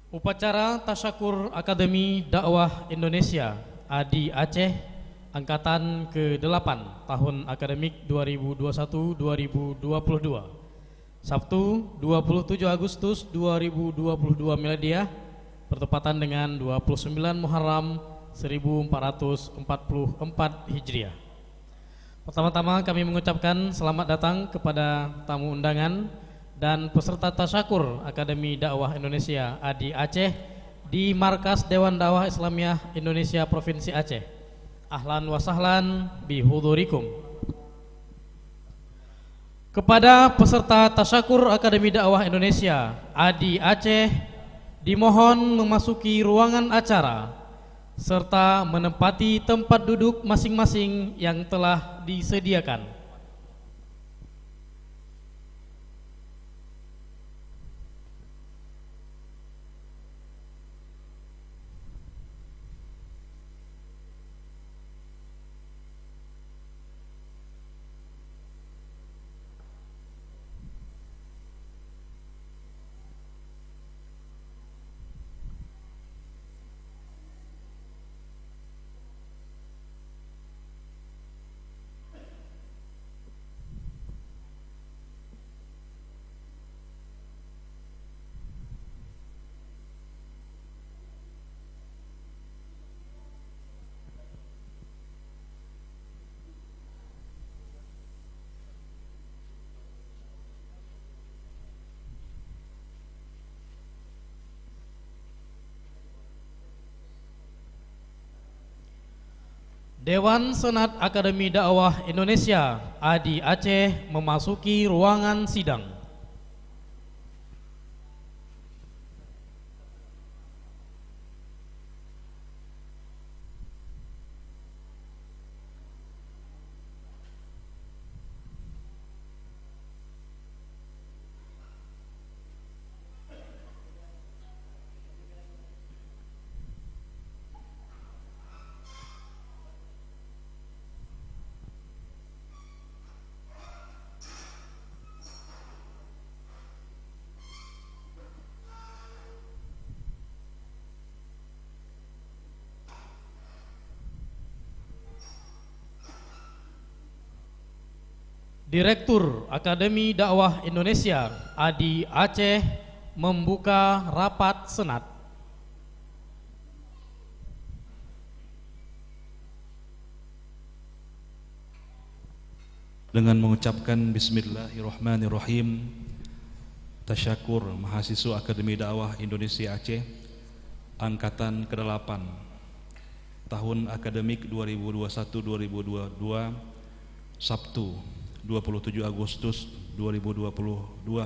Upacara Tasyakur Akademi Dakwah Indonesia ADI Aceh Angkatan ke-8 tahun akademik 2021-2022 Sabtu 27 Agustus 2022 Miladiah bertepatan dengan 29 Muharram 1444 Hijriah. Pertama-tama kami mengucapkan selamat datang kepada tamu undangan dan peserta Tasyakur Akademi Dakwah Indonesia ADI Aceh di Markas Dewan Dakwah Islamiyah Indonesia Provinsi Aceh. Ahlan wa sahlan bihudurikum. Kepada peserta Tasyakur Akademi Dakwah Indonesia ADI Aceh dimohon memasuki ruangan acara serta menempati tempat duduk masing-masing yang telah disediakan. Dewan Senat Akademi Dakwah Indonesia ADI Aceh memasuki ruangan sidang. Direktur Akademi Dakwah Indonesia ADI Aceh membuka rapat senat. Dengan mengucapkan Bismillahirrahmanirrahim, Tasyakur Mahasiswa Akademi Dakwah Indonesia Aceh Angkatan ke-8 tahun akademik 2021-2022 Sabtu 27 Agustus 2022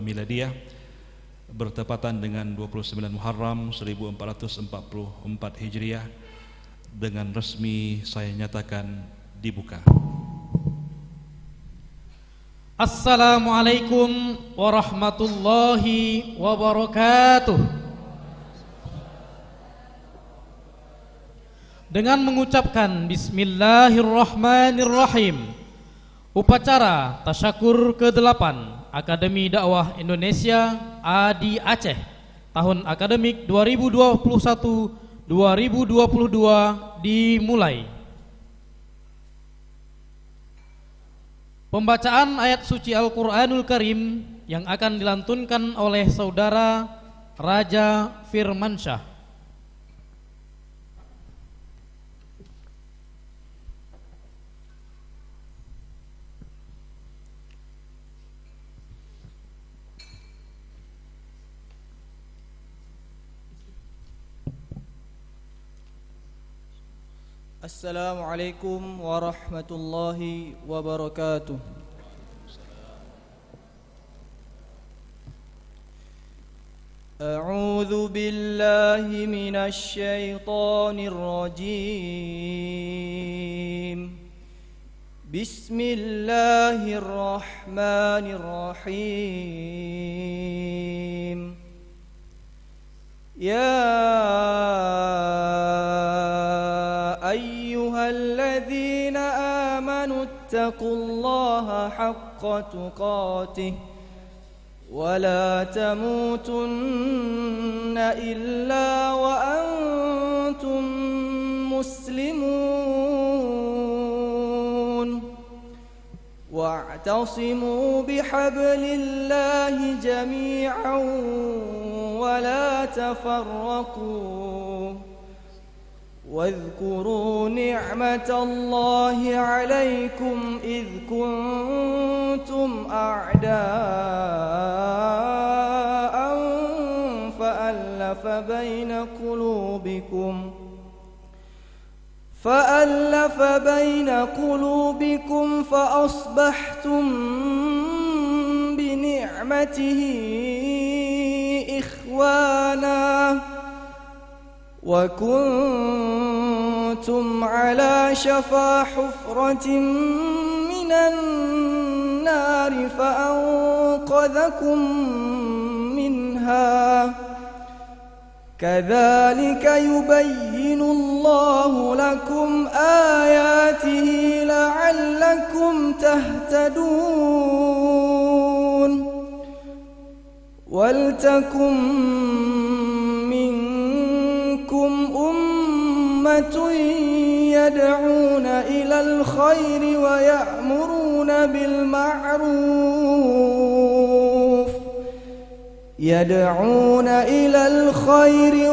Miladiah bertepatan dengan 29 Muharram 1444 Hijriah dengan resmi saya nyatakan dibuka. Assalamualaikum warahmatullahi wabarakatuh. Dengan mengucapkan Bismillahirrahmanirrahim, upacara Tasyakur ke-8 Akademi Dakwah Indonesia ADI Aceh tahun akademik 2021-2022 dimulai. Pembacaan ayat suci Al-Quranul Karim yang akan dilantunkan oleh Saudara Raja Firmansyah. Assalamualaikum warahmatullahi wabarakatuh. A'udzu billahi minasy syaithanir rajim. Bismillahirrahmanirrahim. Ya الذين آمنوا اتقوا الله حق تقاته ولا تموتن إلا وأنتم مسلمون واعتصموا بحبل الله جميعا ولا تفرقوا واذكروا نعمة الله عليكم إذ كنتم أعداء فألف بين قلوبكم فأصبحتم بنعمته إخوانا وكنتم على شفا حفرة من النار فأنقذكم منها كذلك يبين الله لكم آياته لعلكم تهتدون ولتكن منكم أمة يدعون إلى الخير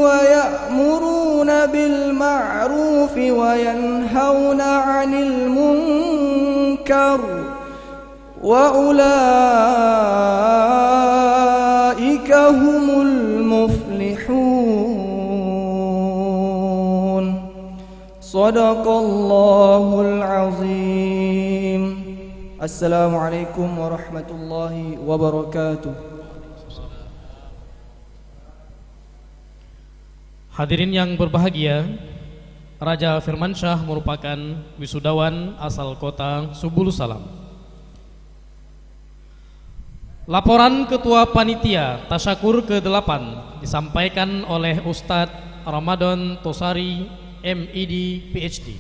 ويأمرون بالمعروف وينهون عن المنكر وأولئك هم المفلحون صدق الله العظيم. السلام عليكم ورحمة الله وبركاته. Hadirin yang berbahagia, Raja Firmansyah merupakan wisudawan asal kota Subulu Salam. Laporan Ketua Panitia Tasyakur ke-8 disampaikan oleh Ustadz Ramadan Tosari, MID, PhD.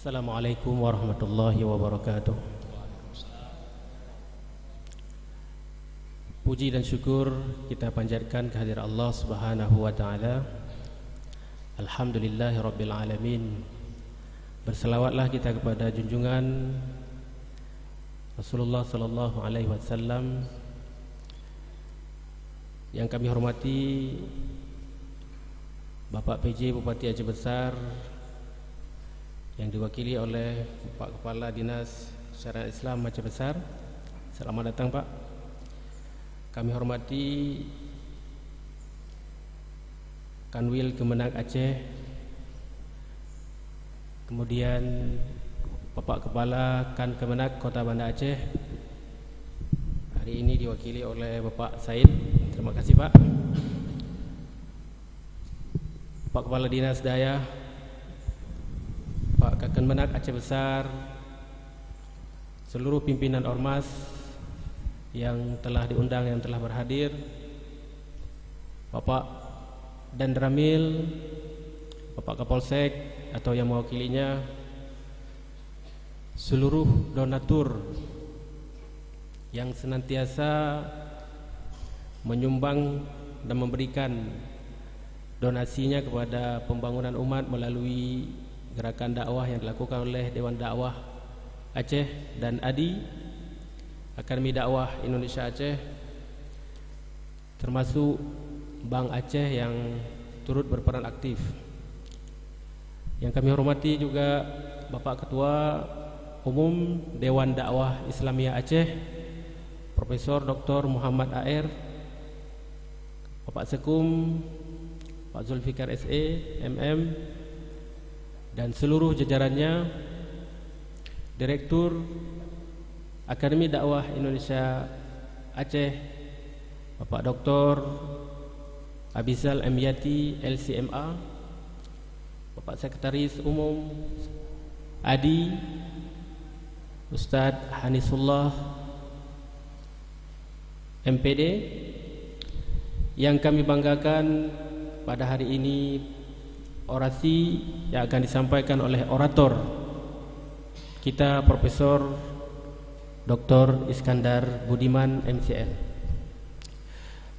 Assalamualaikum warahmatullahi wabarakatuh. Puji dan syukur kita panjatkan kehadirat Allah Subhanahu wa taala. Alhamdulillahirabbil alamin. Berselawatlah kita kepada junjungan Rasulullah sallallahu alaihi wasallam. Yang kami hormati Bapak PJ Bupati Aceh Besar yang diwakili oleh Bapak Kepala Dinas Syariat Islam Aceh Besar. Selamat datang Pak. Kami hormati Kanwil Kemenang Aceh, kemudian Bapak Kepala Kan Kemenang Kota Banda Aceh. Hari ini diwakili oleh Bapak Said. Terima kasih Pak. Pak Kepala Dinas Daya, Pak Kemenang Aceh Besar, seluruh pimpinan Ormas yang telah diundang, yang telah berhadir, Bapak Dandramil, Bapak Kapolsek atau yang mewakilinya, seluruh donatur yang senantiasa menyumbang dan memberikan donasinya kepada pembangunan umat melalui gerakan dakwah yang dilakukan oleh Dewan Dakwah Aceh dan ADI, Akademi Dakwah Indonesia Aceh, termasuk Bank Aceh yang turut berperan aktif. Yang kami hormati juga Bapak Ketua Umum Dewan Dakwah Islamiyah Aceh, Profesor Dr. Muhammad AR, Bapak Sekum, Pak Zulfikar SE, MM, dan seluruh jajarannya, Direktur Akademi Dakwah Indonesia Aceh, Bapak Dr. Abizal M. Yati, LCMA, Bapak Sekretaris Umum ADI, Ustadz Hanisullah, MPD, Yang kami banggakan pada hari ini orasi yang akan disampaikan oleh orator kita, Profesor Dr. Iskandar Budiman MCL.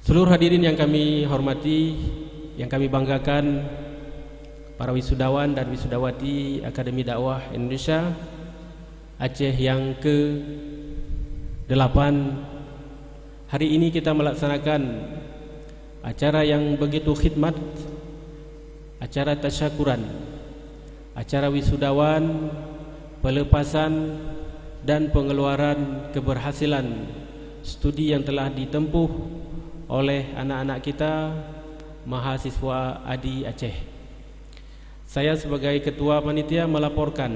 Seluruh hadirin yang kami hormati, yang kami banggakan, para wisudawan dan wisudawati Akademi Dakwah Indonesia Aceh yang ke-8. Hari ini kita melaksanakan acara yang begitu khidmat, acara tasyakuran, acara wisudawan, pelepasan dan pengeluaran keberhasilan studi yang telah ditempuh oleh anak-anak kita mahasiswa ADI Aceh. Saya sebagai ketua panitia melaporkan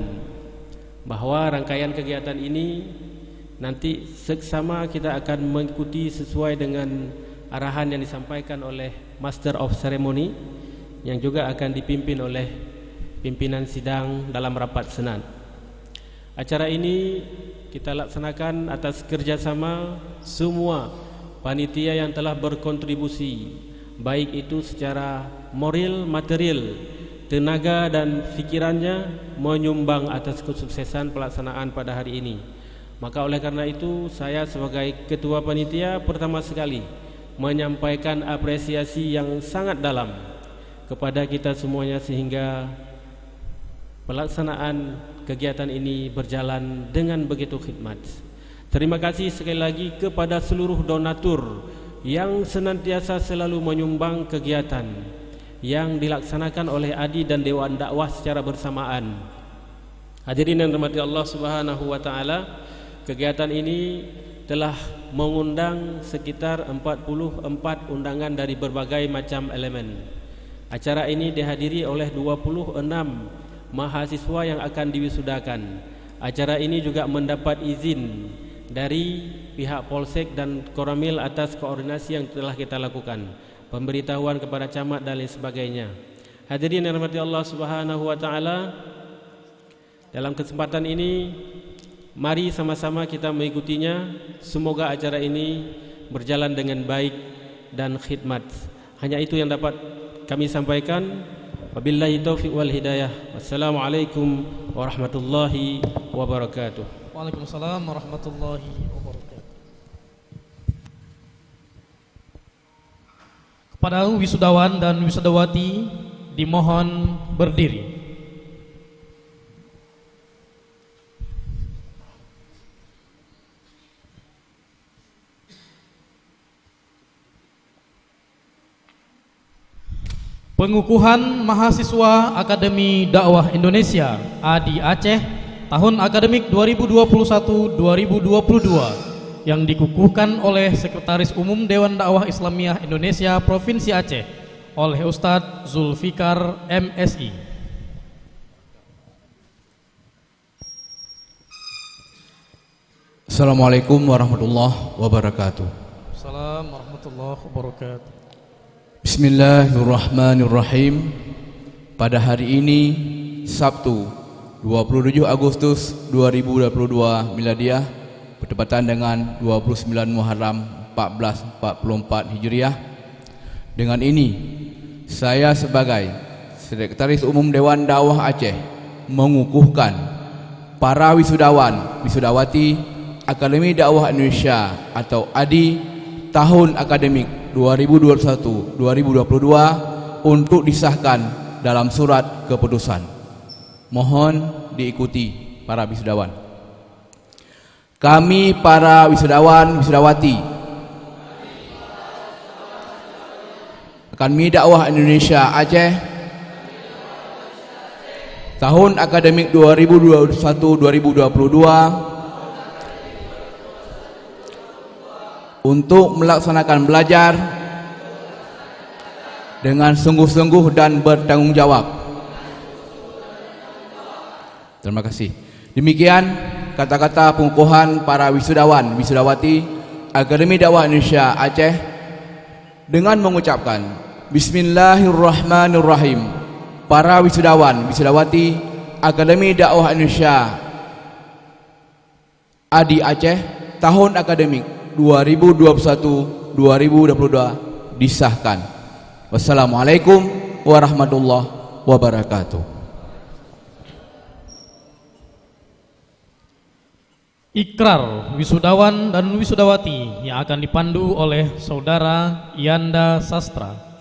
bahwa rangkaian kegiatan ini nanti seksama kita akan mengikuti sesuai dengan arahan yang disampaikan oleh Master of Ceremony yang juga akan dipimpin oleh pimpinan sidang dalam rapat senat. Acara ini kita laksanakan atas kerjasama semua panitia yang telah berkontribusi, baik itu secara moral, material, tenaga dan fikirannya menyumbang atas kesuksesan pelaksanaan pada hari ini. Maka oleh karena itu saya sebagai ketua panitia pertama sekali menyampaikan apresiasi yang sangat dalam kepada kita semuanya sehingga pelaksanaan kegiatan ini berjalan dengan begitu khidmat. Terima kasih sekali lagi kepada seluruh donatur yang senantiasa selalu menyumbang kegiatan yang dilaksanakan oleh ADI dan Dewan Dakwah secara bersamaan. Hadirin yang dirahmati Allah Subhanahu wa taala, kegiatan ini telah mengundang sekitar 44 undangan dari berbagai macam elemen. Acara ini dihadiri oleh 26 mahasiswa yang akan diwisudakan. Acara ini juga mendapat izin dari pihak Polsek dan Koramil atas koordinasi yang telah kita lakukan, pemberitahuan kepada camat dan lain sebagainya. Hadirin yang dirahmati Allah Subhanahu wa taala, dalam kesempatan ini mari sama-sama kita mengikutinya. Semoga acara ini berjalan dengan baik dan khidmat. Hanya itu yang dapat kami sampaikan. Wabillahi taufiq wal hidayah. Wassalamualaikum warahmatullahi wabarakatuh. Waalaikumsalam warahmatullahi wabarakatuh. Kepada wisudawan dan wisudawati dimohon berdiri. Pengukuhan mahasiswa Akademi Dakwah Indonesia ADI Aceh tahun akademik 2021-2022 yang dikukuhkan oleh Sekretaris Umum Dewan Dakwah Islamiyah Indonesia Provinsi Aceh oleh Ustadz Zulfikar MSI. Assalamualaikum warahmatullahi wabarakatuh. Assalamualaikum warahmatullahi wabarakatuh. Bismillahirrahmanirrahim. Pada hari ini Sabtu 27 Agustus 2022 Miladiah bertepatan dengan 29 Muharram 1444 Hijriah. Dengan ini saya sebagai Sekretaris Umum Dewan Dakwah Aceh mengukuhkan para wisudawan wisudawati Akademi Dakwah Indonesia atau ADI tahun akademik 2021-2022 untuk disahkan dalam surat keputusan. Mohon diikuti para wisudawan. Kami para wisudawan wisudawati Akademi Dakwah Indonesia Aceh tahun akademik 2021-2022 untuk melaksanakan belajar dengan sungguh-sungguh dan bertanggung jawab. Terima kasih. Demikian kata-kata pengukuhan para wisudawan wisudawati Akademi Dakwah Indonesia Aceh dengan mengucapkan Bismillahirrahmanirrahim. Para wisudawan wisudawati Akademi Dakwah Indonesia ADI Aceh tahun akademik 2021-2022 disahkan. Wassalamualaikum warahmatullahi wabarakatuh. Ikrar wisudawan dan wisudawati yang akan dipandu oleh Saudara Yanda Sastra.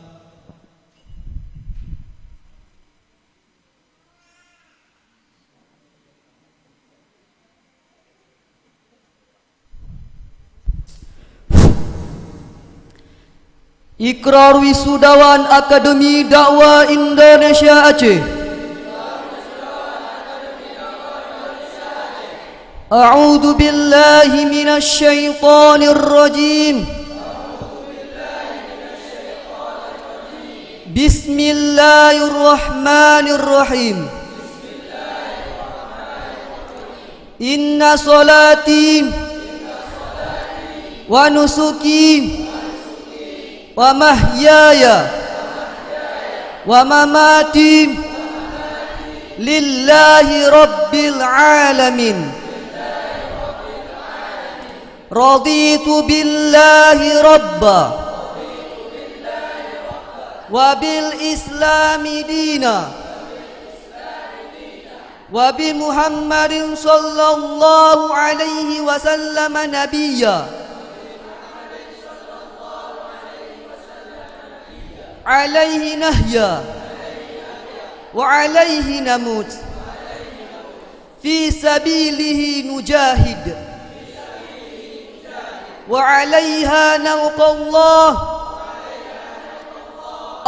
Ikrar wisudawan Akademi Dakwah Indonesia Aceh. A'udzu billahi minasy syaithanir rajim. Bismillahirrahmanirrahim. Inna salati wa nusuki wa mahyaya wa mamati lillahi rabbil alamin. Raditu billahi rabba wa bil islami dina wa bi Muhammadin sallallahu alaihi wasallam nabiyya. عليه نهيا وعليه نموت في سبيله نجاهد وعليها نلقى الله.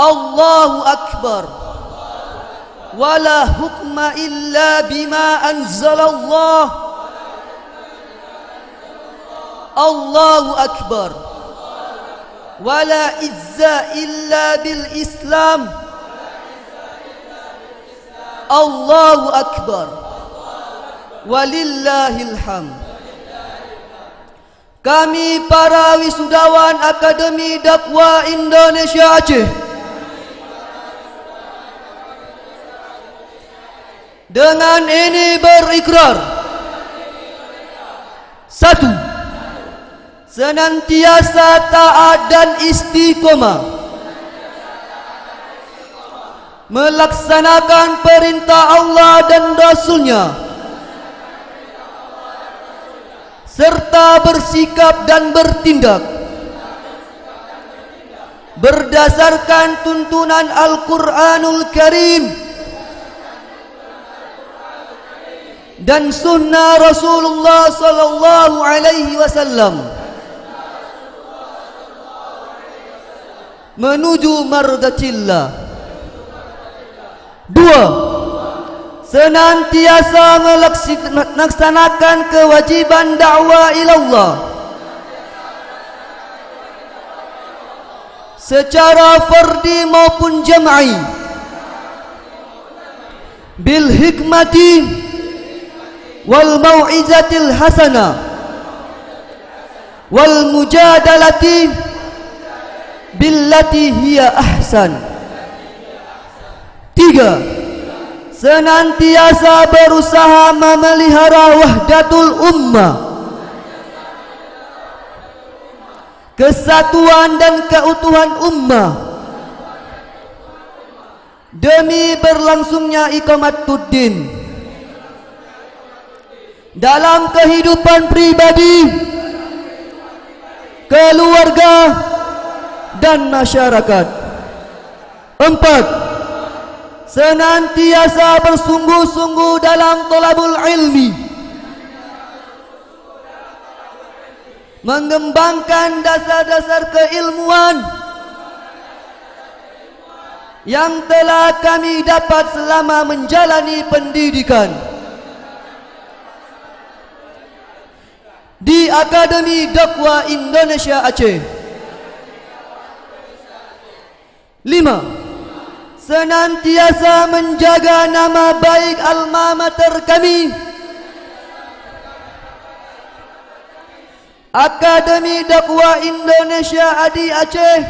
الله أكبر ولا حكم إلا بما أنزل الله. الله أكبر ولا izza illa bil Islam. Allahu akbar walillahil hamd. Kami para wisudawan Akademi Dakwah Indonesia Aceh dengan ini berikrar: 1. Senantiasa taat dan istiqomah melaksanakan perintah Allah dan Rasulnya, serta bersikap dan bertindak berdasarkan tuntunan Al-Quranul Karim dan sunnah Rasulullah sallallahu alaihi wasallam menuju mardatillah. 2. Senantiasa melaksanakan kewajiban dakwah ilallah secara fardi maupun jam'i bil hikmati wal mau'izatil hasanah wal mujadalati billati hiya ahsan. 3. Senantiasa berusaha memelihara wahdatul ummah, kesatuan dan keutuhan ummah demi berlangsungnya iqamatuddin dalam kehidupan pribadi, keluarga dan masyarakat. 4. Senantiasa bersungguh-sungguh dalam thalabul ilmi, mengembangkan dasar-dasar keilmuan yang telah kami dapat selama menjalani pendidikan di Akademi Dakwah Indonesia Aceh. 5. Senantiasa menjaga nama baik alma mater kami, Akademi Dakwah Indonesia ADI Aceh,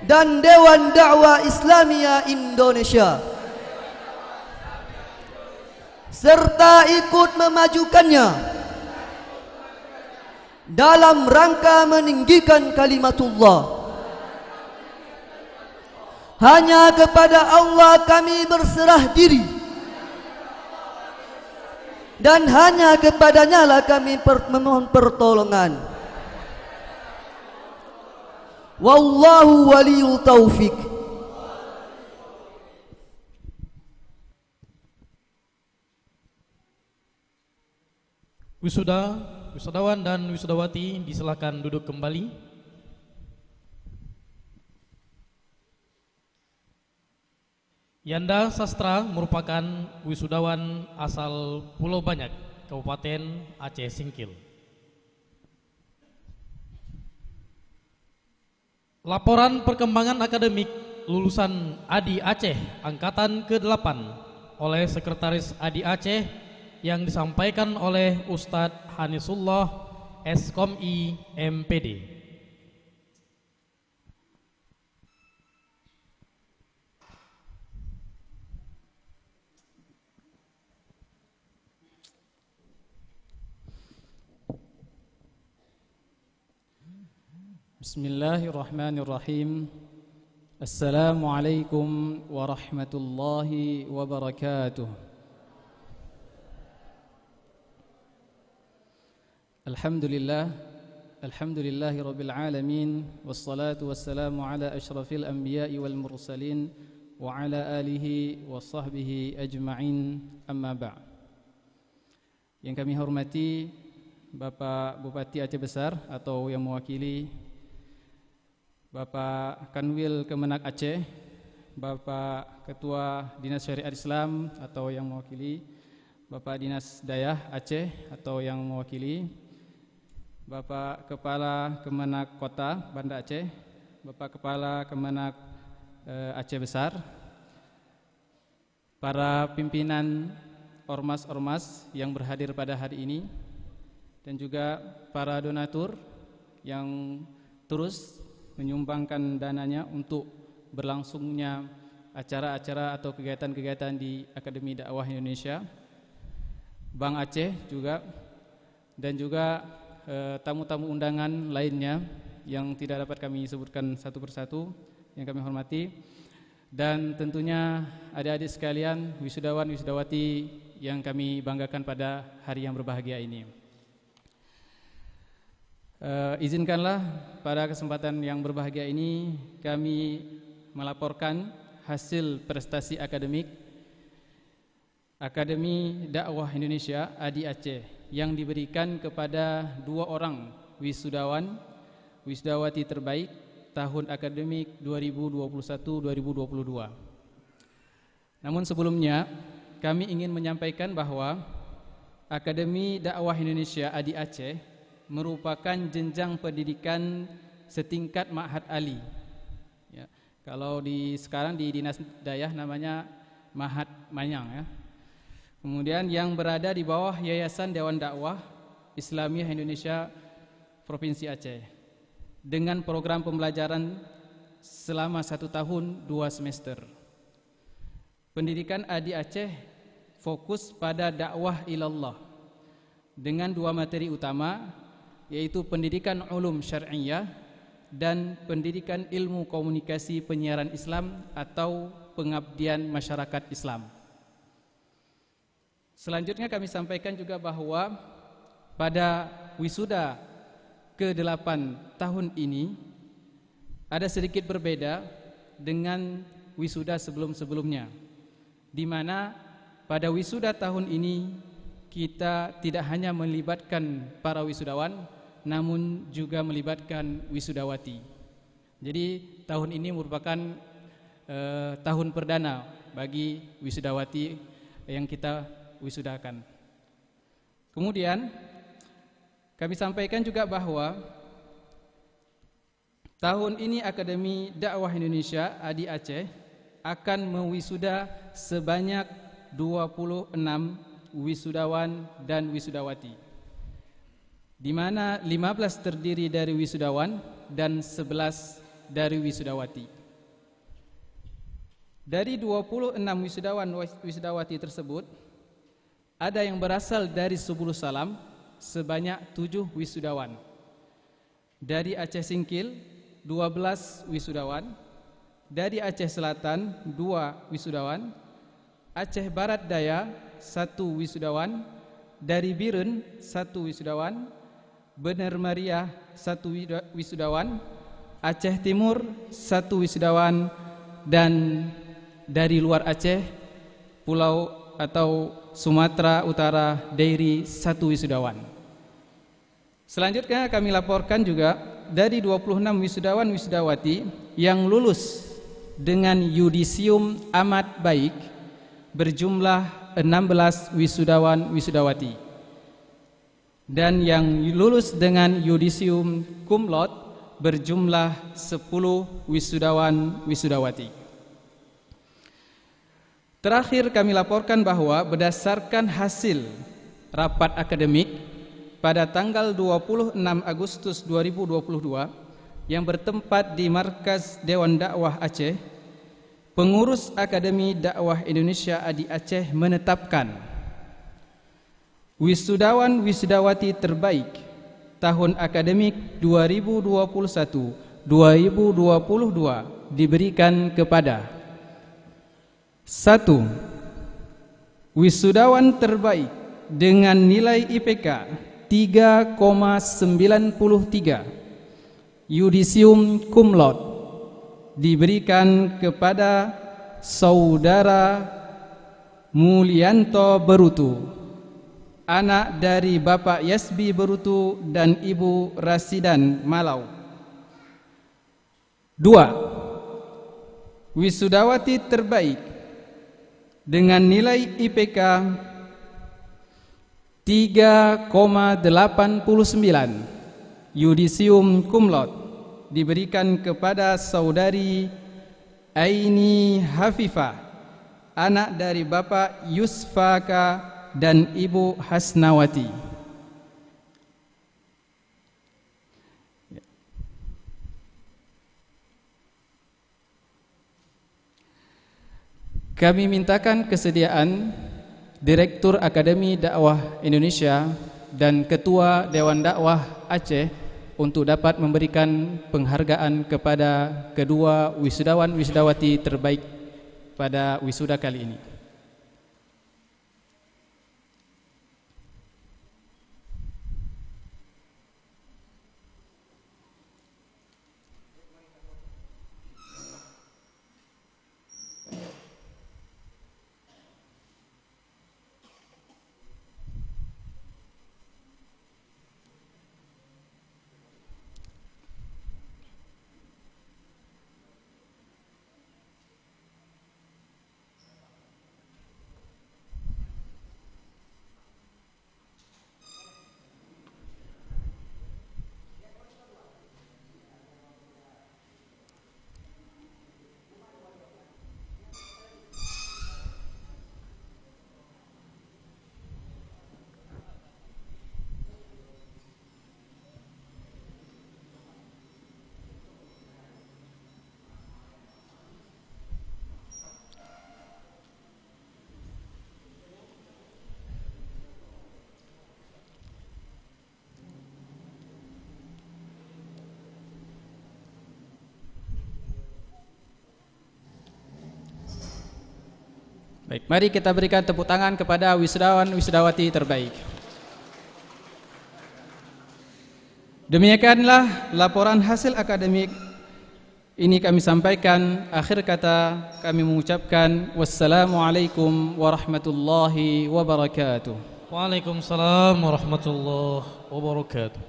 dan Dewan Dakwah Islamiyah Indonesia, serta ikut memajukannya dalam rangka meninggikan kalimatullah. Hanya kepada Allah kami berserah diri, dan hanya kepadanya lah kami memohon pertolongan. Wallahu waliyul taufik. Wisudawan dan wisudawati disilakan duduk kembali. Yanda Sastra merupakan wisudawan asal Pulau Banyak, Kabupaten Aceh Singkil. Laporan perkembangan akademik lulusan ADI Aceh Angkatan ke-8 oleh Sekretaris ADI Aceh yang disampaikan oleh Ustadz Hanisullah SKOMI MPD. Bismillahirrahmanirrahim. Assalamualaikum warahmatullahi wabarakatuh. Alhamdulillahi rabbil alamin, wassalatu wassalamu ala asyrafil anbiya'i wal mursalin wa ala alihi wa sahbihi ajma'in, amma ba'. Yang kami hormati Bapak Bupati Aceh Besar atau yang mewakili Bapak Kanwil Kemenak Aceh, Bapak Ketua Dinas Syariat Islam atau yang mewakili, Bapak Dinas Dayah Aceh atau yang mewakili, Bapak Kepala Kemenak Kota Banda Aceh, Bapak Kepala Kemenak Aceh Besar, para pimpinan ormas-ormas yang berhadir pada hari ini, dan juga para donatur yang terus menyumbangkan dananya untuk berlangsungnya acara-acara atau kegiatan-kegiatan di Akademi Dakwah Indonesia, Bank Aceh juga, dan juga tamu-tamu undangan lainnya yang tidak dapat kami sebutkan satu persatu yang kami hormati, dan tentunya adik-adik sekalian, wisudawan wisudawati yang kami banggakan pada hari yang berbahagia ini. Izinkanlah pada kesempatan yang berbahagia ini kami melaporkan hasil prestasi akademik Akademi Dakwah Indonesia ADI Aceh yang diberikan kepada 2 orang wisudawan wisudawati terbaik tahun akademik 2021-2022. Namun sebelumnya kami ingin menyampaikan bahwa Akademi Dakwah Indonesia ADI Aceh merupakan jenjang pendidikan setingkat Ma'had Ali. Ya, kalau sekarang di Dinas Dayah namanya Ma'had Manyang, ya. Kemudian yang berada di bawah Yayasan Dewan Dakwah Islamiyah Indonesia Provinsi Aceh dengan program pembelajaran selama 1 tahun 2 semester. Pendidikan ADI Aceh fokus pada dakwah ilallah dengan 2 materi utama, yaitu pendidikan ulum syar'iyah dan pendidikan ilmu komunikasi penyiaran Islam atau pengabdian masyarakat Islam. Selanjutnya kami sampaikan juga bahwa pada wisuda ke-8 tahun ini ada sedikit berbeda dengan wisuda sebelum-sebelumnya, di mana pada wisuda tahun ini kita tidak hanya melibatkan para wisudawan, namun juga melibatkan wisudawati. Jadi tahun ini merupakan tahun perdana bagi wisudawati yang kita wisudakan. Kemudian kami sampaikan juga bahwa tahun ini Akademi Dakwah Indonesia ADI Aceh akan mewisuda sebanyak 26 wisudawan dan wisudawati, di mana 15 terdiri dari wisudawan dan 11 dari wisudawati. Dari 26 wisudawan wisudawati tersebut, ada yang berasal dari Subul Salam sebanyak 7 wisudawan, Dari Aceh Singkil 12 wisudawan, dari Aceh Selatan 2 wisudawan, Aceh Barat Daya 1 wisudawan, dari Birun 1 wisudawan, Bener Meriah 1 wisudawan, Aceh Timur 1 wisudawan, dan dari luar Aceh, Pulau atau Sumatera Utara, Dairi 1 wisudawan. Selanjutnya kami laporkan juga dari 26 wisudawan wisudawati yang lulus dengan yudisium amat baik berjumlah 16 wisudawan wisudawati, dan yang lulus dengan yudisium cum laude berjumlah 10 wisudawan wisudawati. Terakhir kami laporkan bahwa berdasarkan hasil rapat akademik pada tanggal 26 Agustus 2022 yang bertempat di Markas Dewan Dakwah Aceh, pengurus Akademi Dakwah Indonesia ADI Aceh menetapkan wisudawan wisudawati terbaik tahun akademik 2021-2022 diberikan kepada 1. Wisudawan terbaik dengan nilai IPK 3,93 yudisium cum laude diberikan kepada Saudara Mulyanto Berutu, anak dari Bapak Yasbi Berutu dan Ibu Rasidan Malau. 2. Wisudawati terbaik dengan nilai IPK 3,89 yudisium cum laude diberikan kepada Saudari Aini Hafifah, anak dari Bapak Yusfaka dan Ibu Hasnawati. Kami mintakan kesediaan Direktur Akademi Dakwah Indonesia dan Ketua Dewan Dakwah Aceh untuk dapat memberikan penghargaan kepada kedua wisudawan wisudawati terbaik pada wisuda kali ini. Baik, mari kita berikan tepuk tangan kepada wisudawan wisudawati terbaik. Demikianlah laporan hasil akademik ini kami sampaikan. Akhir kata kami mengucapkan wassalamualaikum warahmatullahi wabarakatuh. Waalaikumsalam warahmatullahi wabarakatuh.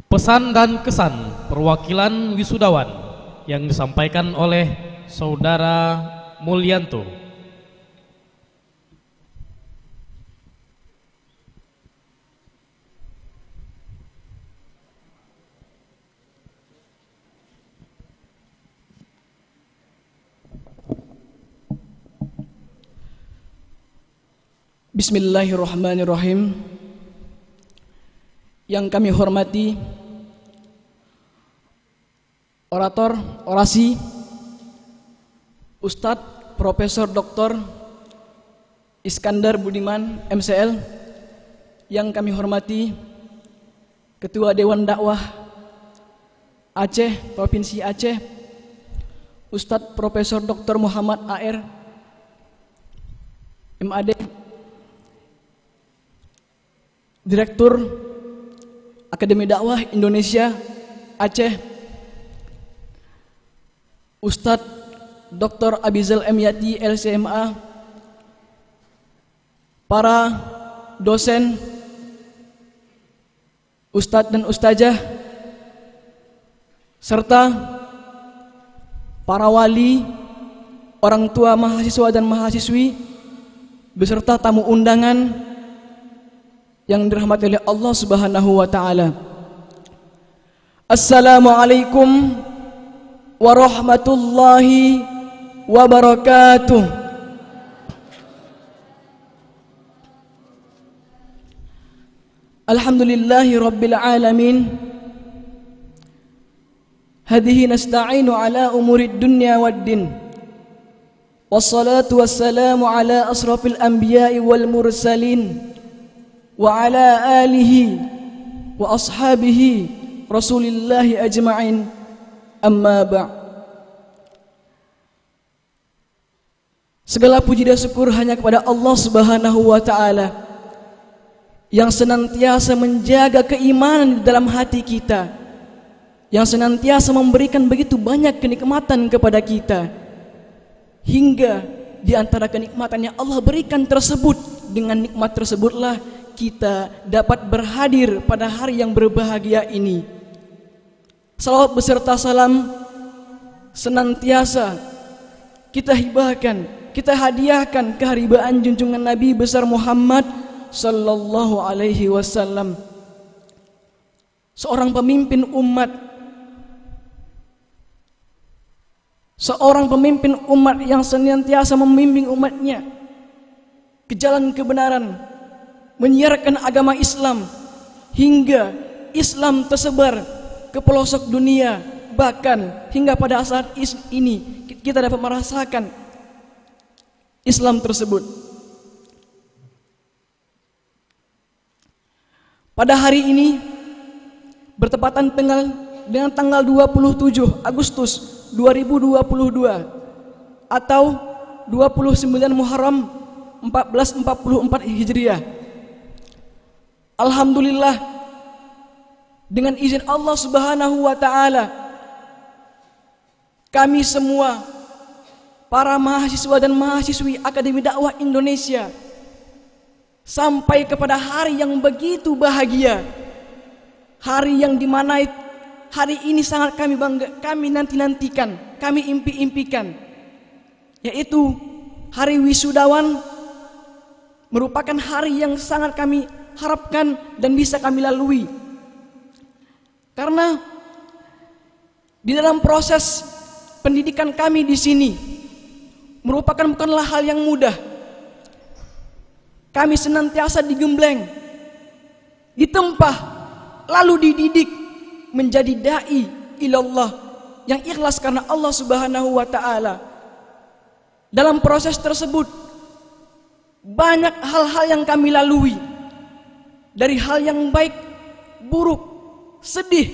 Pesan dan kesan perwakilan wisudawan yang disampaikan oleh Saudara Mulyanto. Bismillahirrahmanirrahim. Yang kami hormati orator orasi Ustadz Profesor Dr. Iskandar Budiman MCL yang kami hormati Ketua Dewan Dakwah Aceh, Provinsi Aceh, Ustadz Profesor Dr. Muhammad AR, MAD, Direktur Akademi Dakwah Indonesia Aceh, Ustadz Dr. Abizal M. Yati LCMA, para dosen, Ustadz dan Ustazah, serta para wali, orang tua mahasiswa dan mahasiswi, beserta tamu undangan yang dirahmati oleh Allah Subhanahu wa taala. Assalamualaikum warahmatullahi wabarakatuh. Alhamdulillahi rabbil alamin. Hadhihi nasta'inu ala umurid dunya waddin. Wassalatu wassalamu ala asrafil anbiya'i wal mursalin wa ala alihi wa ashabihi rasulillahi ajma'in, amma ba'. Segala puji dan syukur hanya kepada Allah Subhanahu wa ta'ala yang senantiasa menjaga keimanan di dalam hati kita, yang senantiasa memberikan begitu banyak kenikmatan kepada kita, hingga di antara kenikmatan yang Allah berikan tersebut, dengan nikmat tersebutlah kita dapat berhadir pada hari yang berbahagia ini. Salawat beserta salam senantiasa kita hibahkan, kita hadiahkan keharibaan junjungan Nabi besar Muhammad sallallahu alaihi wasallam, seorang pemimpin umat, seorang pemimpin umat yang senantiasa membimbing umatnya ke jalan kebenaran, menyiarkan agama Islam hingga Islam tersebar ke pelosok dunia, bahkan hingga pada saat ini kita dapat merasakan Islam tersebut. Pada hari ini bertepatan dengan tanggal 27 Agustus 2022 atau 29 Muharram 1444 Hijriah. Alhamdulillah, dengan izin Allah Subhanahu wa taala, kami semua para mahasiswa dan mahasiswi Akademi Dakwah Indonesia sampai kepada hari yang begitu bahagia, hari yang dimana hari ini sangat kami bangga, kami nanti-nantikan, kami impi-impikan, yaitu hari wisudawan, merupakan hari yang sangat kami harapkan dan bisa kami lalui. Karena di dalam proses pendidikan kami di sini merupakan bukanlah hal yang mudah. Kami senantiasa digembleng, ditempah, lalu dididik menjadi dai ilallah yang ikhlas karena Allah Subhanahu wa taala. Dalam proses tersebut banyak hal-hal yang kami lalui, dari hal yang baik, buruk, sedih,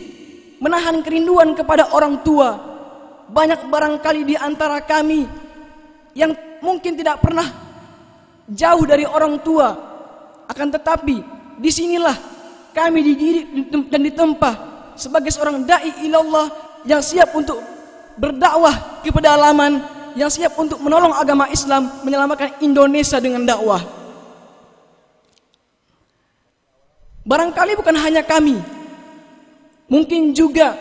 menahan kerinduan kepada orang tua. Banyak barangkali di antara kami yang mungkin tidak pernah jauh dari orang tua, akan tetapi disinilah kami dididik dan ditempah sebagai seorang dai ilallah yang siap untuk berdakwah ke pedalaman, yang siap untuk menolong agama Islam, menyelamatkan Indonesia dengan dakwah. Barangkali bukan hanya kami, mungkin juga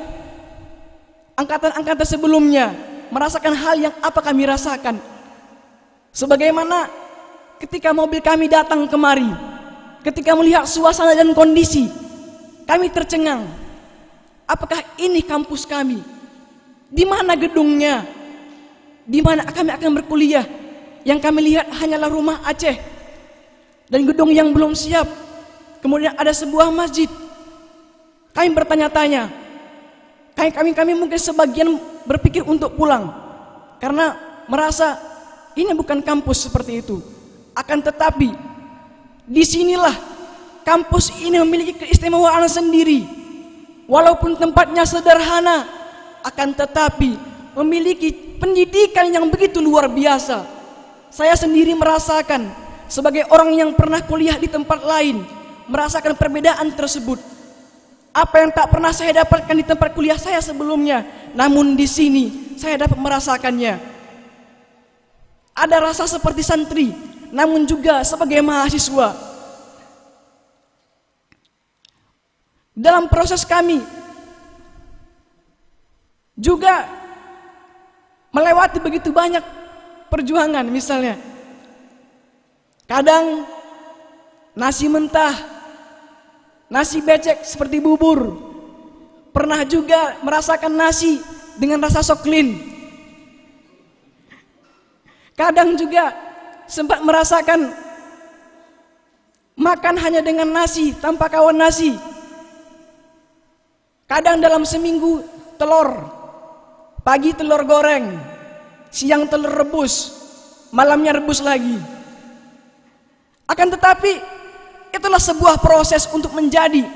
angkatan-angkatan sebelumnya merasakan hal yang apa kami rasakan. Sebagaimana ketika mobil kami datang kemari, ketika melihat suasana dan kondisi, kami tercengang. Apakah ini kampus kami? Di mana gedungnya? Di mana kami akan berkuliah? Yang kami lihat hanyalah rumah Aceh dan gedung yang belum siap. Kemudian ada sebuah masjid. Kami bertanya-tanya. Kami mungkin sebagian berpikir untuk pulang karena merasa ini bukan kampus seperti itu. Akan tetapi disinilah kampus ini memiliki keistimewaan sendiri. Walaupun tempatnya sederhana, akan tetapi memiliki pendidikan yang begitu luar biasa. Saya sendiri merasakan sebagai orang yang pernah kuliah di tempat lain, merasakan perbedaan tersebut. Apa yang tak pernah saya dapatkan di tempat kuliah saya sebelumnya, namun di sini saya dapat merasakannya. Ada rasa seperti santri, namun juga sebagai mahasiswa. Dalam proses kami juga melewati begitu banyak perjuangan. Misalnya kadang nasi mentah, nasi becek seperti bubur. Pernah juga merasakan nasi dengan rasa soklin. Kadang juga sempat merasakan makan hanya dengan nasi tanpa kawan nasi. Kadang dalam seminggu telur, pagi telur goreng, siang telur rebus, malamnya rebus lagi. Akan tetapi itulah sebuah proses untuk menjadi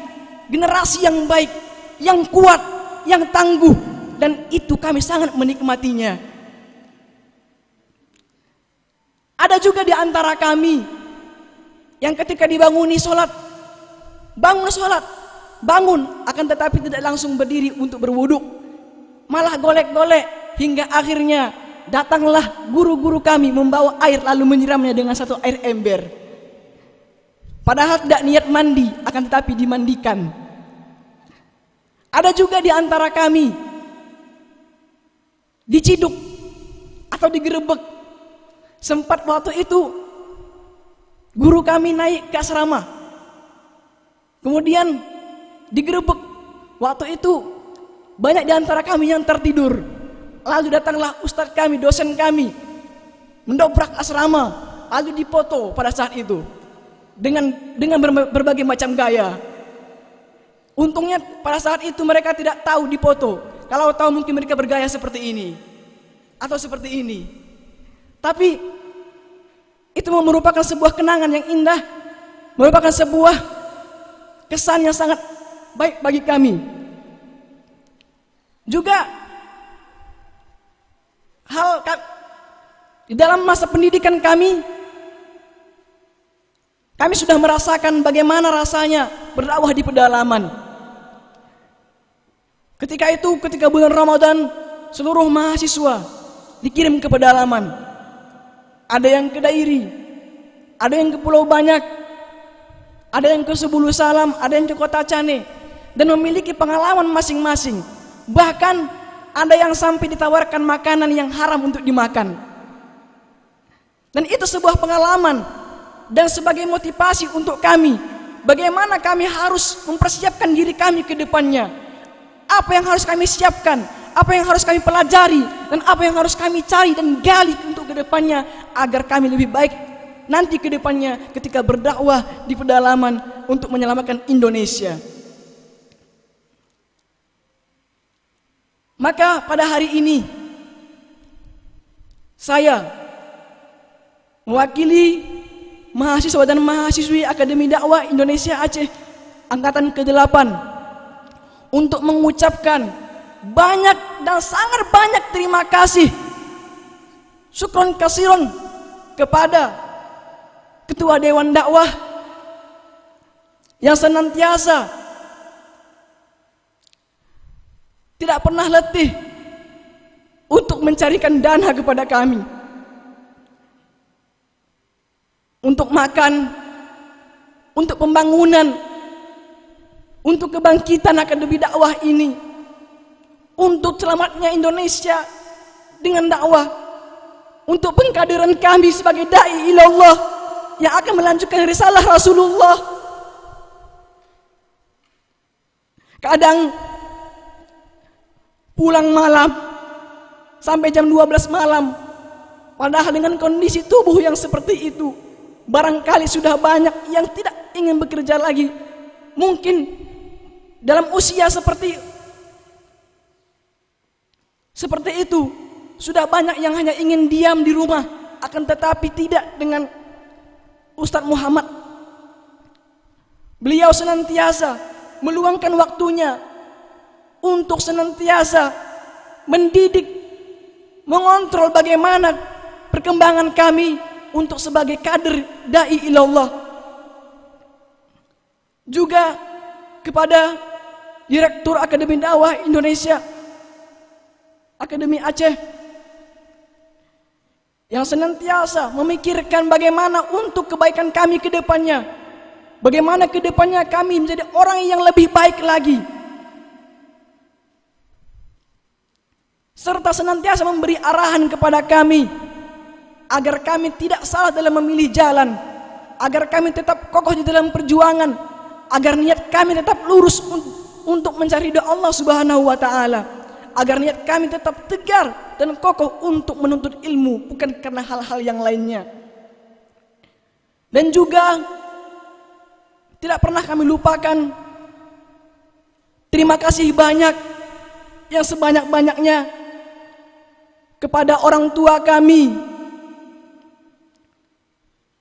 generasi yang baik, yang kuat, yang tangguh, dan itu kami sangat menikmatinya. Ada juga di antara kami yang ketika dibanguni sholat, bangun sholat, bangun, akan tetapi tidak langsung berdiri untuk berwuduk, malah golek-golek, hingga akhirnya datanglah guru-guru kami membawa air lalu menyiramnya dengan satu air ember. Padahal tidak niat mandi, akan tetapi dimandikan. Ada juga di antara kami diciduk atau digerebek. Sempat waktu itu guru kami naik ke asrama, kemudian digerebek. Waktu itu banyak di antara kami yang tertidur. Lalu datanglah ustadz kami, dosen kami, mendobrak asrama, lalu dipoto pada saat itu dengan berbagai macam gaya. Untungnya pada saat itu mereka tidak tahu dipoto. Kalau tahu mungkin mereka bergaya seperti ini atau seperti ini. Tapi itu merupakan sebuah kenangan yang indah, merupakan sebuah kesan yang sangat baik bagi kami. Juga di dalam masa pendidikan kami sudah merasakan bagaimana rasanya berdakwah di pedalaman. Ketika bulan Ramadan, seluruh mahasiswa dikirim ke pedalaman. Ada yang ke Dairi, ada yang ke Pulau Banyak, ada yang ke Sebulu Salam, ada yang ke Kota Cane, dan memiliki pengalaman masing-masing. Bahkan ada yang sampai ditawarkan makanan yang haram untuk dimakan. Dan itu sebuah pengalaman dan sebagai motivasi untuk kami, bagaimana kami harus mempersiapkan diri kami ke depannya. Apa yang harus kami siapkan, apa yang harus kami pelajari, dan apa yang harus kami cari dan gali untuk ke depannya, agar kami lebih baik nanti ke depannya ketika berdakwah di pedalaman untuk menyelamatkan Indonesia. Maka pada hari ini saya mewakili mahasiswa dan mahasiswi Akademi Dakwah Indonesia Aceh angkatan ke-8 untuk mengucapkan banyak dan sangat banyak terima kasih, syukron kasiron, kepada Ketua Dewan Dakwah yang senantiasa tidak pernah letih untuk mencarikan dana kepada kami untuk makan, untuk pembangunan, untuk kebangkitan Akademi Dakwah ini, untuk selamatnya Indonesia dengan dakwah, untuk pengkaderan kami sebagai dai ilallah yang akan melanjutkan risalah Rasulullah. Kadang pulang malam sampai jam 12 malam, padahal dengan kondisi tubuh yang seperti itu, barangkali sudah banyak yang tidak ingin bekerja lagi. Mungkin dalam usia seperti itu sudah banyak yang hanya ingin diam di rumah, akan tetapi tidak dengan Ustadz Muhammad. Beliau senantiasa meluangkan waktunya untuk senantiasa mendidik, mengontrol bagaimana perkembangan kami untuk sebagai kader dai ilallah. Juga kepada Direktur Akademi Dakwah Indonesia, Akademi Aceh, yang senantiasa memikirkan bagaimana untuk kebaikan kami ke depannya, bagaimana ke depannya kami menjadi orang yang lebih baik lagi, serta senantiasa memberi arahan kepada kami agar kami tidak salah dalam memilih jalan, agar kami tetap kokoh di dalam perjuangan, agar niat kami tetap lurus untuk mencari ridha Allah Subhanahu wa taala, agar niat kami tetap tegar dan kokoh untuk menuntut ilmu, bukan karena hal-hal yang lainnya. Dan juga tidak pernah kami lupakan terima kasih banyak yang sebanyak-banyaknya kepada orang tua kami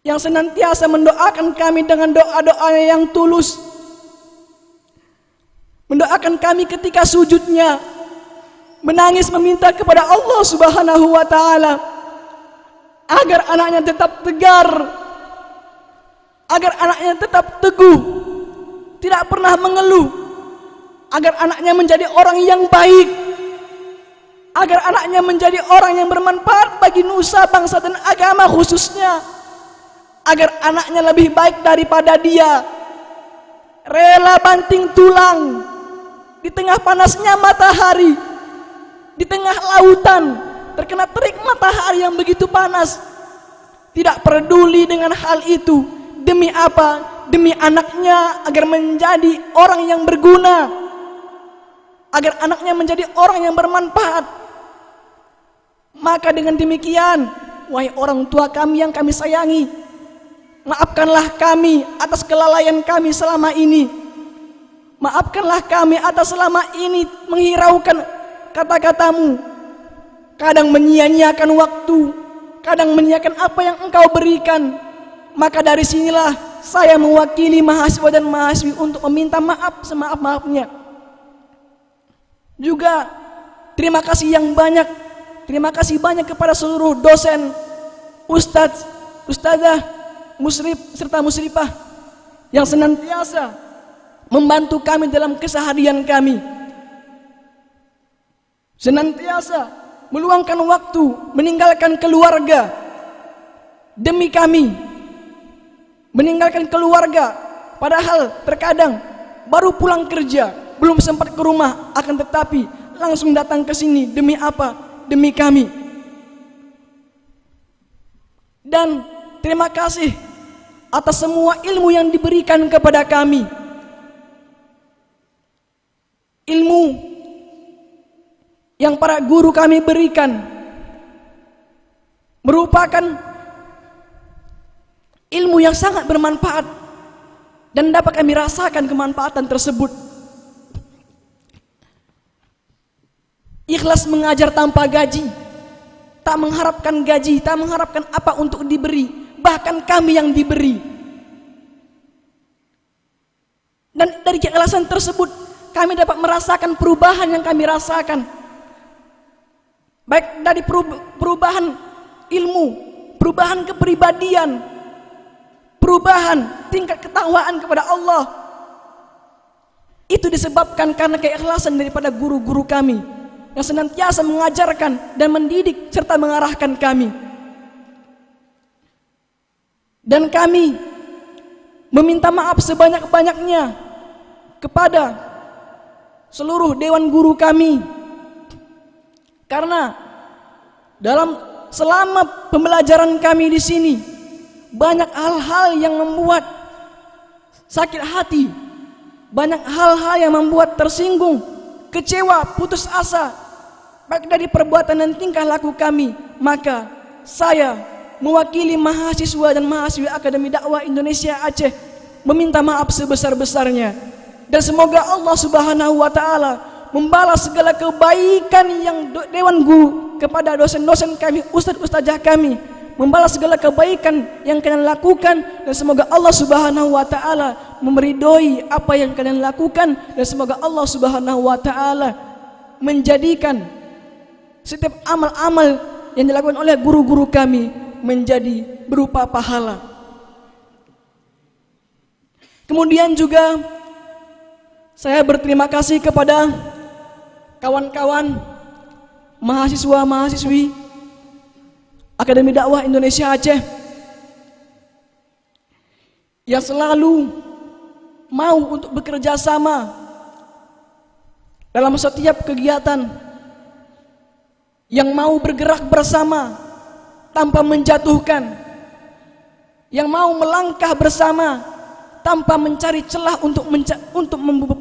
yang senantiasa mendoakan kami dengan doa-doa yang tulus, mendoakan kami ketika sujudnya, menangis meminta kepada Allah Subhanahu wa taala agar anaknya tetap tegar, agar anaknya tetap teguh, tidak pernah mengeluh, agar anaknya menjadi orang yang baik, agar anaknya menjadi orang yang bermanfaat bagi nusa, bangsa dan agama khususnya, agar anaknya lebih baik daripada dia, rela banting tulang di tengah panasnya matahari, di tengah lautan terkena terik matahari yang begitu panas, tidak peduli dengan hal itu. Demi apa? Demi anaknya, agar menjadi orang yang berguna, agar anaknya menjadi orang yang bermanfaat. Maka dengan demikian, wahai orang tua kami yang kami sayangi, maafkanlah kami atas kelalaian kami selama ini. Maafkanlah kami atas selama ini menghiraukan kata-katamu, kadang menyia-nyiakan waktu, kadang menyia-nyiakan apa yang engkau berikan. Maka dari sinilah saya mewakili mahasiswa dan mahasiswi untuk meminta maaf semaaf-maafnya. Juga terima kasih yang banyak, terima kasih banyak kepada seluruh dosen, ustadz, ustadzah, musrif serta musrifah yang senantiasa membantu kami dalam keseharian kami, senantiasa meluangkan waktu meninggalkan keluarga demi kami, meninggalkan keluarga padahal terkadang baru pulang kerja, belum sempat ke rumah, akan tetapi langsung datang ke sini. Demi apa? Demi kami. Dan terima kasih atas semua ilmu yang diberikan kepada kami, ilmu yang para guru kami berikan merupakan ilmu yang sangat bermanfaat dan dapat kami rasakan kemanfaatan tersebut. Ikhlas mengajar tanpa gaji, tak mengharapkan gaji, tak mengharapkan apa untuk diberi, bahkan kami yang diberi. Dan dari keikhlasan tersebut kami dapat merasakan perubahan yang kami rasakan, baik dari perubahan ilmu, perubahan kepribadian, perubahan tingkat ketakwaan kepada Allah. Itu disebabkan karena keikhlasan daripada guru-guru kami yang senantiasa mengajarkan dan mendidik serta mengarahkan kami. Dan kami meminta maaf sebanyak-banyaknya kepada seluruh dewan guru kami, karena selama pembelajaran kami di sini banyak hal-hal yang membuat sakit hati, banyak hal-hal yang membuat tersinggung, kecewa, putus asa, baik dari perbuatan dan tingkah laku kami. Maka saya mewakili mahasiswa dan mahasiswi Akademi Dakwah Indonesia Aceh meminta maaf sebesar-besarnya, dan semoga Allah Subhanahu wa taala membalas segala kebaikan yang dewan guru kepada dosen-dosen kami, ustadz-ustadzah kami, membalas segala kebaikan yang kalian lakukan, dan semoga Allah Subhanahu wa taala memeridoi apa yang kalian lakukan, dan semoga Allah Subhanahu wa taala menjadikan setiap amal-amal yang dilakukan oleh guru-guru kami menjadi berupa pahala. Kemudian juga saya berterima kasih kepada kawan-kawan mahasiswa-mahasiswi Akademi Dakwah Indonesia Aceh yang selalu mau untuk bekerja sama dalam setiap kegiatan, yang mau bergerak bersama tanpa menjatuhkan, yang mau melangkah bersama tanpa mencari celah untuk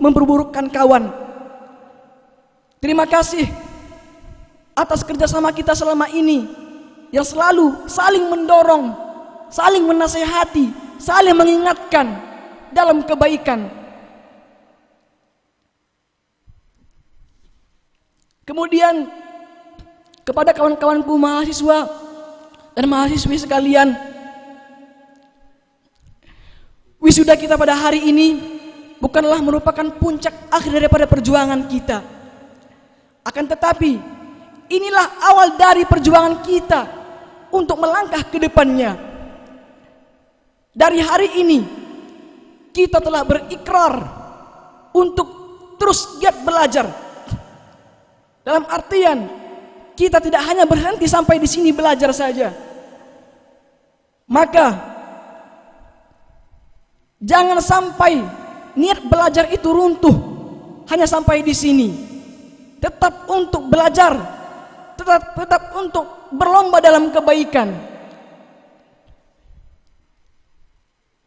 memperburukkan kawan. Terima kasih atas kerjasama kita selama ini yang selalu saling mendorong, saling menasehati, saling mengingatkan dalam kebaikan. Kemudian kepada kawan-kawanku mahasiswa dan mahasiswi sekalian, wisuda kita pada hari ini bukanlah merupakan puncak akhir daripada perjuangan kita. Akan tetapi inilah awal dari perjuangan kita untuk melangkah ke depannya. Dari hari ini kita telah berikrar untuk terus giat belajar. Dalam artian kita tidak hanya berhenti sampai di sini belajar saja. Maka jangan sampai niat belajar itu runtuh hanya sampai di sini. Tetap untuk belajar, tetap untuk berlomba dalam kebaikan.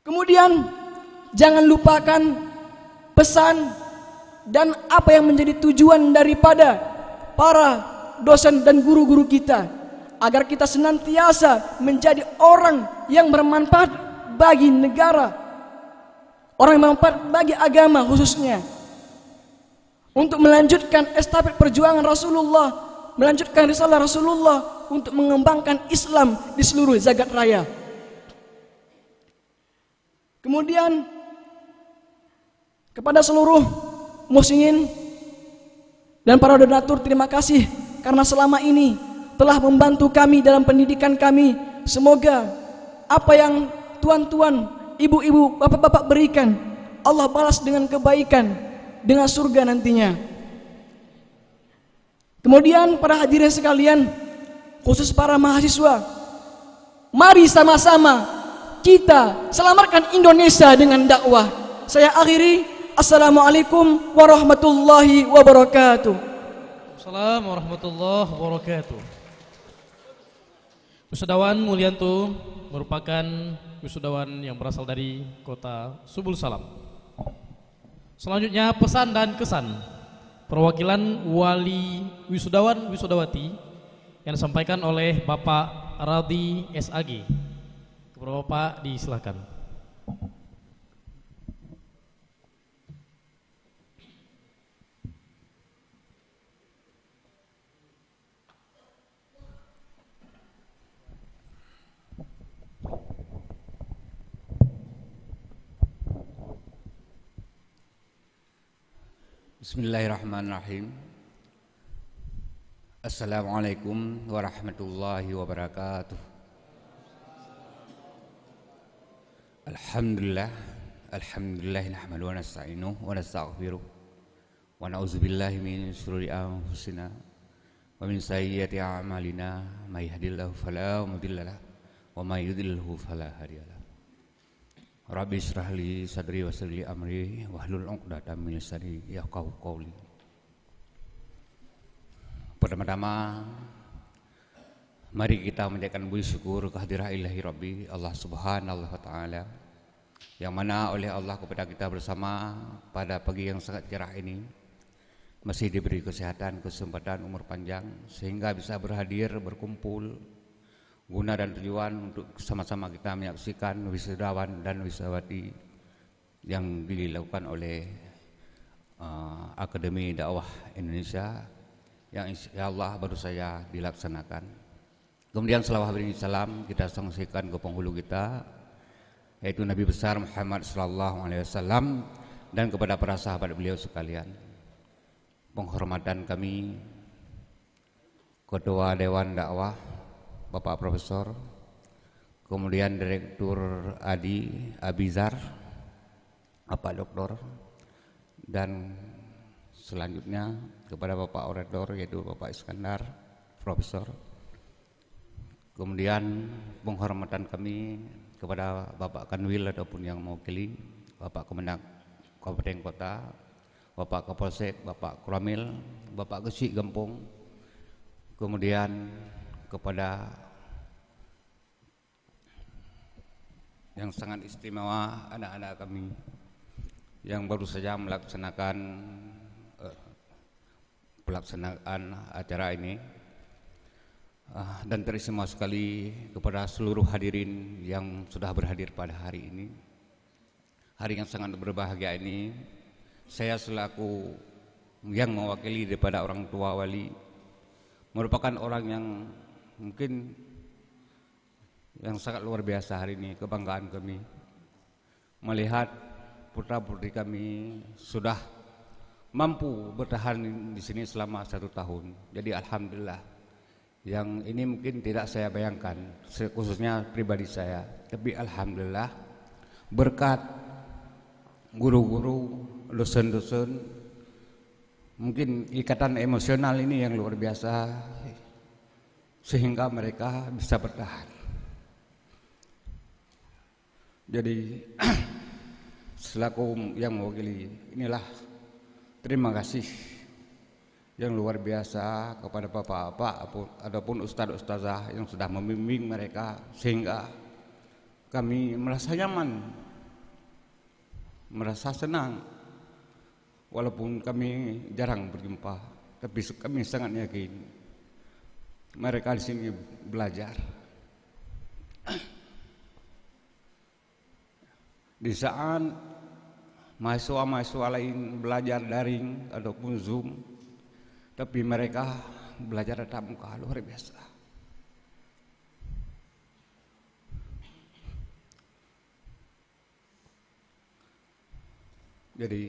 Kemudian jangan lupakan pesan dan apa yang menjadi tujuan daripada para dosen dan guru-guru kita, agar kita senantiasa menjadi orang yang bermanfaat bagi negara, orang yang bermanfaat bagi agama khususnya, untuk melanjutkan estafet perjuangan Rasulullah, melanjutkan risalah Rasulullah untuk mengembangkan Islam di seluruh jagat raya. Kemudian kepada seluruh muslimin dan para donatur, terima kasih karena selama ini telah membantu kami dalam pendidikan kami. Semoga apa yang tuan-tuan, ibu-ibu, bapak-bapak berikan, Allah balas dengan kebaikan, dengan surga nantinya. Kemudian para hadirin sekalian, khusus para mahasiswa, mari sama-sama kita selamatkan Indonesia dengan dakwah. Saya akhiri. Assalamualaikum warahmatullahi wabarakatuh. Assalamualaikum warahmatullahi wabarakatuh. Wisudawan Mulyanto merupakan wisudawan yang berasal dari kota Subul Salam. Selanjutnya pesan dan kesan perwakilan wali wisudawan wisudawati yang disampaikan oleh Bapak Radi SAG. Kepada Bapak disilakan. Bismillahirrahmanirrahim. Assalamualaikum warahmatullahi wabarakatuh. Alhamdulillah nahmaduhu wa nasta'inuhu wa nastaghfiruh wa na'udzubillahi min syururi anfusina wa min sayyiati a'malina, may yahdihillahu fala mudhillalah wa may yudlilhu fala hadiyalah. Rabbi shrah li sadri wa yassir li amri wahlul 'uqdatam min lisani yafqahu qawli. Pertama-tama mari kita menjadikan puji syukur kehadirat ilahi Rabbi Allah Subhanahu wa taala, yang mana oleh Allah kepada kita bersama pada pagi yang sangat cerah ini masih diberi kesehatan, kesempatan, umur panjang sehingga bisa berhadir, berkumpul guna dan tujuan untuk sama-sama kita menyaksikan wisudawan dan wisudawati yang dilakukan oleh Akademi Dakwah Indonesia yang insyaallah baru saja dilaksanakan. Kemudian selawat dan salam kita sampaikan ke penghulu kita yaitu Nabi besar Muhammad sallallahu alaihi wasallam, dan kepada para sahabat beliau sekalian. Penghormatan kami Ketua Dewan Dakwah Bapak Profesor, kemudian Direktur Adi Abizar, Bapak Doktor, dan selanjutnya kepada Bapak Orator yaitu Bapak Iskandar, Profesor. Kemudian penghormatan kami kepada Bapak Kanwil ataupun yang mewakili, Bapak Kemenag Kabupaten Kota, Bapak Kapolsek, Bapak Kuramil, Bapak Gesik Gempung, kemudian kepada yang sangat istimewa anak-anak kami yang baru saja melaksanakan pelaksanaan acara ini, dan teristimewa sekali kepada seluruh hadirin yang sudah berhadir pada hari ini, hari yang sangat berbahagia ini. Saya selaku yang mewakili daripada orang tua wali, merupakan orang yang mungkin yang sangat luar biasa hari ini. Kebanggaan kami melihat putra-putri kami sudah mampu bertahan di sini selama 1 tahun. Jadi alhamdulillah, yang ini mungkin tidak saya bayangkan, khususnya pribadi saya, tapi alhamdulillah berkat guru-guru, dosen-dosen, mungkin ikatan emosional ini yang luar biasa sehingga mereka bisa bertahan. Jadi selaku yang mewakili, inilah terima kasih yang luar biasa kepada bapak-bapak ataupun ustadz-ustazah yang sudah membimbing mereka sehingga kami merasa nyaman, merasa senang. Walaupun kami jarang berjumpa, tapi kami sangat yakin mereka di sini belajar. Di saat mahasiswa-mahasiswa lain belajar daring ataupun Zoom, tapi mereka belajar tatap muka, luar biasa. Jadi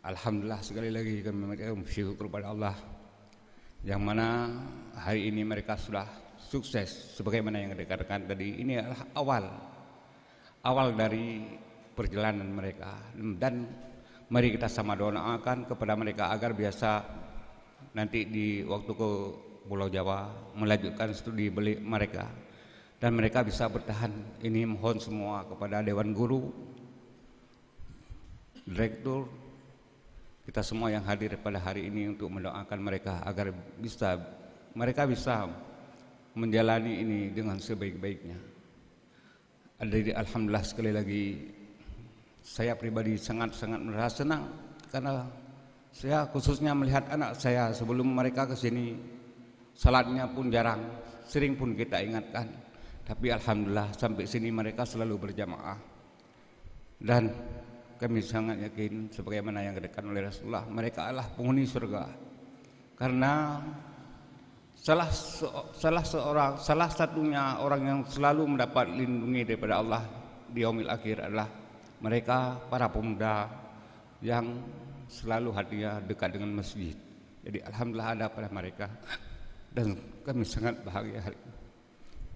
alhamdulillah sekali lagi kami bersyukur kepada Allah yang mana hari ini mereka sudah sukses sebagaimana yang dikatakan tadi. Ini adalah awal dari perjalanan mereka, dan mari kita sama doakan kepada mereka agar biasa nanti di waktu ke Pulau Jawa melanjutkan studi mereka dan mereka bisa bertahan. Ini mohon semua kepada Dewan Guru, Direktur, kita semua yang hadir pada hari ini untuk mendoakan mereka agar mereka bisa menjalani ini dengan sebaik-baiknya. Jadi alhamdulillah sekali lagi saya pribadi sangat-sangat merasa senang karena saya khususnya melihat anak saya sebelum mereka ke sini salatnya pun jarang, sering pun kita ingatkan, tapi alhamdulillah sampai sini mereka selalu berjamaah. Dan kami sangat yakin sebagaimana yang dikatakan oleh Rasulullah, mereka adalah penghuni surga. Karena salah satunya orang yang selalu mendapat lindungi daripada Allah di yaumil akhir adalah mereka para pemuda yang selalu hatinya dekat dengan masjid. Jadi alhamdulillah ada pada mereka dan kami sangat bahagia hari ini.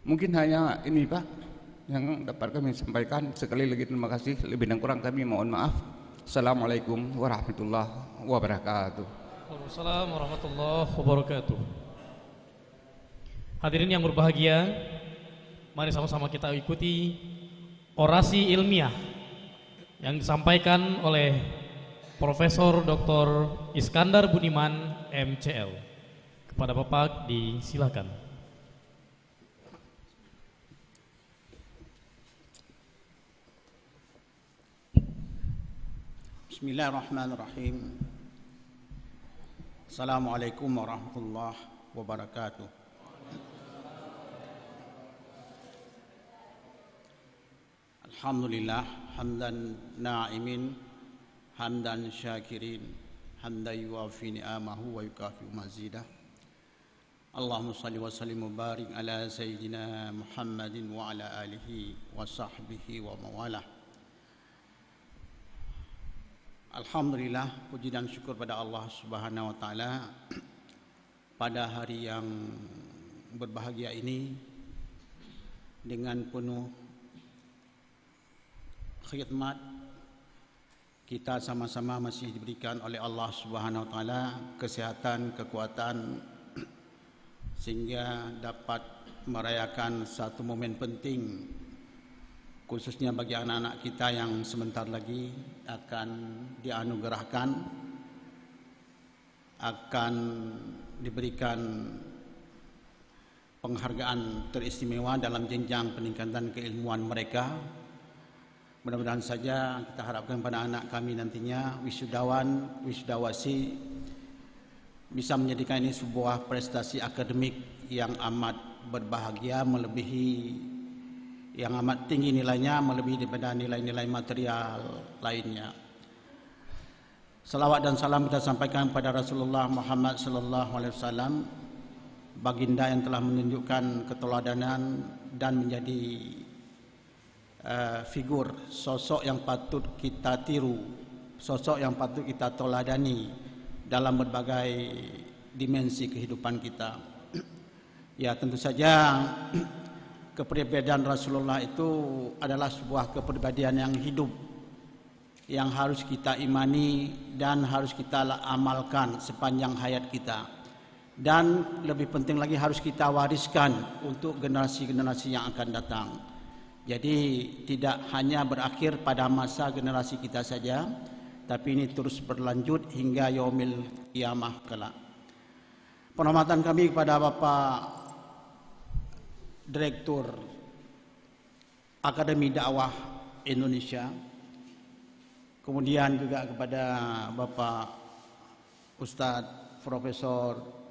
Mungkin hanya ini Pak yang dapat kami sampaikan. Sekali lagi terima kasih, lebih dan kurang kami mohon maaf. Assalamualaikum warahmatullahi wabarakatuh. Waalaikumsalam warahmatullahi wabarakatuh. Hadirin yang berbahagia, mari sama-sama kita ikuti orasi ilmiah yang disampaikan oleh Profesor Dr. Iskandar Budiman MCL. Kepada Bapak disilakan. Bismillahirrahmanirrahim. Assalamualaikum warahmatullahi wabarakatuh. Alhamdulillah hamdan na'imin hamdan syakirin hamdan yuwafi ni'amahu wa yukafi mazidah. Salatu wassalamu ala asyrafil anbiya'i wal mursalin sayyidina wa nabiyina Muhammadin wa ala alihi wa sahbihi ajma'in. Amma ba'du. Para hadirin yang berbahagia, marilah sama-sama kita ikuti orasi ilmiah yang disampaikan oleh Profesor Dr. Iskandar Budiman MCL. Kepada Bapak disilakan. Bismillahirrahmanirrahim. Assalamualaikum warahmatullahi wabarakatuh. Allahumma salli wa sallim wa barik ala sayyidina Muhammadin wa ala alihi wa sahbihi wa mawalah. Alhamdulillah, puji dan syukur pada Allah Subhanahu wa taala pada hari yang berbahagia ini dengan penuh khidmat kita sama-sama masih diberikan oleh Allah Subhanahu wa taala kesehatan, kekuatan sehingga dapat merayakan satu momen penting khususnya bagi anak-anak kita yang sebentar lagi akan dianugerahkan, akan diberikan penghargaan teristimewa dalam jenjang peningkatan keilmuan mereka. Mudah-mudahan saja kita harapkan pada anak kami nantinya wisudawan, wisudawasi bisa menjadikan ini sebuah prestasi akademik yang amat berbahagia, melebihi yang amat tinggi nilainya, melebihi daripada nilai-nilai material lainnya. Salawat dan salam kita sampaikan pada Rasulullah Muhammad sallallahu alaihi wasallam, baginda yang telah menunjukkan keteladanan dan menjadi figur sosok yang patut kita tiru, sosok yang patut kita teladani dalam berbagai dimensi kehidupan kita. Ya, tentu saja kepribadian Rasulullah itu adalah sebuah kepribadian yang hidup, yang harus kita imani dan harus kita amalkan sepanjang hayat kita, dan lebih penting lagi harus kita wariskan untuk generasi-generasi yang akan datang. Jadi tidak hanya berakhir pada masa generasi kita saja, tapi ini terus berlanjut hingga yaumil qiyamah kelak. Penghormatan kami kepada Bapak Direktur Akademi Dakwah Indonesia, kemudian juga kepada Bapak Ustadz Profesor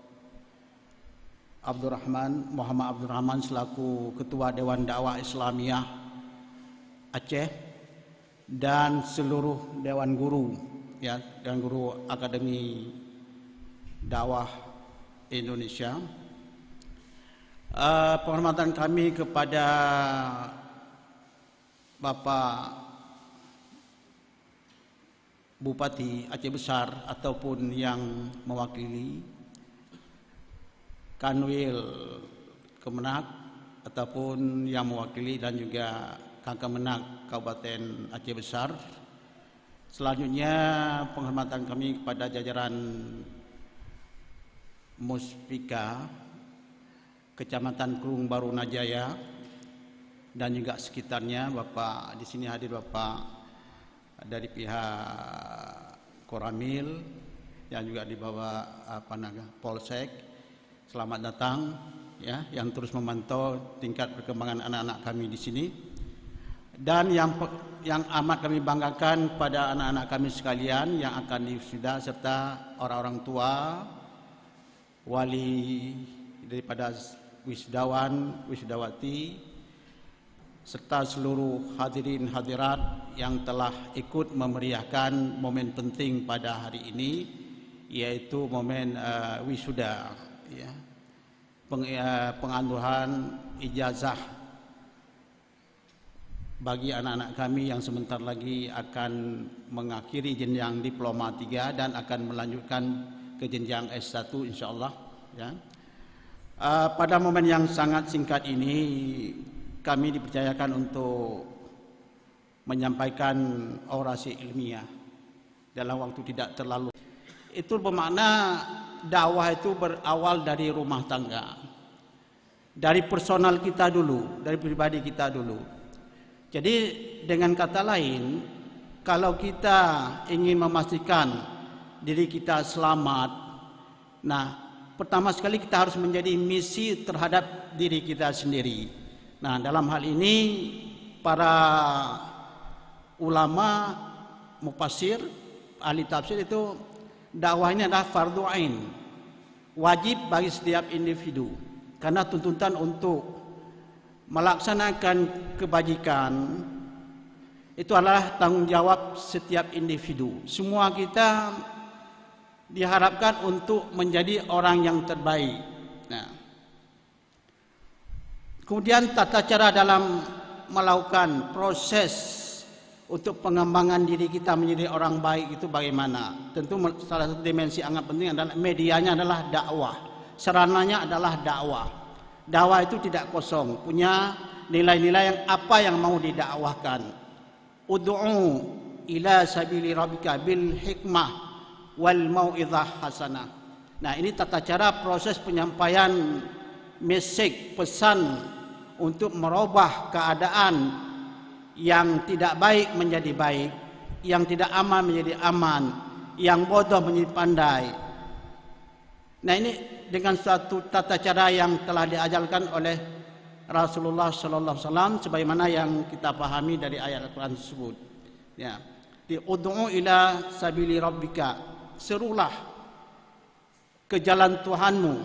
Muhammad Abdurrahman selaku Ketua Dewan Dakwah Islamiyah Aceh, dan seluruh dewan guru, ya, dewan guru Akademi Dakwah Indonesia. Penghormatan kami kepada Bapak Bupati Aceh Besar ataupun yang mewakili, Kanwil Kemenak ataupun yang mewakili, dan juga Kakamenak Kabupaten Aceh Besar. Selanjutnya penghormatan kami kepada jajaran Muspika Kecamatan Kelung Baru Najaya dan juga sekitarnya. Bapak di sini hadir Bapak dari pihak Koramil yang juga di bawah Polsek. Selamat datang, ya, yang terus memantau tingkat perkembangan anak-anak kami di sini. Dan yang amat kami banggakan pada anak-anak kami sekalian yang akan diwisuda serta orang-orang tua, wali daripada wisudawan, wisudawati, serta seluruh hadirin hadirat yang telah ikut memeriahkan momen penting pada hari ini, yaitu momen wisuda, ya, penganduhan ijazah bagi anak-anak kami yang sebentar lagi akan mengakhiri jenjang diploma 3 dan akan melanjutkan ke jenjang S1 insyaallah, ya. Pada momen yang sangat singkat ini kami dipercayakan untuk menyampaikan orasi ilmiah dalam waktu tidak terlalu. Itu bermakna dakwah itu berawal dari rumah tangga, dari personal kita dulu, dari pribadi kita dulu. Jadi dengan kata lain, kalau kita ingin memastikan diri kita selamat, nah pertama sekali kita harus menjadi misi terhadap diri kita sendiri. Nah, dalam hal ini para ulama mufassir, ahli tafsir itu dakwah ini adalah fardhu ain, wajib bagi setiap individu, karena tuntutan untuk melaksanakan kebajikan itu adalah tanggung jawab setiap individu. Semua kita diharapkan untuk menjadi orang yang terbaik. Nah, Kemudian tata cara dalam melakukan proses untuk pengembangan diri kita menjadi orang baik itu bagaimana? Tentu salah satu dimensi yang sangat penting adalah medianya adalah dakwah. Sarananya adalah dakwah. Dakwah itu tidak kosong, punya nilai-nilai yang apa yang mau didakwahkan. Ud'u ila sabili rabbika bil hikmah wal mau'izah hasanah. Nah, ini tata cara proses penyampaian message, pesan untuk merubah keadaan yang tidak baik menjadi baik, yang tidak aman menjadi aman, yang bodoh menjadi pandai. Nah, ini dengan suatu tata cara yang telah diajarkan oleh Rasulullah sallallahu alaihi wasallam sebagaimana yang kita pahami dari ayat Al-Qur'an tersebut. Ya. Di ud'u ila sabili rabbika, serulah ke jalan Tuhanmu,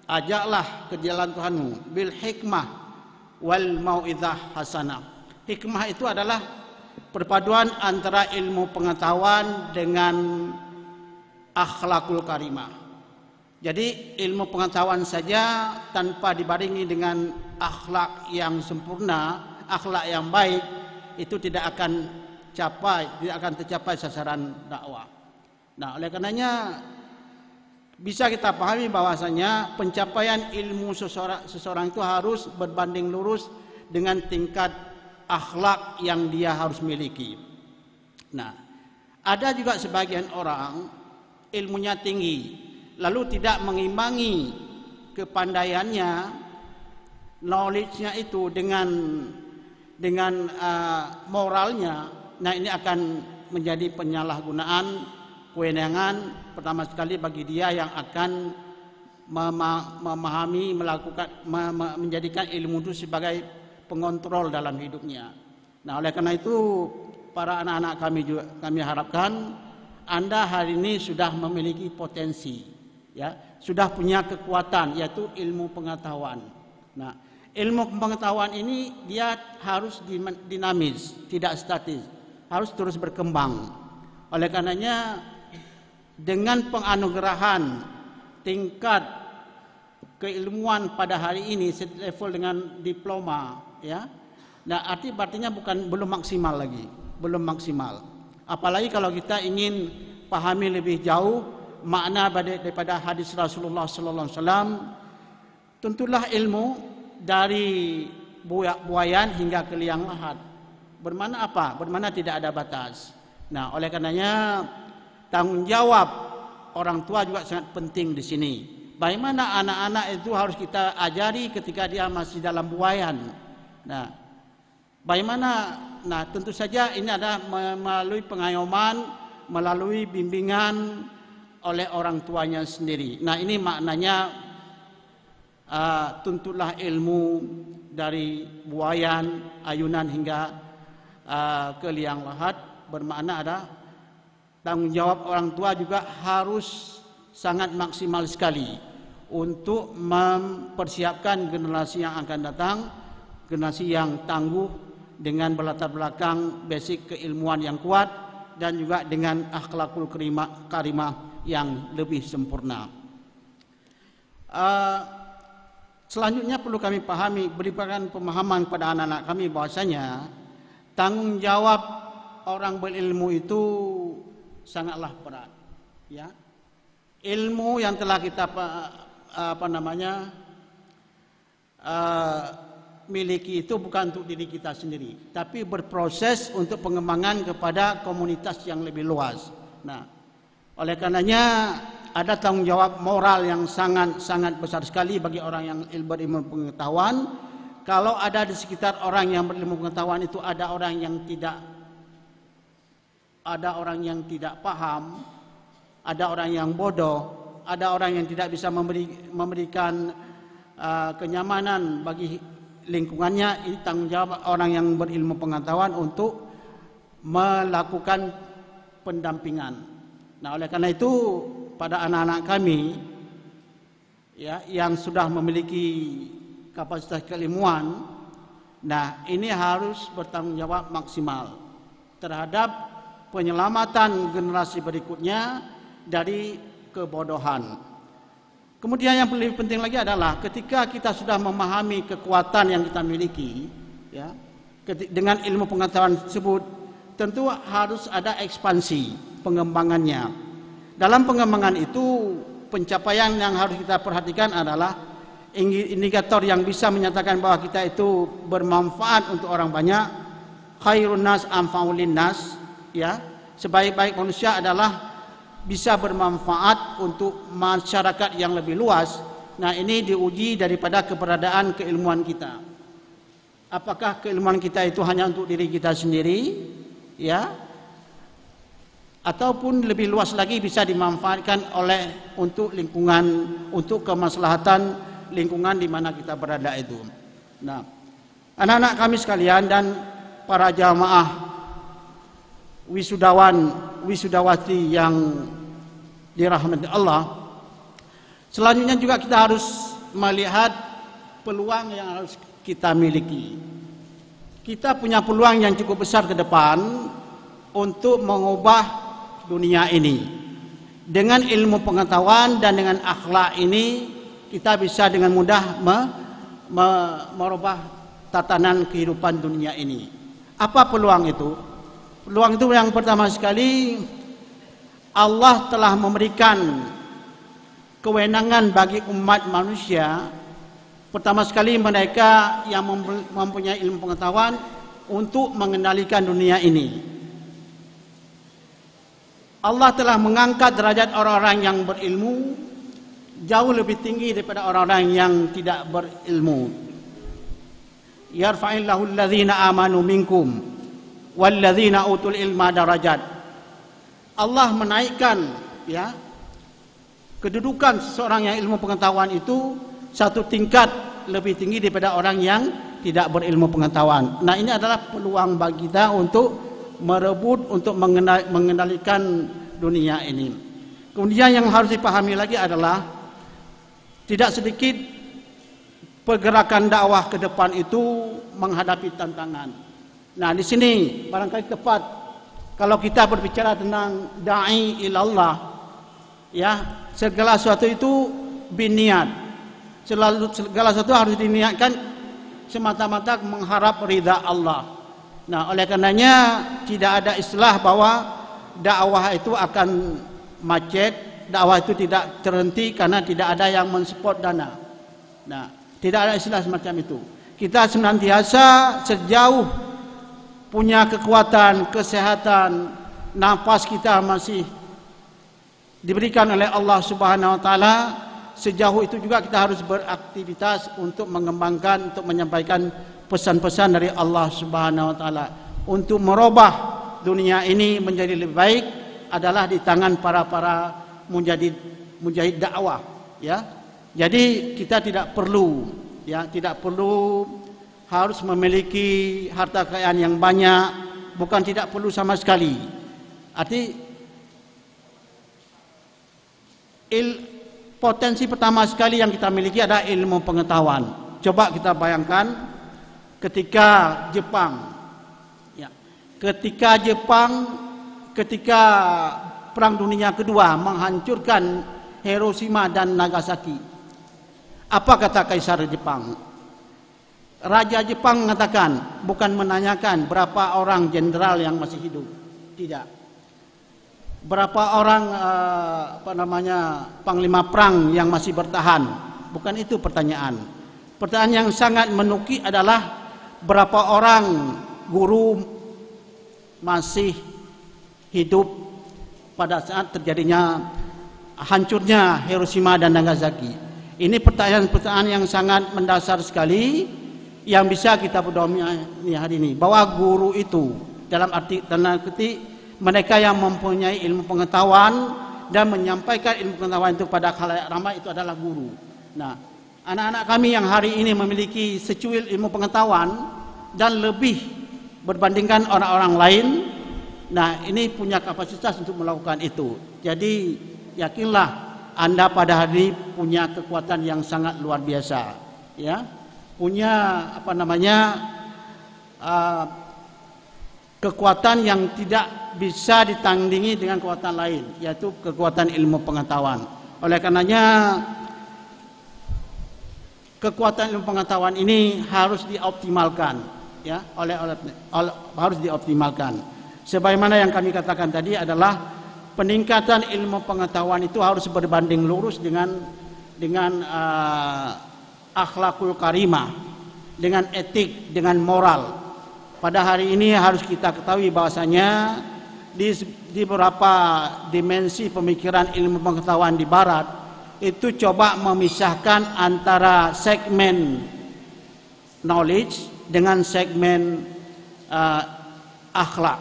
ajaklah ke jalan Tuhanmu bil hikmah wal mau'izah hasanah. Hikmah itu adalah perpaduan antara ilmu pengetahuan dengan akhlakul karimah. Jadi ilmu pengetahuan saja tanpa dibarengi dengan akhlak yang sempurna, akhlak yang baik, itu tidak akan tercapai sasaran dakwah. Nah, oleh karenanya bisa kita pahami bahwasanya pencapaian ilmu seseorang itu harus berbanding lurus dengan tingkat akhlak yang dia harus miliki. Nah, ada juga sebagian orang ilmunya tinggi, lalu tidak mengimbangi kepandaiannya, knowledge-nya itu dengan moralnya. Nah, ini akan menjadi penyalahgunaan kewenangan pertama sekali bagi dia yang akan memahami, menjadikan ilmu itu sebagai pengontrol dalam hidupnya. Nah, oleh karena itu para anak-anak kami harapkan Anda hari ini sudah memiliki potensi, ya, sudah punya kekuatan yaitu ilmu pengetahuan. Nah, ilmu pengetahuan ini dia harus dinamis, tidak statis, harus terus berkembang. Oleh karenanya dengan penganugerahan tingkat keilmuan pada hari ini level dengan diploma, ya. Nah, artinya belum maksimal lagi, belum maksimal. Apalagi kalau kita ingin pahami lebih jauh makna daripada hadis Rasulullah sallallahu alaihi wasallam, tentulah ilmu dari buayan hingga ke liang lahat. Bermana apa? Bermana tidak ada batas. Nah, oleh karenanya tanggung jawab orang tua juga sangat penting di sini. Bagaimana anak-anak itu harus kita ajari ketika dia masih dalam buayan. Nah, bagaimana? Nah, tentu saja ini adalah melalui pengayoman, melalui bimbingan oleh orang tuanya sendiri. Nah, ini maknanya tuntutlah ilmu dari buayan, ayunan hingga ke liang lahat. Bermakna ada tanggung jawab orang tua juga harus sangat maksimal sekali untuk mempersiapkan generasi yang akan datang, generasi yang tangguh dengan berlatar belakang basic keilmuan yang kuat dan juga dengan akhlakul karimah yang lebih sempurna. Selanjutnya perlu kami pahami, berikan pemahaman kepada anak-anak kami bahwasanya tanggung jawab orang berilmu itu sangatlah berat, ya. Ilmu yang telah kita miliki itu bukan untuk diri kita sendiri, tapi berproses untuk pengembangan kepada komunitas yang lebih luas. Nah, oleh karenanya ada tanggung jawab moral yang sangat besar sekali bagi orang yang berilmu pengetahuan. Kalau ada di sekitar orang yang berilmu pengetahuan itu ada orang yang tidak paham, ada orang yang bodoh, ada orang yang tidak bisa memberikan kenyamanan bagi lingkungannya. Ini tanggung jawab orang yang berilmu pengetahuan untuk melakukan pendampingan. Nah, oleh karena itu pada anak-anak kami, ya, yang sudah memiliki kapasitas keilmuan, nah ini harus bertanggung jawab maksimal terhadap penyelamatan generasi berikutnya dari kebodohan. Kemudian yang lebih penting lagi adalah ketika kita sudah memahami kekuatan yang kita miliki, ya, dengan ilmu pengetahuan tersebut, tentu harus ada ekspansi pengembangannya. Dalam pengembangan itu, pencapaian yang harus kita perhatikan adalah indikator yang bisa menyatakan bahwa kita itu bermanfaat untuk orang banyak. Khairun nas anfa'ul linnas, ya, sebaik-baik manusia adalah bisa bermanfaat untuk masyarakat yang lebih luas. Nah, ini diuji daripada keberadaan keilmuan kita. Apakah keilmuan kita itu hanya untuk diri kita sendiri, ya, ataupun lebih luas lagi bisa dimanfaatkan oleh untuk lingkungan, untuk kemaslahatan lingkungan di mana kita berada itu. Nah, anak-anak kami sekalian dan para jamaah wisudawan, wisudawati yang dirahmati Allah, selanjutnya juga kita harus melihat peluang yang harus kita miliki. Kita punya peluang yang cukup besar ke depan untuk mengubah dunia ini. Dengan ilmu pengetahuan dan dengan akhlak ini, kita bisa dengan mudah merubah tatanan kehidupan dunia ini. Apa peluang itu? Peluang itu yang pertama sekali, Allah telah memberikan kewenangan bagi umat manusia. Pertama sekali mereka yang mempunyai ilmu pengetahuan untuk mengendalikan dunia ini. Allah telah mengangkat derajat orang-orang yang berilmu jauh lebih tinggi daripada orang-orang yang tidak berilmu. Yarfa'illahu alladhina amanu minkum walladzina utul ilma darajat. Allah menaikkan, ya, kedudukan seseorang yang ilmu pengetahuan itu satu tingkat lebih tinggi daripada orang yang tidak berilmu pengetahuan. Nah, ini adalah peluang bagi kita untuk merebut, untuk mengendalikan dunia ini. Kemudian yang harus dipahami lagi adalah tidak sedikit pergerakan dakwah ke depan itu menghadapi tantangan. Nah, di sini barangkali tepat kalau kita berbicara tentang da'i ilallah, ya, segala sesuatu itu biniat. Segala sesuatu harus diniatkan semata-mata mengharap ridha Allah. Nah, oleh karenanya tidak ada istilah bahwa dakwah itu akan macet, dakwah itu tidak terhenti karena tidak ada yang mensupport dana. Nah, tidak ada istilah semacam itu. Kita senantiasa sejauh punya kekuatan, kesehatan, nafas kita masih diberikan oleh Allah Subhanahu wa taala, sejauh itu juga kita harus beraktivitas untuk mengembangkan, untuk menyampaikan pesan-pesan dari Allah Subhanahu wa taala. Untuk merubah dunia ini menjadi lebih baik adalah di tangan para mujahid dakwah, ya. Jadi kita tidak perlu, ya, tidak perlu harus memiliki harta kekayaan yang banyak, bukan tidak perlu sama sekali. Potensi pertama sekali yang kita miliki adalah ilmu pengetahuan. Coba kita bayangkan ketika Jepang, ya, ketika Perang Dunia Kedua menghancurkan Hiroshima dan Nagasaki. Apa kata Kaisar Jepang? Raja Jepang mengatakan, bukan menanyakan berapa orang jenderal yang masih hidup, tidak. Berapa orang panglima perang yang masih bertahan, bukan itu pertanyaan. Pertanyaan yang sangat menuki adalah berapa orang guru masih hidup pada saat terjadinya hancurnya Hiroshima dan Nagasaki. Ini pertanyaan-pertanyaan yang sangat mendasar sekali yang bisa kita pedomani hari ini, bahwa guru itu dalam arti tanda petik mereka yang mempunyai ilmu pengetahuan dan menyampaikan ilmu pengetahuan itu pada khalayak ramai itu adalah guru. Nah, anak-anak kami yang hari ini memiliki secuil ilmu pengetahuan dan lebih berbandingkan orang-orang lain, nah, ini punya kapasitas untuk melakukan itu. Jadi yakinlah Anda pada hari ini punya kekuatan yang sangat luar biasa, ya, punya kekuatan yang tidak bisa ditandingi dengan kekuatan lain, yaitu kekuatan ilmu pengetahuan. Oleh karenanya kekuatan ilmu pengetahuan ini harus dioptimalkan, ya, harus dioptimalkan. Sebagaimana yang kami katakan tadi adalah peningkatan ilmu pengetahuan itu harus berbanding lurus dengan akhlakul karimah, dengan etik, dengan moral. Pada hari ini harus kita ketahui bahwasanya di beberapa dimensi pemikiran ilmu pengetahuan di barat itu coba memisahkan antara segmen knowledge dengan segmen akhlak.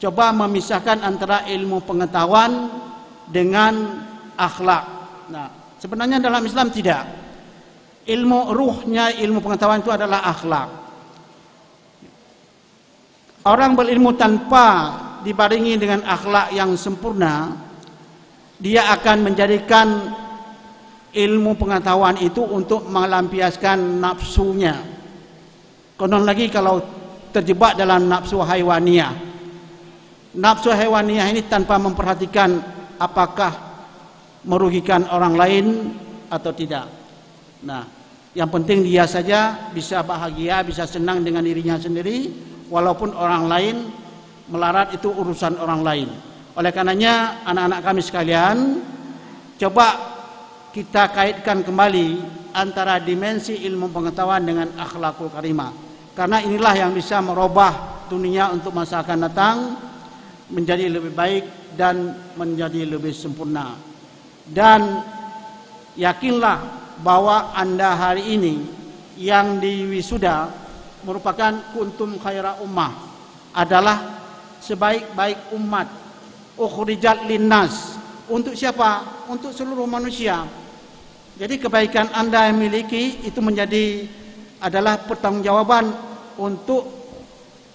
Coba memisahkan antara ilmu pengetahuan dengan akhlak. Nah, sebenarnya dalam Islam tidak. Ruhnya ilmu pengetahuan itu adalah akhlak. Orang berilmu tanpa dibarengi dengan akhlak yang sempurna, dia akan menjadikan ilmu pengetahuan itu untuk melampiaskan nafsunya. Konon lagi kalau terjebak dalam nafsu haiwaniyah. Nafsu haiwaniyah ini tanpa memperhatikan apakah merugikan orang lain atau tidak. Nah, yang penting dia saja bisa bahagia, bisa senang dengan dirinya sendiri. Walaupun orang lain melarat, itu urusan orang lain. Oleh karenanya anak-anak kami sekalian, coba kita kaitkan kembali antara dimensi ilmu pengetahuan dengan akhlakul karimah. Karena inilah yang bisa merubah dunia untuk masa akan datang menjadi lebih baik dan menjadi lebih sempurna. Dan yakinlah bahwa Anda hari ini yang diwisuda merupakan kuntum khaira ummah, adalah sebaik-baik umat, ukhrijat linnas. Untuk siapa? Untuk seluruh manusia. Jadi kebaikan Anda yang miliki itu adalah pertanggungjawaban untuk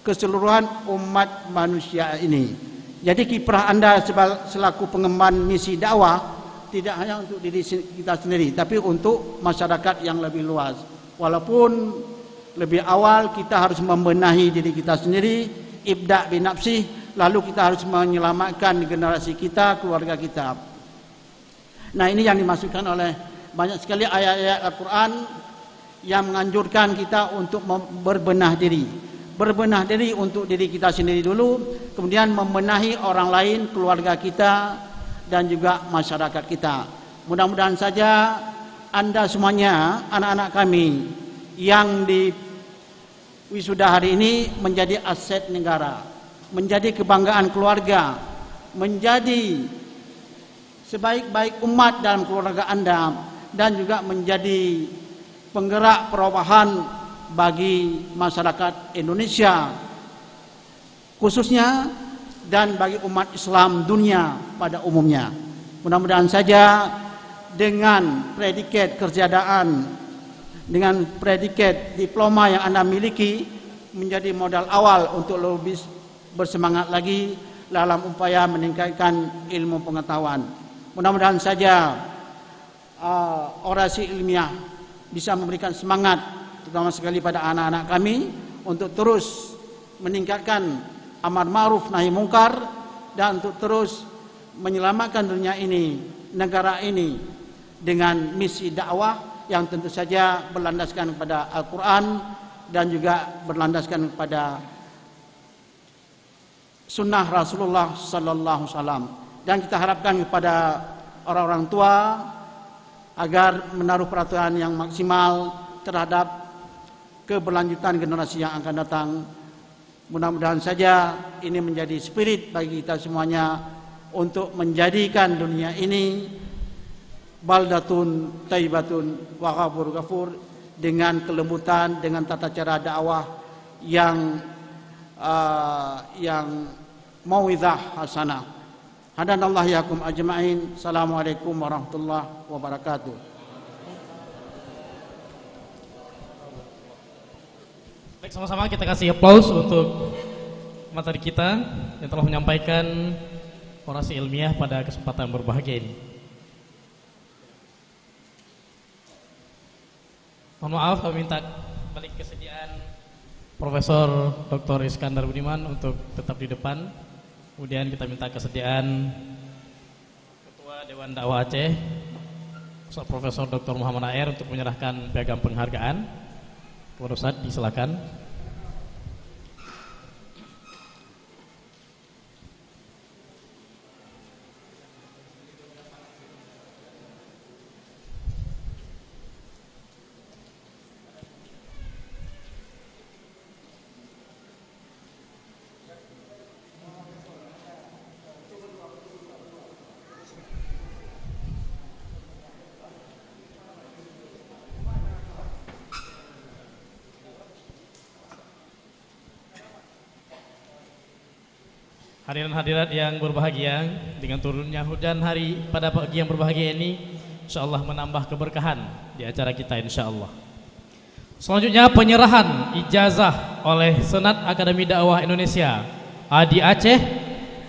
keseluruhan umat manusia ini. Jadi kiprah Anda selaku pengemban misi dakwah tidak hanya untuk diri kita sendiri, tapi untuk masyarakat yang lebih luas. Walaupun lebih awal kita harus membenahi diri kita sendiri, ibda' binafsih, lalu kita harus menyelamatkan generasi kita, keluarga kita. Nah, ini yang dimaksudkan oleh banyak sekali ayat-ayat Al-Quran yang menganjurkan kita untuk berbenah diri. Berbenah diri untuk diri kita sendiri dulu, kemudian membenahi orang lain, keluarga kita, dan juga masyarakat kita. Mudah-mudahan saja Anda semuanya, anak-anak kami yang di wisuda hari ini menjadi aset negara, menjadi kebanggaan keluarga, menjadi sebaik-baik umat dalam keluarga Anda, dan juga menjadi penggerak perubahan bagi masyarakat Indonesia khususnya dan bagi umat Islam dunia pada umumnya. Mudah-mudahan saja dengan predikat kerjadaan, dengan predikat diploma yang Anda miliki menjadi modal awal untuk lebih bersemangat lagi dalam upaya meningkatkan ilmu pengetahuan. Mudah-mudahan saja orasi ilmiah bisa memberikan semangat terutama sekali pada anak-anak kami untuk terus meningkatkan amar ma'ruf nahi mungkar dan untuk terus menyelamatkan dunia ini, negara ini dengan misi dakwah yang tentu saja berlandaskan kepada Al-Quran dan juga berlandaskan kepada sunnah Rasulullah sallallahu alaihi wasallam. Dan kita harapkan kepada orang-orang tua agar menaruh perhatian yang maksimal terhadap keberlanjutan generasi yang akan datang. Mudah-mudahan saja ini menjadi spirit bagi kita semuanya untuk menjadikan dunia ini baldatun tayyibatun wa ghafur ghafur, dengan kelembutan, dengan tata cara dakwah yang mau'izah hasanah. Hadanallahu yakum ajma'in. Assalamualaikum warahmatullahi wabarakatuh. Baik, sama-sama kita kasih aplaus untuk materi kita yang telah menyampaikan orasi ilmiah pada kesempatan berbahagia ini. Mohon maaf, kami minta balik kesediaan Profesor Dr. Iskandar Budiman untuk tetap di depan. Kemudian kita minta kesediaan Ketua Dewan Dakwah Aceh Profesor Dr. Muhammad Air untuk menyerahkan piagam penghargaan. Kepada Ustaz, disilakan. Hadirin hadirat yang berbahagia, dengan turunnya hujan hari pada pagi yang berbahagia ini, insyaallah menambah keberkahan di acara kita insyaallah. Selanjutnya penyerahan ijazah oleh Senat Akademi Dakwah Indonesia Adi Aceh,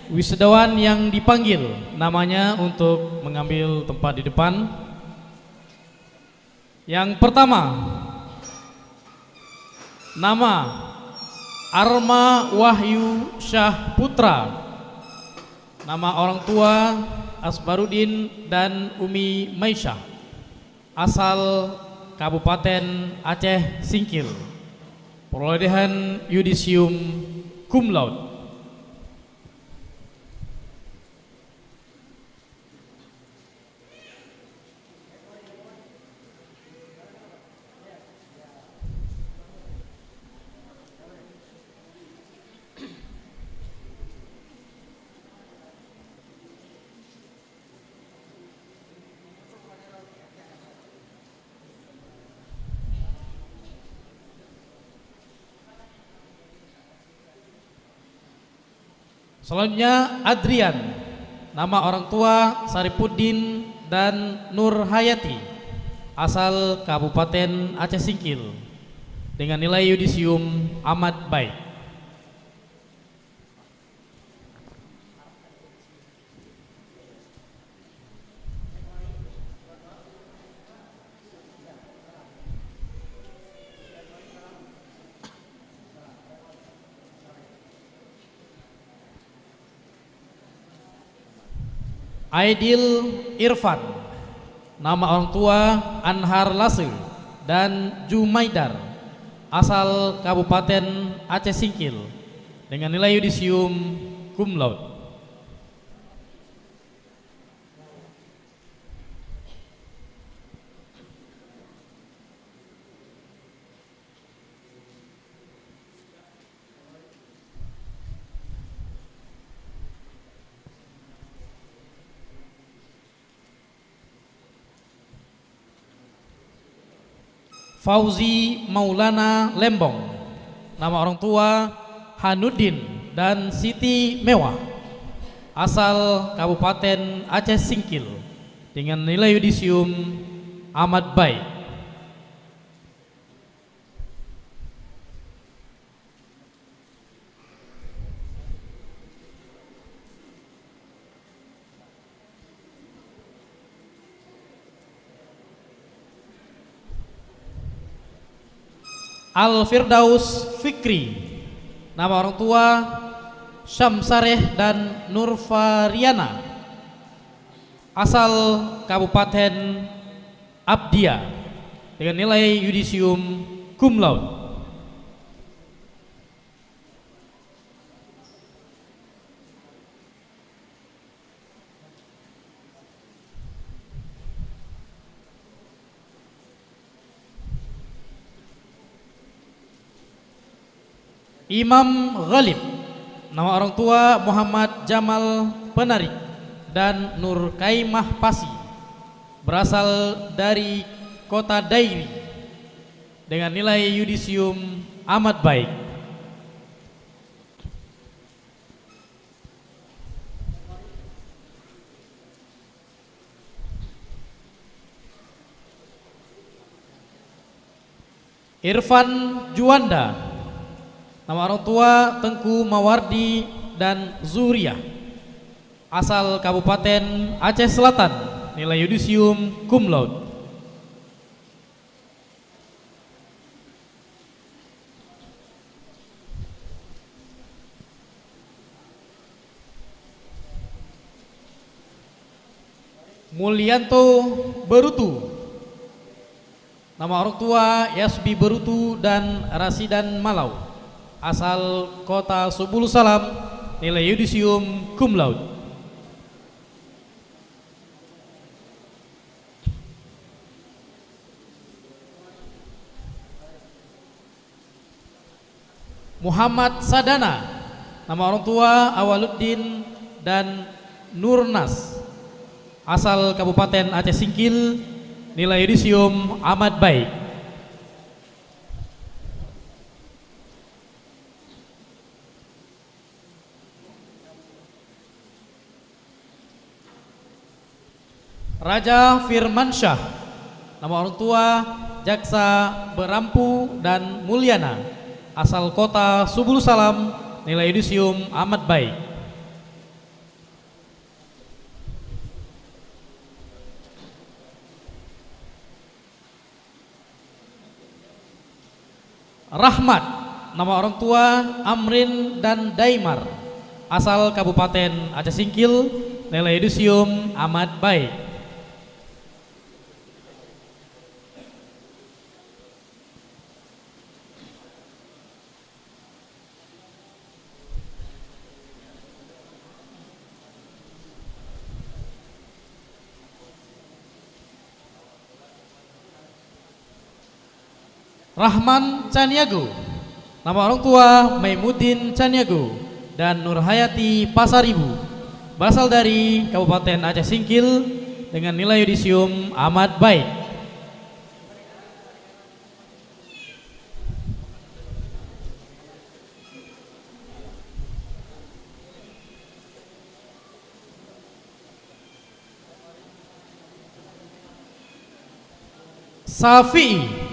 wisudawan yang dipanggil namanya untuk mengambil tempat di depan. Yang pertama, nama Arma Wahyu Syah Putra, nama orang tua Asbarudin dan Umi Maisyah, asal Kabupaten Aceh Singkil, perolehan yudisium cum laude. Selanjutnya Adrian, nama orang tua Saripuddin dan Nur Hayati, asal Kabupaten Aceh Singkil, dengan nilai yudisium amat baik. Aidil Irfan, nama orang tua Anhar Lase dan Jumaidar, asal Kabupaten Aceh Singkil, dengan nilai yudisium cum laude. Fauzi Maulana Lembong, nama orang tua Hanuddin dan Siti Mewah, asal Kabupaten Aceh Singkil, dengan nilai yudisium amat baik. Al-Firdaus Fikri, nama orang tua Syamsareh dan Nurfariana, asal Kabupaten Abdia, dengan nilai yudisium cum laude. Imam Ghalib, nama orang tua Muhammad Jamal Penarik dan Nur Kaimah Pasi, berasal dari Kota Dairi, dengan nilai yudisium amat baik. Irfan Juanda, nama orang tua Tengku Mawardi dan Zuriyah, asal Kabupaten Aceh Selatan, nilai yudisium cum laude. Mulyanto Berutu. Nama orang tua Yasbi Berutu dan Rasidan Malau. Asal kota Subul Salam. Nilai yudisium cum laude. Muhammad Sadana. Nama orang tua Awaluddin dan Nurnas. Asal Kabupaten Aceh Singkil. Nilai yudisium amat baik. Raja Firmansyah. Nama orang tua Jaksa Berampu dan Mulyana. Asal kota Subul Salam. Nilai yudisium amat baik. Rahmat. Nama orang tua Amrin dan Daimar. Asal Kabupaten Aceh Singkil. Nilai yudisium amat baik. Rahman Caniago. Nama orang tua Maimuddin Caniago dan Nurhayati Pasaribu. Berasal dari Kabupaten Aceh Singkil dengan nilai yudisium amat baik. Safi'i.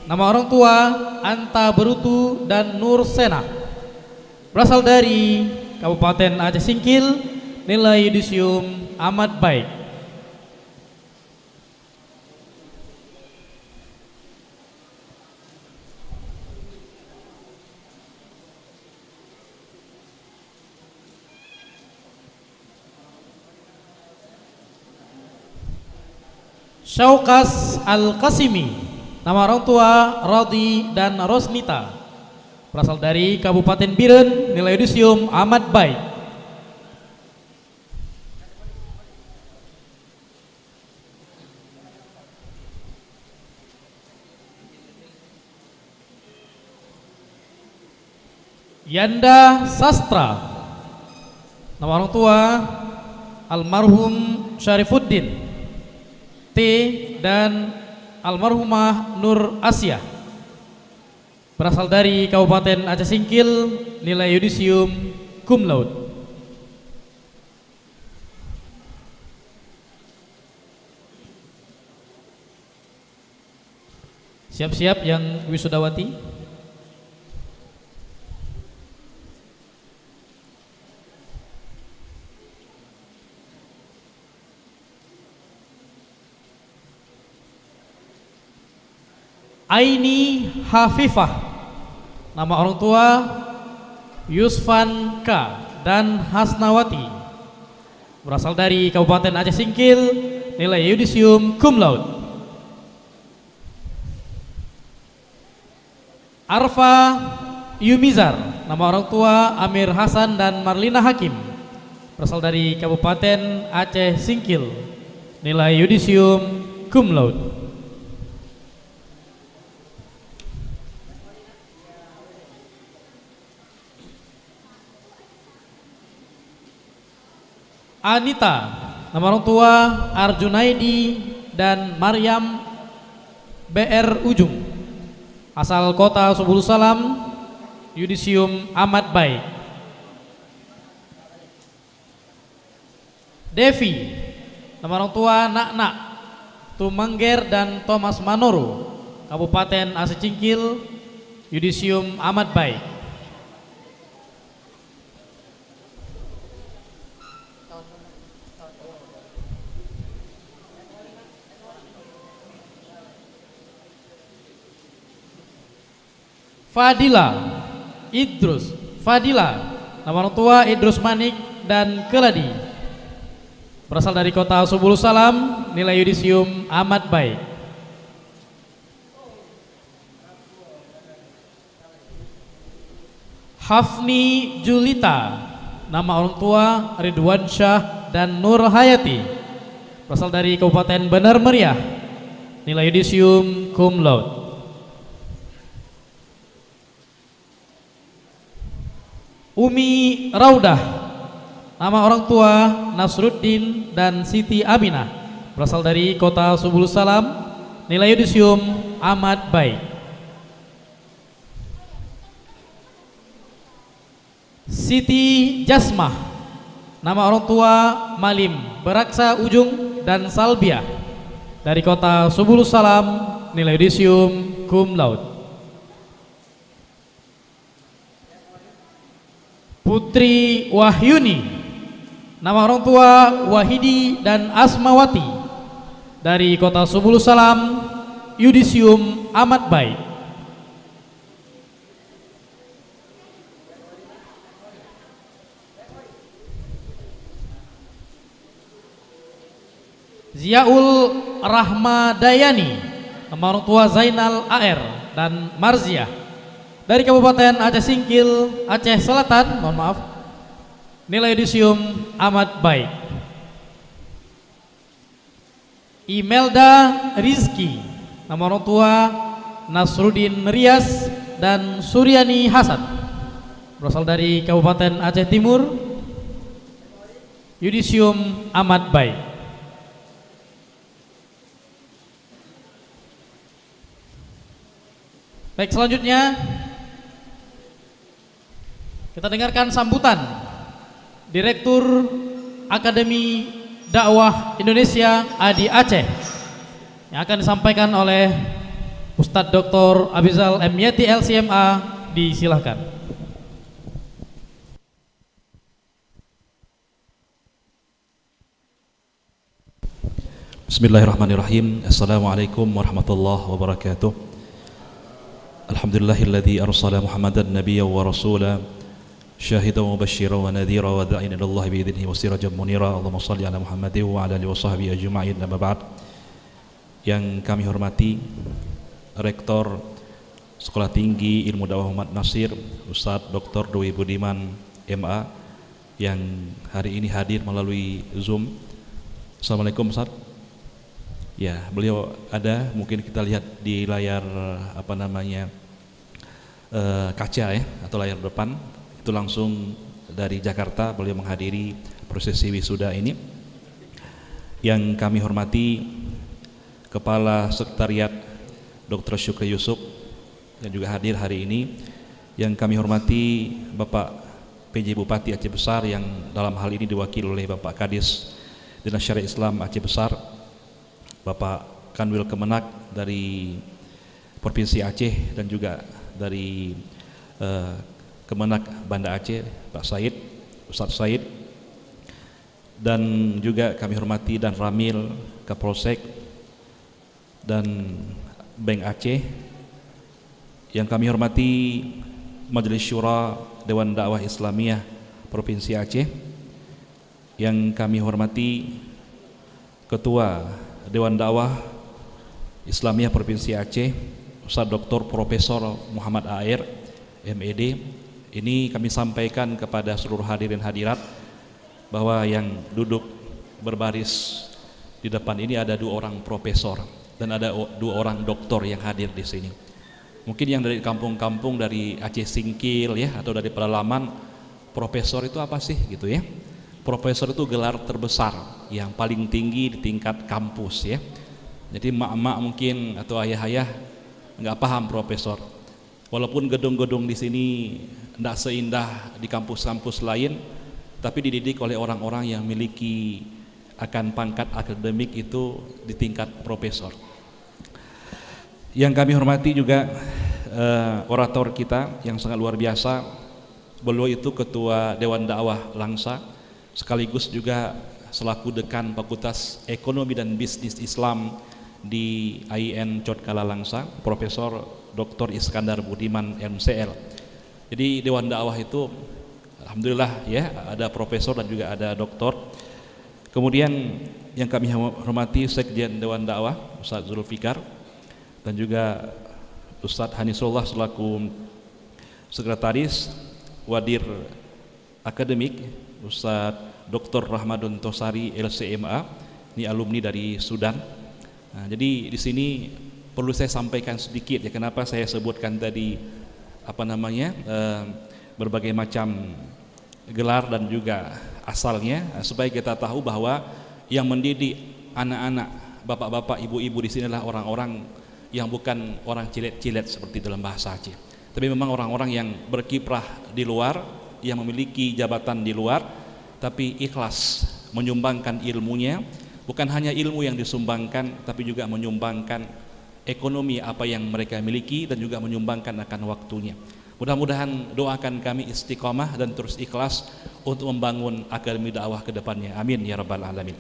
Nama orang tua Anta Berutu dan Nur Sena. Berasal dari Kabupaten Aceh Singkil. Nilai yudisium amat baik. Syaukas Al-Qasimi. Nama orang tua Rodi dan Rosnita. Berasal dari Kabupaten Biren. Nilai yudisium amat baik. Yanda Sastra. Nama orang tua almarhum Syarifuddin T dan almarhumah Nur Asia. Berasal dari Kabupaten Aceh Singkil. Nilai yudisium cum laude. Siap-siap yang wisudawati. Aini Hafifah. Nama orang tua Yusfan K dan Hasnawati. Berasal dari Kabupaten Aceh Singkil. Nilai yudisium cum laude. Arfa Yumizar. Nama orang tua Amir Hasan dan Marlina Hakim. Berasal dari Kabupaten Aceh Singkil. Nilai yudisium cum laude. Anita. Nama orang tua Arjunaidi dan Maryam BR Ujung. Asal kota Subul Salam. Yudisium amat baik. Devi. Nama orang tua Nak Tumangger dan Thomas Manoro. Kabupaten Aceh Singkil. Yudisium amat baik. Fadila Idrus. Fadila. Nama orang tua Idrus Manik dan Keladi. Berasal dari kota Subul Salam. nilai yudisium amat baik. Hafni Julita, nama orang tua Ridwan Syah dan Nur Hayati, berasal dari Kabupaten Benar Meriah, nilai yudisium cum laude. Umi Raudah, nama orang tua Nasruddin dan Siti Aminah, berasal dari kota Subul Salam, nilai yudisium amat baik. Siti Jasmah, nama orang tua Malim Beraksa Ujung dan Salbia, dari kota Subul Salam, nilai yudisium cum laude. Putri Wahyuni, nama orang tua Wahidi dan Asmawati, dari kota Subul Salam, yudisium amat baik. Ziaul Rahmadayani, nama orang tua Zainal AR dan Marziah, dari Kabupaten Aceh Singkil, Aceh Selatan, mohon maaf, nilai yudisium amat baik. Imelda Rizki, nama orang tua Nasruddin Rias dan Suryani Hasan, berasal dari Kabupaten Aceh Timur, yudisium amat baik. Baik, selanjutnya kita dengarkan sambutan Direktur Akademi Dakwah Indonesia ADI Aceh yang akan disampaikan oleh Ustadz Dr. Abizal M. Yeti LCMA. Disilahkan. Bismillahirrahmanirrahim. Assalamualaikum warahmatullahi wabarakatuh. Alhamdulillahilladzi arsala Muhammadan nabiyyan wa rasula syahidan wa basyiran wa nadhira wa da'iyan ila Allah bi idnihi wa sirajan munira. Allahumma shalli ala Muhammadin wa ala alihi wa sahbihi ajma'in. Amma ba'd. Yang kami hormati Rektor Sekolah Tinggi Ilmu Dakwah Muhammad Nasir, Ustadz Dr. Dwi Budiman MA, yang hari ini hadir melalui Zoom. Assalamualaikum Ustadz. Ya, beliau ada, mungkin kita lihat di layar kaca ya, atau layar depan. Itu langsung dari Jakarta beliau menghadiri prosesi wisuda ini. Yang kami hormati Kepala Sekretariat Dr. Syukri Yusuf yang juga hadir hari ini. Yang kami hormati Bapak PJ Bupati Aceh Besar yang dalam hal ini diwakili oleh Bapak Kadis Dinas Syariah Islam Aceh Besar, Bapak Kanwil Kemenak dari Provinsi Aceh, dan juga dari Kemenak Banda Aceh, Pak Said, Ustadz Said, dan juga kami hormati dan Ramil Kapolsek dan Bank Aceh. Yang kami hormati Majelis Syura Dewan Dakwah Islamiyah Provinsi Aceh. Yang kami hormati Ketua Dewan Dakwah Islamiyah Provinsi Aceh, Ustadz Dr. Profesor Muhammad AR MED. Ini kami sampaikan kepada seluruh hadirin hadirat bahwa yang duduk berbaris di depan ini ada 2 orang profesor dan ada 2 orang doktor yang hadir di sini. Mungkin yang dari kampung-kampung dari Aceh Singkil ya, atau dari pedalaman, profesor itu apa sih gitu ya? Profesor itu gelar terbesar yang paling tinggi di tingkat kampus ya. Jadi mak-mak mungkin atau ayah-ayah nggak paham profesor. Walaupun gedung-gedung di sini tidak seindah di kampus-kampus lain, tapi dididik oleh orang-orang yang memiliki akan pangkat akademik itu di tingkat profesor. Yang kami hormati juga orator kita yang sangat luar biasa. Beliau itu Ketua Dewan Dakwah Langsa, sekaligus juga selaku Dekan Fakultas Ekonomi dan Bisnis Islam di AIN Cotkala Langsa, Profesor Dr. Iskandar Budiman MCL. Jadi Dewan Dakwah itu alhamdulillah ya, ada profesor dan juga ada doktor. Kemudian yang kami hormati Sekjen Dewan Dakwah Ustaz Zulfikar dan juga Ustaz Hanisullah selaku Sekretaris Wadir Akademik, Ustaz Dr. Rahmadun Tosari LCMA, ini alumni dari Sudan. Nah, jadi di sini perlu saya sampaikan sedikit ya, kenapa saya sebutkan tadi berbagai macam gelar dan juga asalnya, supaya kita tahu bahwa yang mendidik anak-anak, bapak-bapak, ibu-ibu di sini adalah orang-orang yang bukan orang cilet-cilet seperti dalam bahasa Aceh, tapi memang orang-orang yang berkiprah di luar, yang memiliki jabatan di luar, tapi ikhlas menyumbangkan ilmunya, bukan hanya ilmu yang disumbangkan, tapi juga menyumbangkan ekonomi apa yang mereka miliki dan juga menyumbangkan akan waktunya. Mudah-mudahan doakan kami istiqomah dan terus ikhlas untuk membangun akademi dakwah ke depannya. Amin ya rabbal alamin.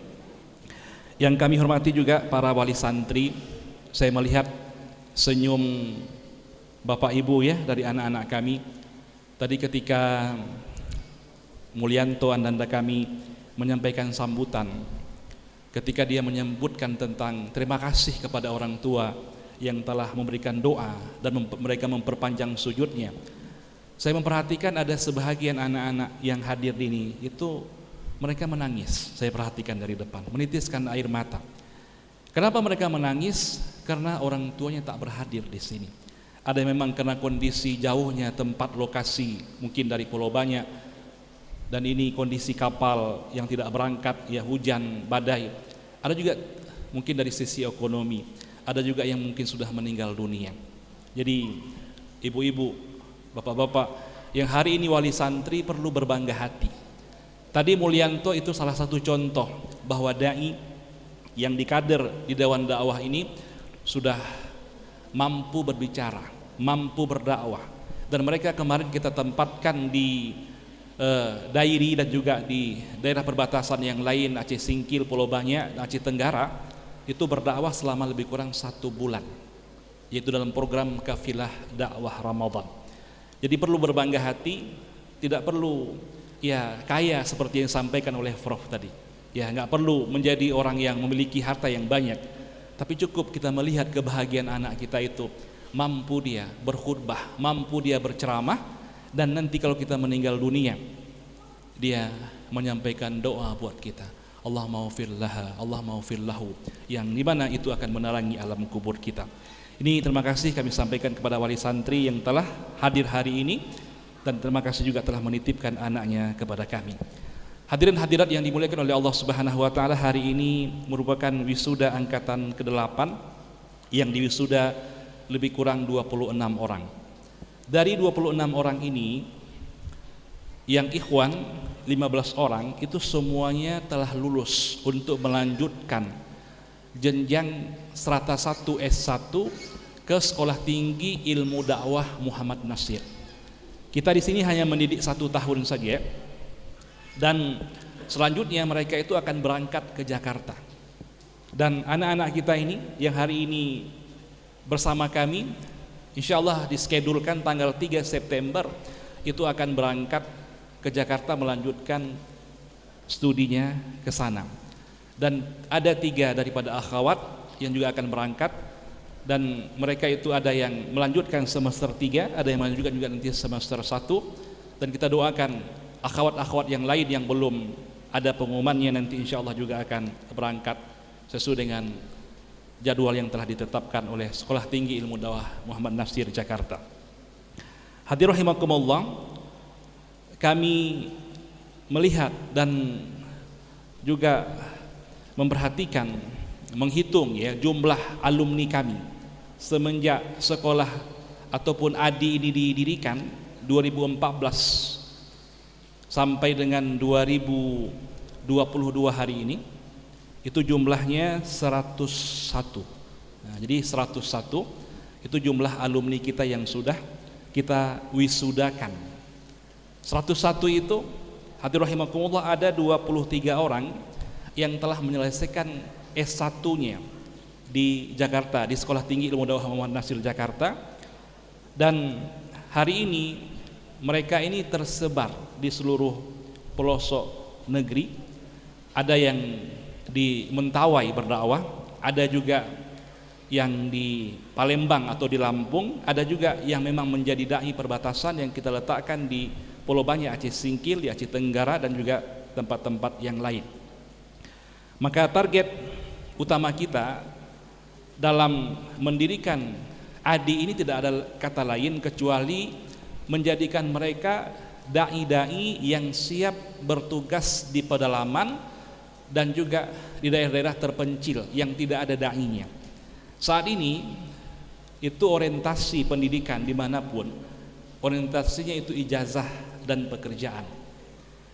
Yang kami hormati juga para wali santri, saya melihat senyum Bapak Ibu ya dari anak-anak kami. Tadi ketika Mulyanto Andanda kami menyampaikan sambutan, ketika dia menyebutkan tentang terima kasih kepada orang tua yang telah memberikan doa dan mereka memperpanjang sujudnya, saya memperhatikan ada sebahagian anak-anak yang hadir di ini itu mereka menangis. Saya perhatikan dari depan, menitiskan air mata. Kenapa mereka menangis? Karena orang tuanya tak berhadir di sini. Ada yang memang karena kondisi jauhnya tempat lokasi, mungkin dari Pulau Banyak, dan ini kondisi kapal yang tidak berangkat, ya hujan, badai. Ada juga mungkin dari sisi ekonomi, ada juga yang mungkin sudah meninggal dunia. Jadi ibu-ibu, bapak-bapak yang hari ini wali santri perlu berbangga hati. Tadi Mulyanto itu salah satu contoh bahwa dai yang dikader di Dewan Dakwah ini sudah mampu berbicara, mampu berdakwah, dan mereka kemarin kita tempatkan di Dairi dan juga di daerah perbatasan yang lain, Aceh Singkil, Pulau Banyak, Aceh Tenggara, itu berdakwah selama lebih kurang 1 bulan, yaitu dalam program kafilah dakwah Ramadan. Jadi perlu berbangga hati, tidak perlu ya kaya seperti yang disampaikan oleh Prof tadi. Ya nggak perlu menjadi orang yang memiliki harta yang banyak, tapi cukup kita melihat kebahagiaan anak kita itu mampu dia berkhutbah, mampu dia berceramah, dan nanti kalau kita meninggal dunia dia menyampaikan doa buat kita, Allah maghfir laha, Allah maghfir lahu, yang dimana itu akan menerangi alam kubur kita. Ini terima kasih kami sampaikan kepada wali santri yang telah hadir hari ini, dan terima kasih juga telah menitipkan anaknya kepada kami. Hadirin hadirat yang dimuliakan oleh Allah Subhanahu wa taala, hari ini merupakan wisuda angkatan ke-8 yang diwisuda lebih kurang 26 orang. Dari 26 orang ini yang ikhwan 15 orang itu semuanya telah lulus untuk melanjutkan jenjang strata 1 S1 ke Sekolah Tinggi Ilmu Dakwah Muhammad Nasir. Kita di sini hanya mendidik 1 tahun saja, dan selanjutnya mereka itu akan berangkat ke Jakarta. Dan anak-anak kita ini yang hari ini bersama kami, insya Allah diskedulkan tanggal 3 September itu akan berangkat ke Jakarta melanjutkan studinya ke sana. Dan ada 3 daripada akhwat yang juga akan berangkat, dan mereka itu ada yang melanjutkan semester 3, ada yang melanjutkan juga nanti semester 1, dan kita doakan akhwat-akhwat yang lain yang belum ada pengumumannya nanti insya Allah juga akan berangkat sesuai dengan jadwal yang telah ditetapkan oleh Sekolah Tinggi Ilmu Dakwah Muhammad Nasir Jakarta. Hadirin rahimakumullah, kami melihat dan juga memperhatikan, menghitung ya jumlah alumni kami semenjak sekolah ataupun ADI ini didirikan 2014 sampai dengan 2022 hari ini, itu jumlahnya 101. Nah, jadi 101 itu jumlah alumni kita yang sudah kita wisudakan. 101 itu hadirin rahimakumullah, ada 23 orang yang telah menyelesaikan S1-nya di Jakarta, di Sekolah Tinggi Ilmu Dakwah Muhammad Nasir Jakarta, dan hari ini mereka ini tersebar di seluruh pelosok negeri. ada yang di Mentawai berdakwah, ada juga yang di Palembang atau di Lampung, ada juga yang memang menjadi dai perbatasan yang kita letakkan di Pulau Banyak, Aceh Singkil, di Aceh Tenggara, dan juga tempat-tempat yang lain. Maka target utama kita dalam mendirikan ADI ini tidak ada kata lain kecuali menjadikan mereka dai-dai yang siap bertugas di pedalaman dan juga di daerah-daerah terpencil yang tidak ada dai-nya. Saat ini itu orientasi pendidikan dimanapun, orientasinya itu ijazah dan pekerjaan.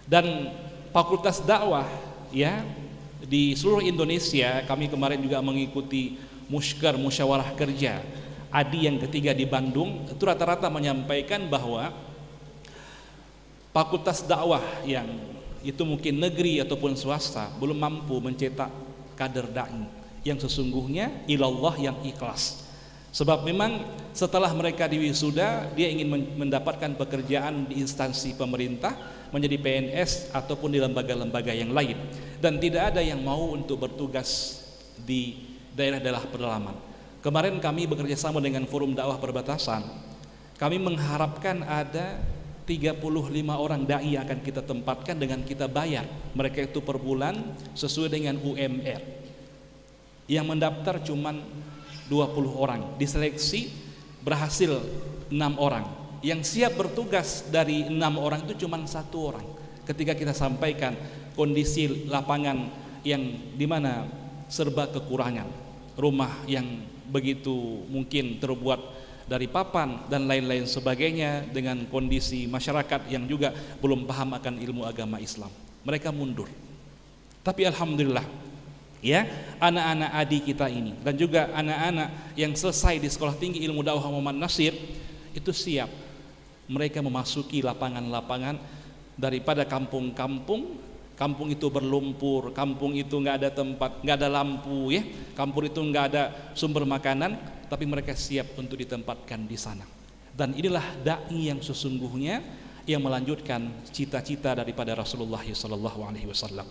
Dan fakultas dakwah ya di seluruh Indonesia, kami kemarin juga mengikuti musyker musyawarah kerja ADI yang ketiga di Bandung, itu rata-rata menyampaikan bahwa fakultas dakwah yang itu mungkin negeri ataupun swasta belum mampu mencetak kader dai yang sesungguhnya ilallah yang ikhlas. Sebab memang setelah mereka diwisuda, dia ingin mendapatkan pekerjaan di instansi pemerintah, menjadi PNS ataupun di lembaga-lembaga yang lain, dan tidak ada yang mau untuk bertugas di daerah-daerah pedalaman. Kemarin kami bekerja sama dengan Forum Dakwah Perbatasan. Kami mengharapkan ada 35 orang dai akan kita tempatkan dengan kita bayar mereka itu per bulan sesuai dengan UMR. Yang mendaftar cuman 20 orang, diseleksi berhasil 6 orang. Yang siap bertugas dari 6 orang itu cuman 1 orang. Ketika kita sampaikan kondisi lapangan yang dimana serba kekurangan, rumah yang begitu mungkin terbuat dari papan dan lain-lain sebagainya, dengan kondisi masyarakat yang juga belum paham akan ilmu agama Islam, mereka mundur. Tapi alhamdulillah ya, anak-anak ADI kita ini dan juga anak-anak yang selesai di Sekolah Tinggi Ilmu Dakwah Muhammad Nasir itu siap, mereka memasuki lapangan-lapangan daripada kampung-kampung. Kampung itu berlumpur, kampung itu nggak ada tempat, nggak ada lampu ya, kampung itu nggak ada sumber makanan, tapi mereka siap untuk ditempatkan di sana. Dan inilah dai yang sesungguhnya yang melanjutkan cita-cita daripada Rasulullah SAW.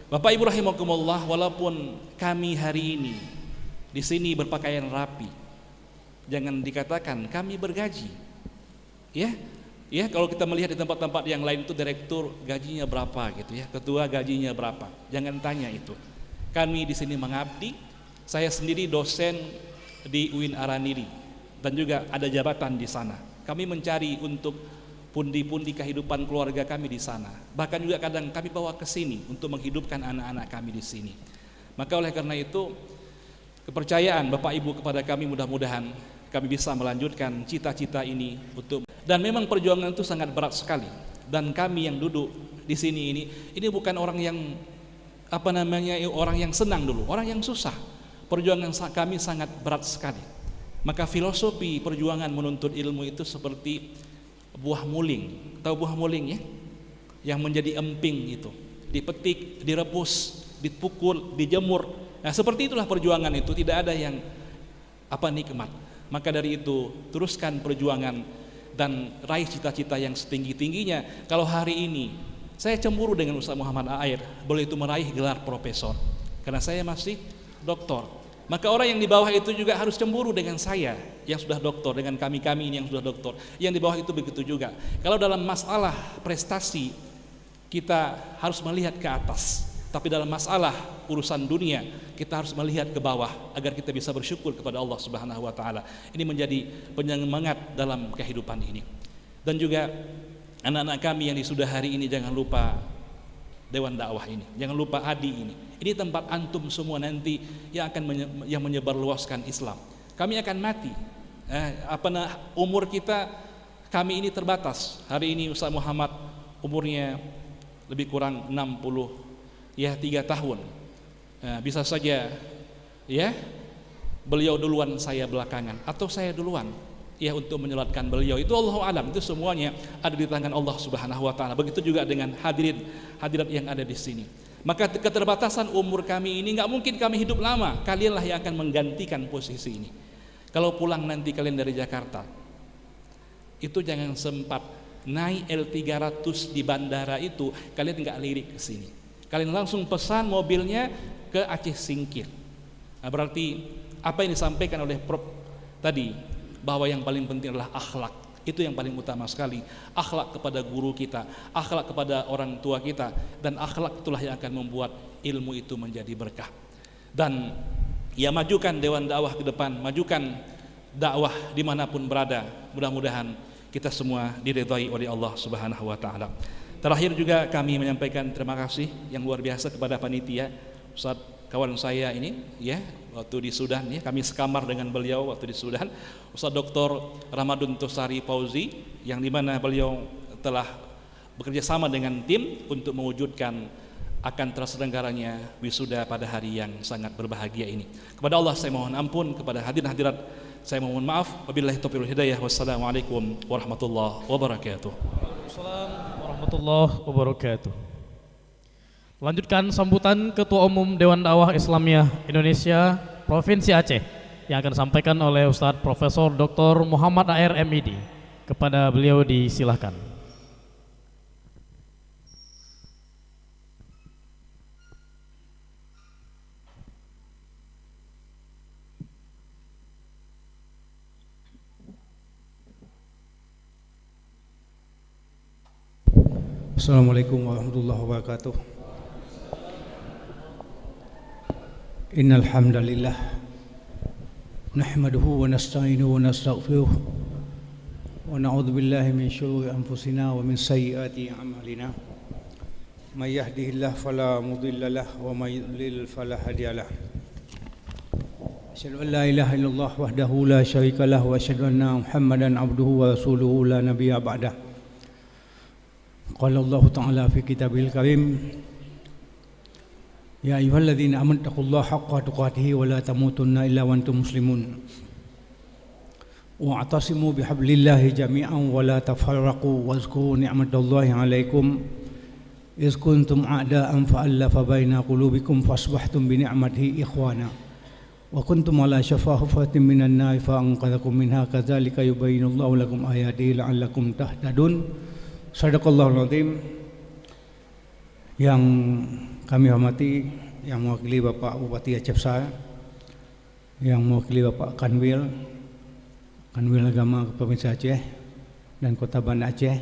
Bapak Ibu rahimakumullah, walaupun kami hari ini di sini berpakaian rapi, jangan dikatakan kami bergaji. Ya, kalau kita melihat di tempat-tempat yang lain itu direktur gajinya berapa gitu ya, ketua gajinya berapa. Jangan tanya itu. Kami di sini mengabdi. Saya sendiri dosen di UIN Araniri dan juga ada jabatan di sana. Kami mencari untuk pundi-pundi kehidupan keluarga kami di sana. Bahkan juga kadang kami bawa ke sini untuk menghidupkan anak-anak kami di sini. Maka oleh karena itu, kepercayaan Bapak Ibu kepada kami, mudah-mudahan kami bisa melanjutkan cita-cita ini untuk. Dan memang perjuangan itu sangat berat sekali. Dan kami yang duduk di sini ini bukan orang yang orang yang senang dulu, orang yang susah. Perjuangan kami sangat berat sekali. Maka filosofi perjuangan menuntut ilmu itu seperti buah muling. Tahu buah muling ya? Yang menjadi emping itu, dipetik, direbus, dipukul, dijemur. Nah, seperti itulah perjuangan itu, tidak ada yang nikmat. Maka dari itu, teruskan perjuangan dan raih cita-cita yang setinggi-tingginya. Kalau hari ini saya cemburu dengan Ustaz Muhammad Air, boleh itu meraih gelar profesor, karena saya masih doktor. Maka orang yang di bawah itu juga harus cemburu dengan saya yang sudah doktor, dengan kami-kami ini yang sudah doktor. Yang di bawah itu begitu juga. Kalau dalam masalah prestasi kita harus melihat ke atas, tapi dalam masalah urusan dunia kita harus melihat ke bawah agar kita bisa bersyukur kepada Allah Subhanahu wa taala. Ini menjadi penyemangat dalam kehidupan ini. Dan juga anak-anak kami yang sudah hari ini, jangan lupa Dewan Dakwah ini, jangan lupa ADI ini. Ini tempat antum semua nanti yang akan menyebarluaskan Islam. Kami akan mati. Umur kita kami ini terbatas. Hari ini Ustaz Muhammad umurnya lebih kurang 3 tahun. Bisa saja ya beliau duluan, saya belakangan, atau saya duluan ya untuk menyolatkan beliau. Itu Allahu alam, itu semuanya ada di tangan Allah Subhanahu wa taala. Begitu juga dengan hadirat yang ada di sini. Maka keterbatasan umur kami ini nggak mungkin kami hidup lama. Kalianlah yang akan menggantikan posisi ini. Kalau pulang nanti kalian dari Jakarta, itu jangan sempat naik L300 di bandara itu, kalian nggak lirik ke sini. Kalian langsung pesan mobilnya ke Aceh Singkil. Nah, berarti apa yang disampaikan oleh Prof tadi, bahwa yang paling penting adalah akhlak. Itu yang paling utama sekali. Akhlak kepada guru kita, akhlak kepada orang tua kita, dan akhlak itulah yang akan membuat ilmu itu menjadi berkah. Dan ya, majukan Dewan Dakwah ke depan, majukan dakwah dimanapun berada. Mudah-mudahan kita semua diridhai oleh Allah Subhanahu wa taala. Terakhir juga kami menyampaikan terima kasih yang luar biasa kepada panitia, Ustaz kawan saya ini ya, waktu di Sudan ya, kami sekamar dengan beliau waktu di Sudan, Ustaz Dr. Ramadun Tosari Fauzi, yang dimana beliau telah bekerja sama dengan tim untuk mewujudkan akan terselenggaranya wisuda pada hari yang sangat berbahagia ini. Kepada Allah saya mohon ampun, kepada hadirin hadirat saya mohon maaf. Wabillahi taufiq wal hidayah. Wassalamualaikum warahmatullahi wabarakatuh. Waalaikumsalam warahmatullahi wabarakatuh. Lanjutkan sambutan Ketua Umum Dewan Dakwah Islamiyah Indonesia Provinsi Aceh yang akan disampaikan oleh Ustadz Profesor Dr. Muhammad A.R. MID. Kepada beliau disilahkan. Assalamualaikum warahmatullahi wabarakatuh. Innal hamdalillah nahmaduhu wa nasta'inuhu wa nastaghfiruh wa na'udzu billahi min shururi anfusina wa min sayyiati a'malina. May yahdihillahu fala mudilla lahu wa may yudlil fala hadiya lahu. Asyhadu an la ilaha illallah wahdahu la syarika lahu wa asyhadu anna Muhammadan abduhu wa rasuluhu la nabiyya ba'dah. Qala Allah Ta'ala fi kitabil karim, ya ayyuhalladzina amanu taqullaha haqqa tuqatih wa la tamutunna illa wa antum muslimun wa'tasimu bihablillahi jami'an wa la tafarraqu wazkuru ni'matallahi 'alaikum iz kuntum a'da'an fa'alafa baina qulubikum fasbahtum bi ni'matihi ikhwana wa kuntum ala shafa hufratin minan nar fa'anqadhakum minha kadzalika yubayyinullahu lakum ayatihi la'allakum tahtadun. Sadaqallahul azim. Yang kami hormati, yang mewakili Bapak Bupati Aceh Besar, yang mewakili Bapak Kanwil Agama Provinsi Aceh dan Kota Banda Aceh,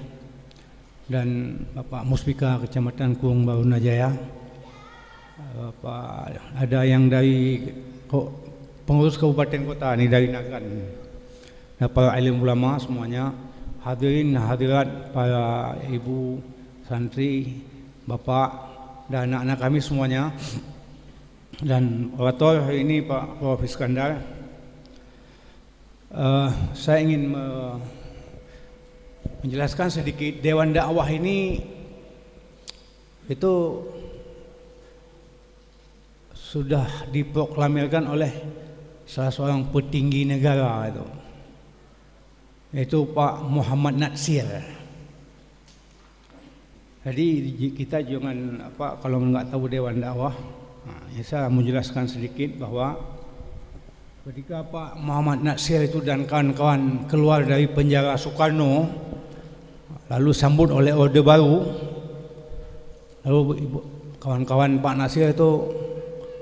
dan Bapak Muspika Kecamatan Kurung Barunajaya, Bapak ada yang dari pengurus kabupaten kota ini dari Nagan, dan para alim ulama semuanya, hadirin hadirat, para ibu santri, bapak dan anak-anak kami semuanya, dan orator hari ini Pak Prof. Iskandar. Saya ingin menjelaskan sedikit. Dewan Dakwah ini itu sudah diproklamirkan oleh salah seorang petinggi negara itu, yaitu Pak Muhammad Natsir. Jadi kita jangan kalau nggak tahu Dewan Dakwah, saya mau jelaskan sedikit bahwa ketika Pak Muhammad Natsir itu dan kawan-kawan keluar dari penjara Soekarno, lalu sambut oleh Orde Baru, lalu kawan-kawan Pak Natsir itu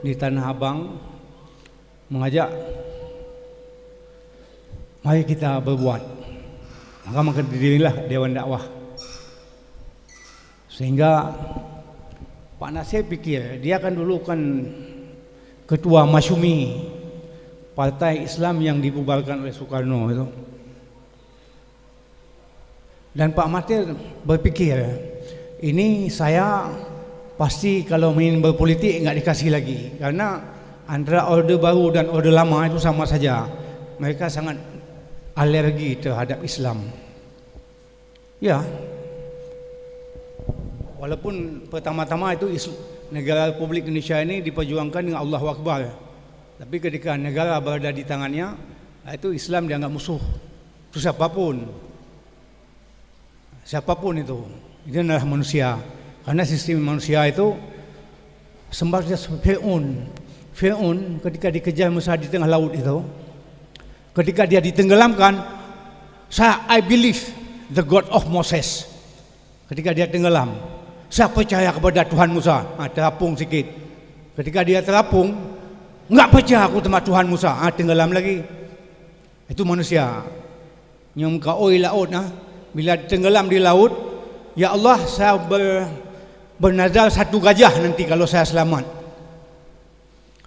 di Tanah Abang mengajak, mari kita berbuat. Maka didirilah Dewan Dakwah. Sehingga Pak Natsir pikir, dia kan dulu kan ketua Masyumi, partai Islam yang dibubarkan oleh Soekarno itu. Dan Pak Natsir berpikir, ini saya pasti kalau ingin berpolitik nggak dikasih lagi, karena antara Orde Baru dan Orde Lama itu sama saja, mereka sangat alergi terhadap Islam. Ya, walaupun pertama-tama itu negara Republik Indonesia ini diperjuangkan dengan Allahu Akbar, tapi ketika negara berada di tangannya, itu Islam dianggap musuh. Itu siapapun itu adalah manusia. Karena sistem manusia itu seperti Fir'aun ketika dikejar Musa di tengah laut itu, ketika dia ditenggelamkan, I believe the God of Moses. Ketika dia tenggelam, saya percaya kepada Tuhan Musa. Terapung sikit. Ketika dia terapung, enggak percaya aku sama Tuhan Musa. Tenggelam lagi. Itu manusia. Nyom ka oi laut bila tenggelam di laut, ya Allah, saya bernazar 1 gajah nanti kalau saya selamat.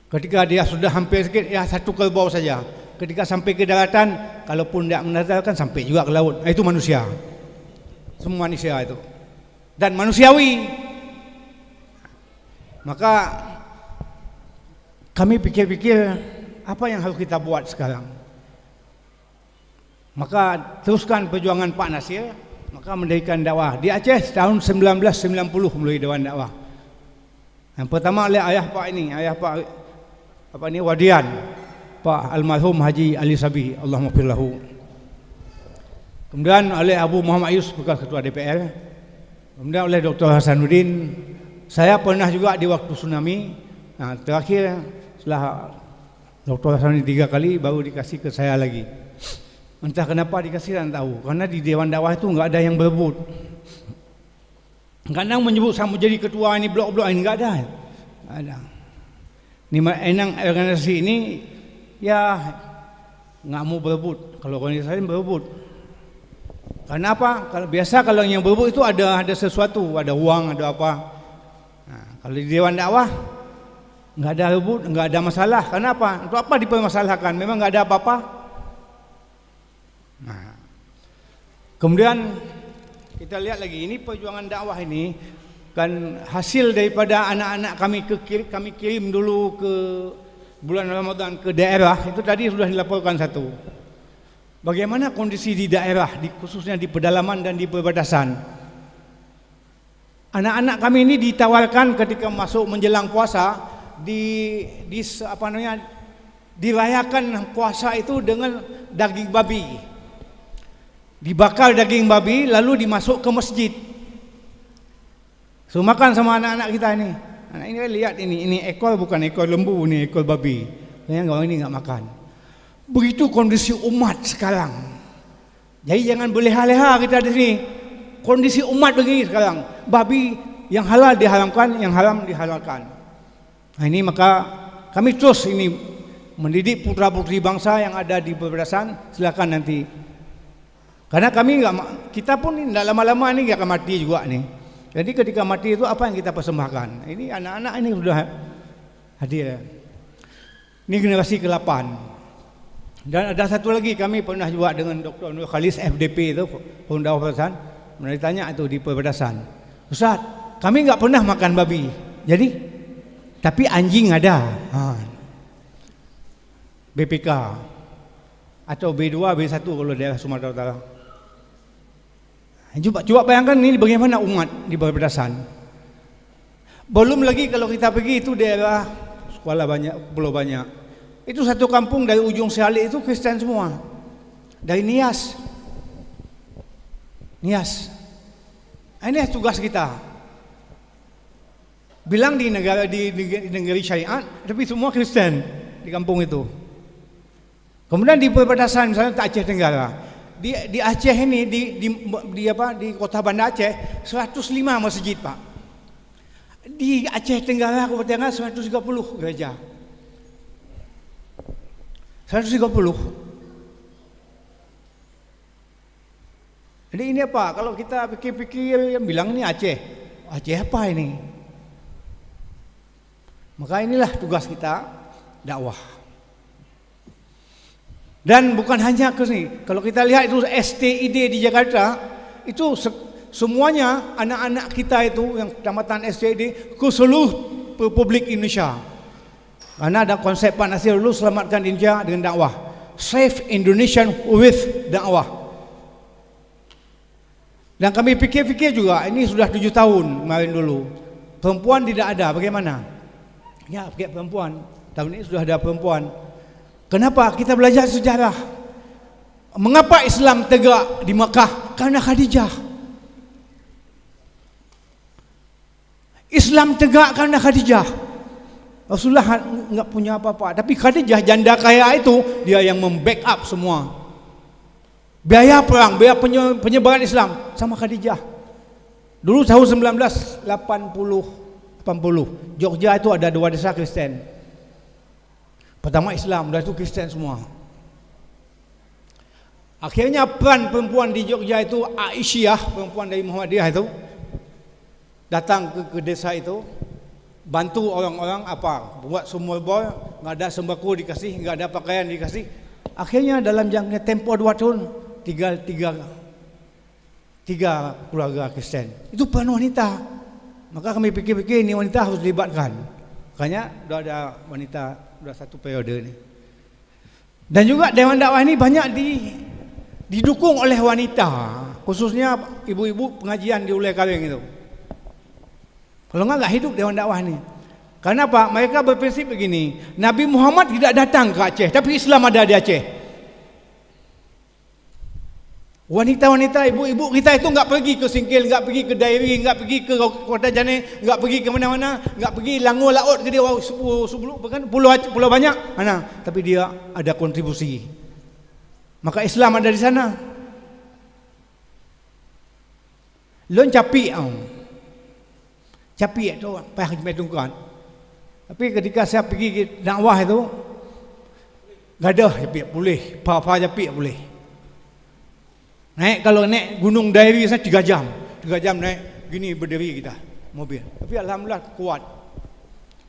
Ketika dia sudah hampir sikit, ya 1 kerbau saja. Ketika sampai ke daratan, kalaupun tidak menazarkan sampai juga ke laut. Itu manusia. Semua manusia itu. Dan manusiawi. Maka kami pikir-pikir apa yang harus kita buat sekarang. Maka teruskan perjuangan Pak Nasir, maka mendirikan dakwah di Aceh tahun 1990 mulai Dewan Dakwah. Yang pertama oleh ayah Pak Wadian, Pak almarhum Haji Ali Sabi, Allahumma ighfir lahu. Kemudian oleh Abu Muhammad Yus bekas ketua DPR. Kemudian oleh Dr. Hasanuddin. Saya pernah juga di waktu tsunami. Terakhir setelah Dr. Hasanuddin 3 kali baru dikasih ke saya lagi. Entah kenapa dikasih, tak tahu. Karena di Dewan Dakwah itu enggak ada yang berebut. Kadang menyebut sama jadi ketua ini blok-blok ini enggak ada. Enggak ada. Ini enang organisasi ini ya enggak mau berebut. Kalau organisasi lain berebut. Karena apa? Kalau yang berebut itu ada sesuatu, ada uang, ada apa. Kalau di Dewan Dakwah enggak ada rebut, enggak ada masalah. Kenapa? Untuk apa dipermasalahkan? Memang enggak ada apa-apa. Kemudian kita lihat lagi, ini perjuangan dakwah ini kan hasil daripada anak-anak kami kirim dulu ke bulan Ramadan ke daerah. Itu tadi sudah dilaporkan satu. Bagaimana kondisi di daerah, khususnya di pedalaman dan di perbatasan. Anak-anak kami ini ditawarkan ketika masuk menjelang puasa dirayakan puasa itu dengan daging babi. Dibakar daging babi lalu dimasuk ke masjid. So makan sama anak-anak kita ini. Anak ini lihat ini ekor bukan ekor lembu, ini ekor babi. Yang orang ini enggak makan. Begitu kondisi umat sekarang. Jadi jangan berleha-leha kita di sini. Kondisi umat begini sekarang. Babi yang halal diharamkan, yang haram dihalalkan. Nah, ini maka kami terus ini mendidik putra-putri bangsa yang ada di perbatasan. Silakan nanti. Karena kita pun tidak lama-lama ini akan mati juga nih. Jadi ketika mati itu apa yang kita persembahkan? Ini anak-anak ini sudah hadir. Ini generasi ke-8. Dan ada satu lagi, kami pernah juga dengan Dr. Nur Khalis FDP itu, Pondok Perbatasan, pernah ditanya itu di perbatasan. Ustaz, kami enggak pernah makan babi. Jadi tapi anjing ada. BPK atau B2, B1 kalau daerah Sumatera Utara. Coba bayangkan ini bagaimana umat di perbatasan. Belum lagi kalau kita pergi itu daerah sekolah banyak, pulau banyak. Itu satu kampung dari ujung Sialik itu Kristen semua. Dari Nias. Ini tugas kita. Bilang di negeri syariat, tapi semua Kristen di kampung itu. Kemudian di perbatasan misalnya Aceh Tenggara. Di Aceh ini di kota Banda Aceh 105 masjid, Pak. Di Aceh Tenggara Kabupaten 130 gereja. 130. Jadi ini apa? Kalau kita pikir-pikir yang bilang ini Aceh. Aceh apa ini? Maka inilah tugas kita, dakwah. Dan bukan hanya ke sini. Kalau kita lihat itu STID di Jakarta, itu semuanya anak-anak kita itu yang tamatan STID ke seluruh Republik Indonesia. Karena ada konsep Pak Nasir dulu, selamatkan Indonesia dengan dakwah. Save Indonesian with dakwah. Dan kami pikir-pikir juga, ini sudah 7 tahun kemarin dulu. Perempuan tidak ada, bagaimana? Ya, pakai perempuan. Tahun ini sudah ada perempuan. Kenapa? Kita belajar sejarah. Mengapa Islam tegak di Makkah? Karena Khadijah. Islam tegak karena Khadijah. Rasulullah enggak punya apa-apa, tapi Khadijah janda kaya itu dia yang membackup semua. Biaya perang, biaya penyebaran Islam sama Khadijah. Dulu tahun 1980 Jogja itu ada 2 desa Kristen. Pertama Islam, dan itu Kristen semua. Akhirnya peran perempuan di Jogja itu Aisyah, perempuan dari Muhammadiyah itu datang ke desa itu, bantu orang-orang apa, buat sumur bor, nggak ada sembako dikasih, nggak ada pakaian dikasih. Akhirnya dalam jangka tempo 2 tahun tiga keluarga Kristen. Itu peran wanita. Maka kami pikir-pikir ini wanita harus dilibatkan. Makanya sudah ada wanita, sudah 1 periode ini. Dan juga Dewan Dakwah ini banyak didukung oleh wanita, khususnya ibu-ibu pengajian di Ulai Kawing itu. Kalau enggak hidup Dewan Dakwah ini. Karena apa? Mereka berprinsip begini, Nabi Muhammad tidak datang ke Aceh, tapi Islam ada di Aceh. Wanita-wanita, ibu-ibu kita itu enggak pergi ke Singkil, enggak pergi ke Dairi, enggak pergi ke Kota Jane, enggak pergi ke mana-mana, enggak pergi Langor Laut ke dia sebelum kan pulau banyak. Mana? Tapi dia ada kontribusi. Maka Islam ada di sana. Lon capi itu payah metungkan. Tapi ketika saya pergi dakwah itu gadah capi boleh, apa capi boleh. Naik kalau naik Gunung Dairi saya 3 jam. 3 jam naik gini berdiri kita mobil. Tapi alhamdulillah kuat.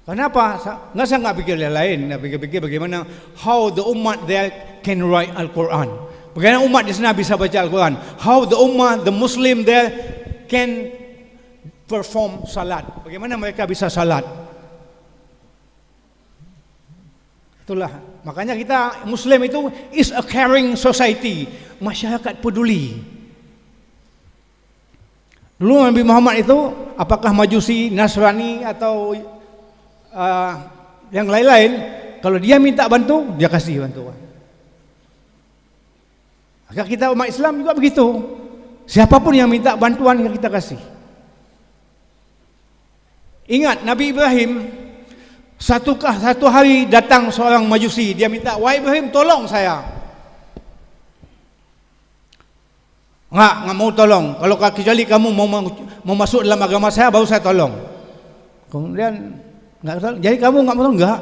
Kenapa? Saya enggak pikir yang lain, saya pikir bagaimana how the umat there can write Al-Quran. Bagaimana umat di sana bisa baca Al-Quran? How the umat, the Muslim there can perform salat. Bagaimana mereka bisa salat? Itulah. Makanya kita Muslim itu is a caring society. Masyarakat peduli. Dulu Nabi Muhammad itu apakah Majusi, Nasrani atau yang lain-lain, kalau dia minta bantu, dia kasih bantuan. Maka kita umat Islam juga begitu. Siapapun yang minta bantuan kita kasih. Ingat Nabi Ibrahim satu hari datang seorang Majusi, dia minta, "Wahai Ibrahim, tolong saya." Enggak mau tolong. Kalau kecuali kamu mau masuk dalam agama saya, baru saya tolong. Kemudian enggak, jadi kamu enggak mau? Enggak.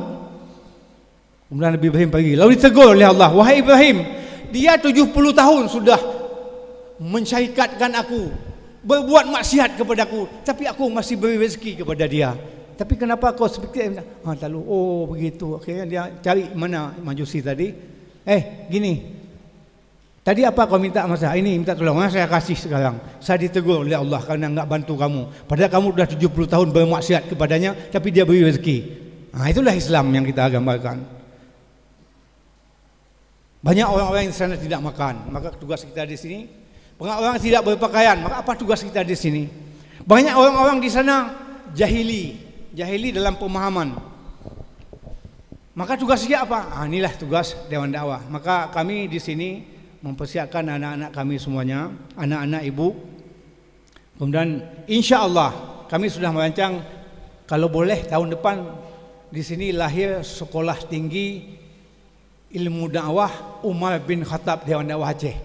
Kemudian Nabi Ibrahim pergi. Lalu ditegur oleh Allah, "Wahai Ibrahim, dia 70 tahun sudah mensyarikatkan aku, berbuat maksiat kepadaku, tapi aku masih beri rezeki kepada dia. Tapi kenapa kau seperti lalu begitu." Akhirnya dia cari mana Majusi tadi. Gini. Tadi apa kau minta sama saya? Ini minta tolong, saya kasih sekarang. Saya ditegur oleh Allah karena enggak bantu kamu. Padahal kamu sudah 70 tahun bermaksiat kepadanya, tapi dia beri rezeki. Itulah Islam yang kita gambarkan. Banyak orang-orang yang di sana tidak makan, maka tugas kita di sini. Banyak orang tidak berpakaian, maka apa tugas kita di sini? Banyak orang-orang di sana jahili dalam pemahaman. Maka tugas kita apa? Inilah tugas Dewan Dakwah. Maka kami di sini mempersiapkan anak-anak kami semuanya, anak-anak ibu. Kemudian insya Allah kami sudah merancang kalau boleh tahun depan di sini lahir sekolah tinggi ilmu dakwah Umar bin Khattab Dewan Dakwah Aceh.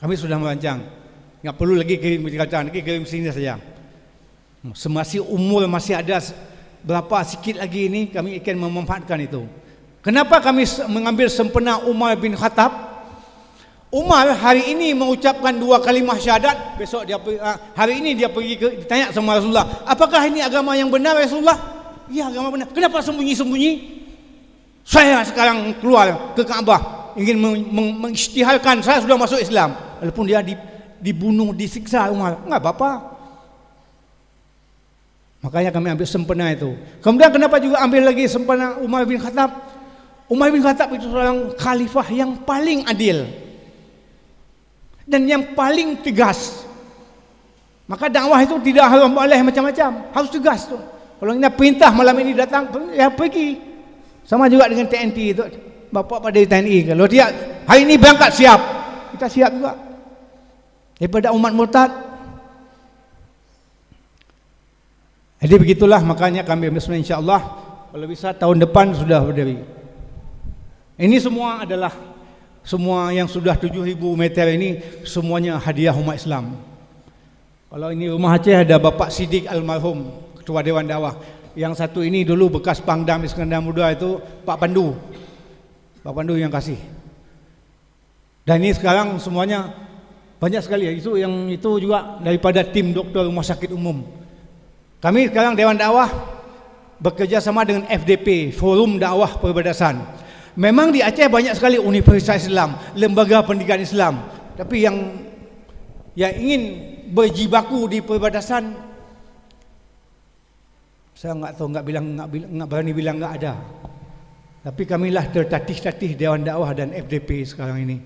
Kami sudah merancang. Enggak perlu lagi kirim sini saja. Semasa umur masih ada berapa sikit lagi ini, kami akan memanfaatkan itu. Kenapa kami mengambil sempena Umar bin Khattab? Umar hari ini mengucapkan 2 kalimah syahadat, besok dia hari ini dia pergi ditanya sama Rasulullah, "Apakah ini agama yang benar Rasulullah?" "Iya, agama benar." "Kenapa sembunyi-sembunyi?" "Saya sekarang keluar ke Kaabah ingin mengisytiharkan saya sudah masuk Islam." Walaupun dia dibunuh, disiksa Umar, enggak apa-apa. Makanya kami ambil sempena itu. Kemudian kenapa juga ambil lagi sempena Umar bin Khattab? Umar bin Khattab itu seorang khalifah yang paling adil dan yang paling tegas. Maka dakwah itu tidak harus boleh macam-macam, harus tegas tu. Kalau kita perintah malam ini datang, ya pergi. Sama juga dengan TNI itu, bapak pada TNI. Kalau dia hari ini berangkat siap, kita siap juga. Daripada umat murtad. Jadi begitulah, makanya kami bersemangat insya-Allah kalau bisa tahun depan sudah berdiri. Ini semua adalah semua yang sudah 7.000 meter ini semuanya hadiah umat Islam. Kalau ini rumah Aceh ada Bapak Siddiq almarhum, Ketua Dewan Dakwah. Yang satu ini dulu bekas Pangdam Iskandar Muda itu Pak Pandu. Pak Pandu yang kasih. Dan ini sekarang semuanya banyak sekali. Itu yang itu juga daripada tim dokter rumah sakit umum. Kami sekarang Dewan Dakwah bekerja sama dengan FDP, Forum Dakwah Perbadasan. Memang di Aceh banyak sekali universitas Islam, lembaga pendidikan Islam. Tapi yang ingin berjibaku di perbatasan, saya nggak berani bilang nggak ada. Tapi kamilah tertatih-tatih Dewan Dakwah dan FDP sekarang ini.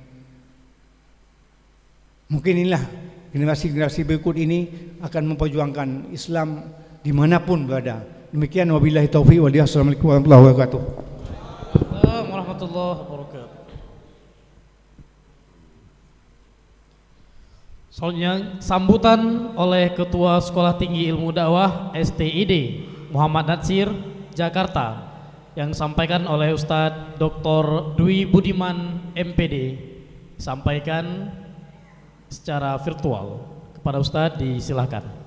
Mungkin inilah generasi-generasi berikut ini akan memperjuangkan Islam dimanapun berada. Demikian, wabillahi taufiq wal hidayah. Assalamualaikum warahmatullahi wabarakatuh. Waalaikumsalam warahmatullahi wabarakatuh. Selanjutnya sambutan oleh Ketua Sekolah Tinggi Ilmu Dakwah STID Muhammad Natsir Jakarta yang disampaikan oleh Ustadz Dr. Dwi Budiman MPD, sampaikan secara virtual kepada Ustadz, disilahkan.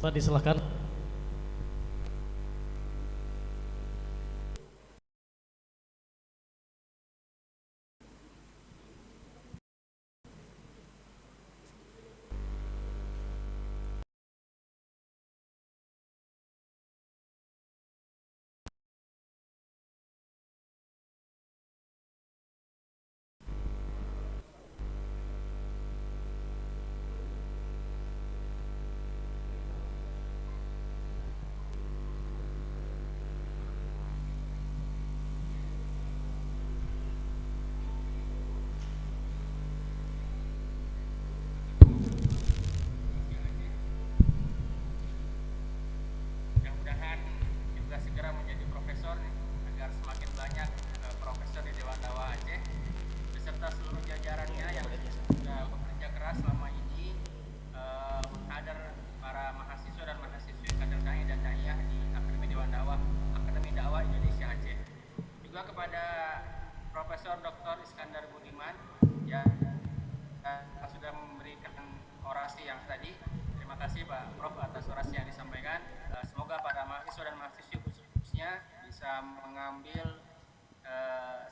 Ustaz, disilahkan.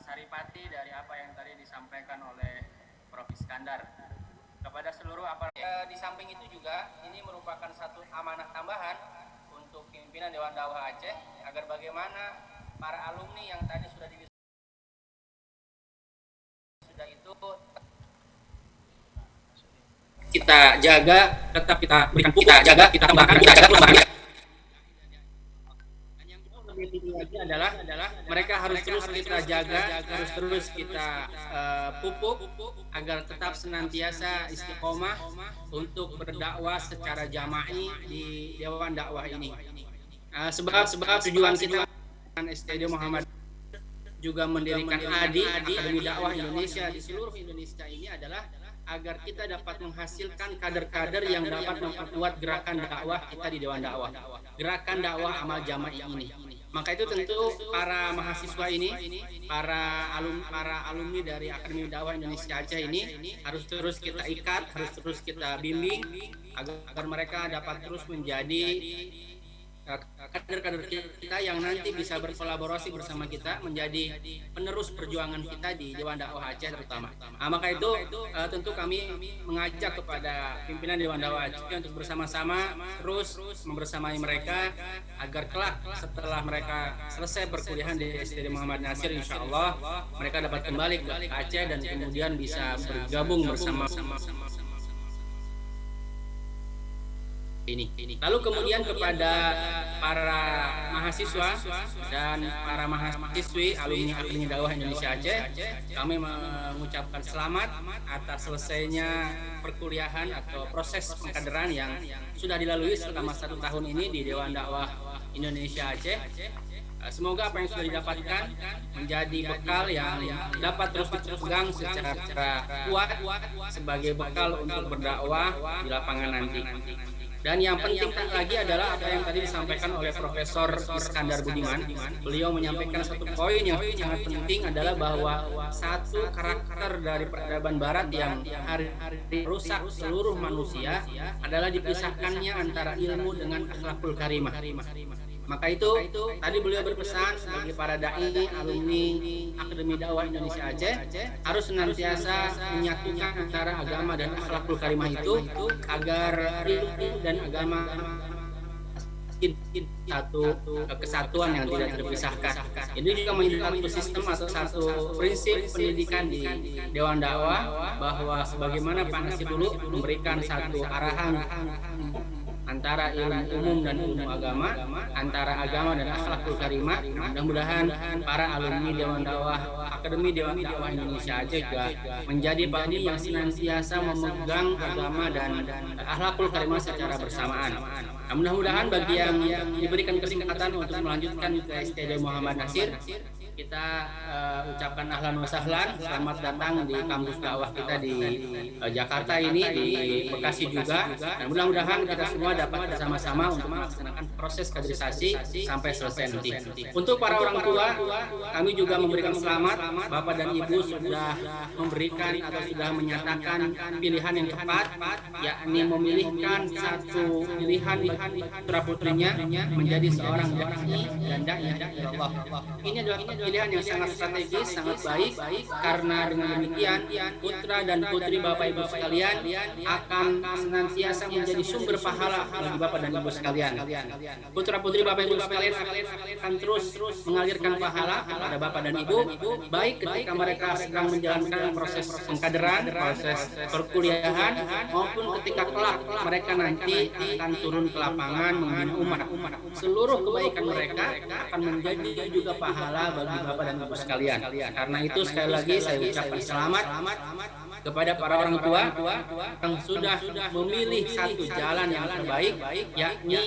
saripati dari apa yang tadi disampaikan oleh Prof. Iskandar. Kepada seluruh aparat, di samping itu juga ini merupakan satu amanah tambahan untuk pimpinan Dewan Dakwah Aceh agar bagaimana para alumni yang tadi sudah itu kita jaga, tetap kita berikan pupuk, kita jaga, kita tambahkan, kita jaga terus bahagia. Dan yang lebih tinggi lagi adalah mereka harus terus kita jaga, harus terus kita pupuk agar tetap senantiasa istiqomah untuk berdakwah secara jama'i di Dewan Dakwah ini. Sebab tujuan kita STID Muhammad juga mendirikan ADI, Akademi Dakwah Indonesia di seluruh Indonesia ini adalah agar kita dapat menghasilkan kader-kader yang dapat memperkuat gerakan dakwah kita di Dewan Dakwah, gerakan dakwah amal jama'i ini. Maka itu tentu para mahasiswa ini, para alumni dari Akademi Dakwah Indonesia Aceh ini harus terus kita ikat, harus terus kita bimbing agar mereka dapat terus menjadi kader-kader kita yang nanti bisa berkolaborasi bersama kita menjadi penerus perjuangan kita di Dewan Dakwah Aceh terutama. Maka itu tentu kami mengajak kepada pimpinan Dewan Dakwah Aceh untuk bersama-sama terus membersamai mereka agar kelak setelah mereka selesai perkuliahan di STID Muhammad Natsir, insya Allah mereka dapat kembali ke Aceh dan kemudian bisa bergabung bersama Lalu kemudian kepada para mahasiswa dan para mahasiswi alumni Akademi Dakwah Indonesia Aceh, kami mengucapkan selamat atas selesainya perkuliahan atau proses pengkaderan yang sudah dilalui selama 1 tahun ini di Dewan Dakwah Indonesia Aceh. Semoga apa yang sudah didapatkan menjadi bekal yang dapat terus dipegang secara kuat sebagai bekal untuk berdakwah di lapangan nanti. Dan yang penting lagi adalah apa yang tadi disampaikan oleh Profesor Iskandar Budiman. Beliau menyampaikan satu poin yang sangat penting adalah bahwa satu karakter dari peradaban Barat yang hari-hari rusak seluruh manusia adalah dipisahkannya antara ilmu dengan akhlakul karimah. Maka itu tadi beliau berpesan bagi para dai alumni Akademi Dakwah Indonesia Aceh harus senantiasa menyatukan antara agama dan akhlakul karimah itu agar ilmu dan agama satu kesatuan yang tidak terpisahkan. Ini juga menjadi satu sistem atau satu prinsip pendidikan di Dewan Dakwah bahwa sebagaimana Pak Nasir dulu memberikan satu arahan antara ilmu umum dan ilmu agama, antara agama dan akhlakul karimah. Mudah-mudahan para alumni Dewan Dakwah Akademi Dewan Dakwah Indonesia Aceh juga menjadi padi yang senantiasa memegang agama dan akhlakul karimah secara bersamaan. Mudah-mudahan bagi yang diberikan kesempatan untuk melanjutkan ke STD Muhammad Nasir, kita ucapkan ahlan wa sahlan, selamat datang di kampus dakwah kita di Jakarta ini, di Bekasi juga. Dan mudah-mudahan kita semua dapat bersama-sama untuk melaksanakan proses kaderisasi sampai selesai nanti. Untuk para orang tua, kami juga memberikan selamat. Bapak dan Ibu sudah memberikan atau sudah menyatakan pilihan yang tepat, yakni memilihkan satu pilihan putra putrinya menjadi seorang dai dan dai Allah. Ini adalah pilihan yang sangat strategis, sangat baik, karena dengan demikian putra dan putri Bapak Ibu sekalian akan senantiasa menjadi sumber pahala bagi Bapak dan Ibu sekalian. Putra putri Bapak Ibu sekalian akan terus mengalirkan pahala kepada Bapak dan Ibu, baik ketika mereka sedang menjalankan proses pengkaderan, proses perkuliahan, maupun ketika kelak mereka nanti akan turun ke lapangan membina umat. Seluruh kebaikan mereka akan menjadi juga pahala bagi Bapak dan Ibu sekalian. Karena itu sekali lagi saya ucapkan selamat kepada para orang tua yang sudah memilih satu jalan yang terbaik, yakni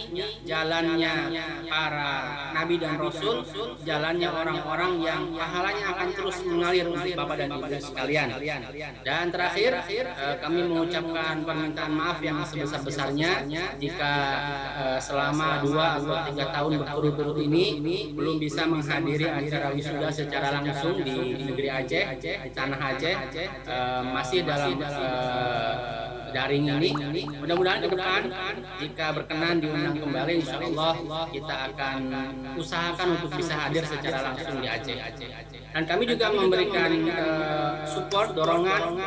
jalannya para nabi dan rasul, jalannya orang-orang yang pahalanya akan terus mengalir untuk Bapak dan Ibu sekalian. Dan terakhir kami mengucapkan permintaan maaf yang sebesar-besarnya jika selama 2 atau 3 tahun berturut-turut ini belum bisa menghadiri acara wisuda secara langsung di negeri Aceh, di tanah Aceh, masih dalam daring ini. Mudah-mudahan ke depan jika berkenan diundang kembali, insya Allah kita akan usahakan untuk bisa hadir secara langsung di Aceh. Dan kami juga memberikan support, dorongan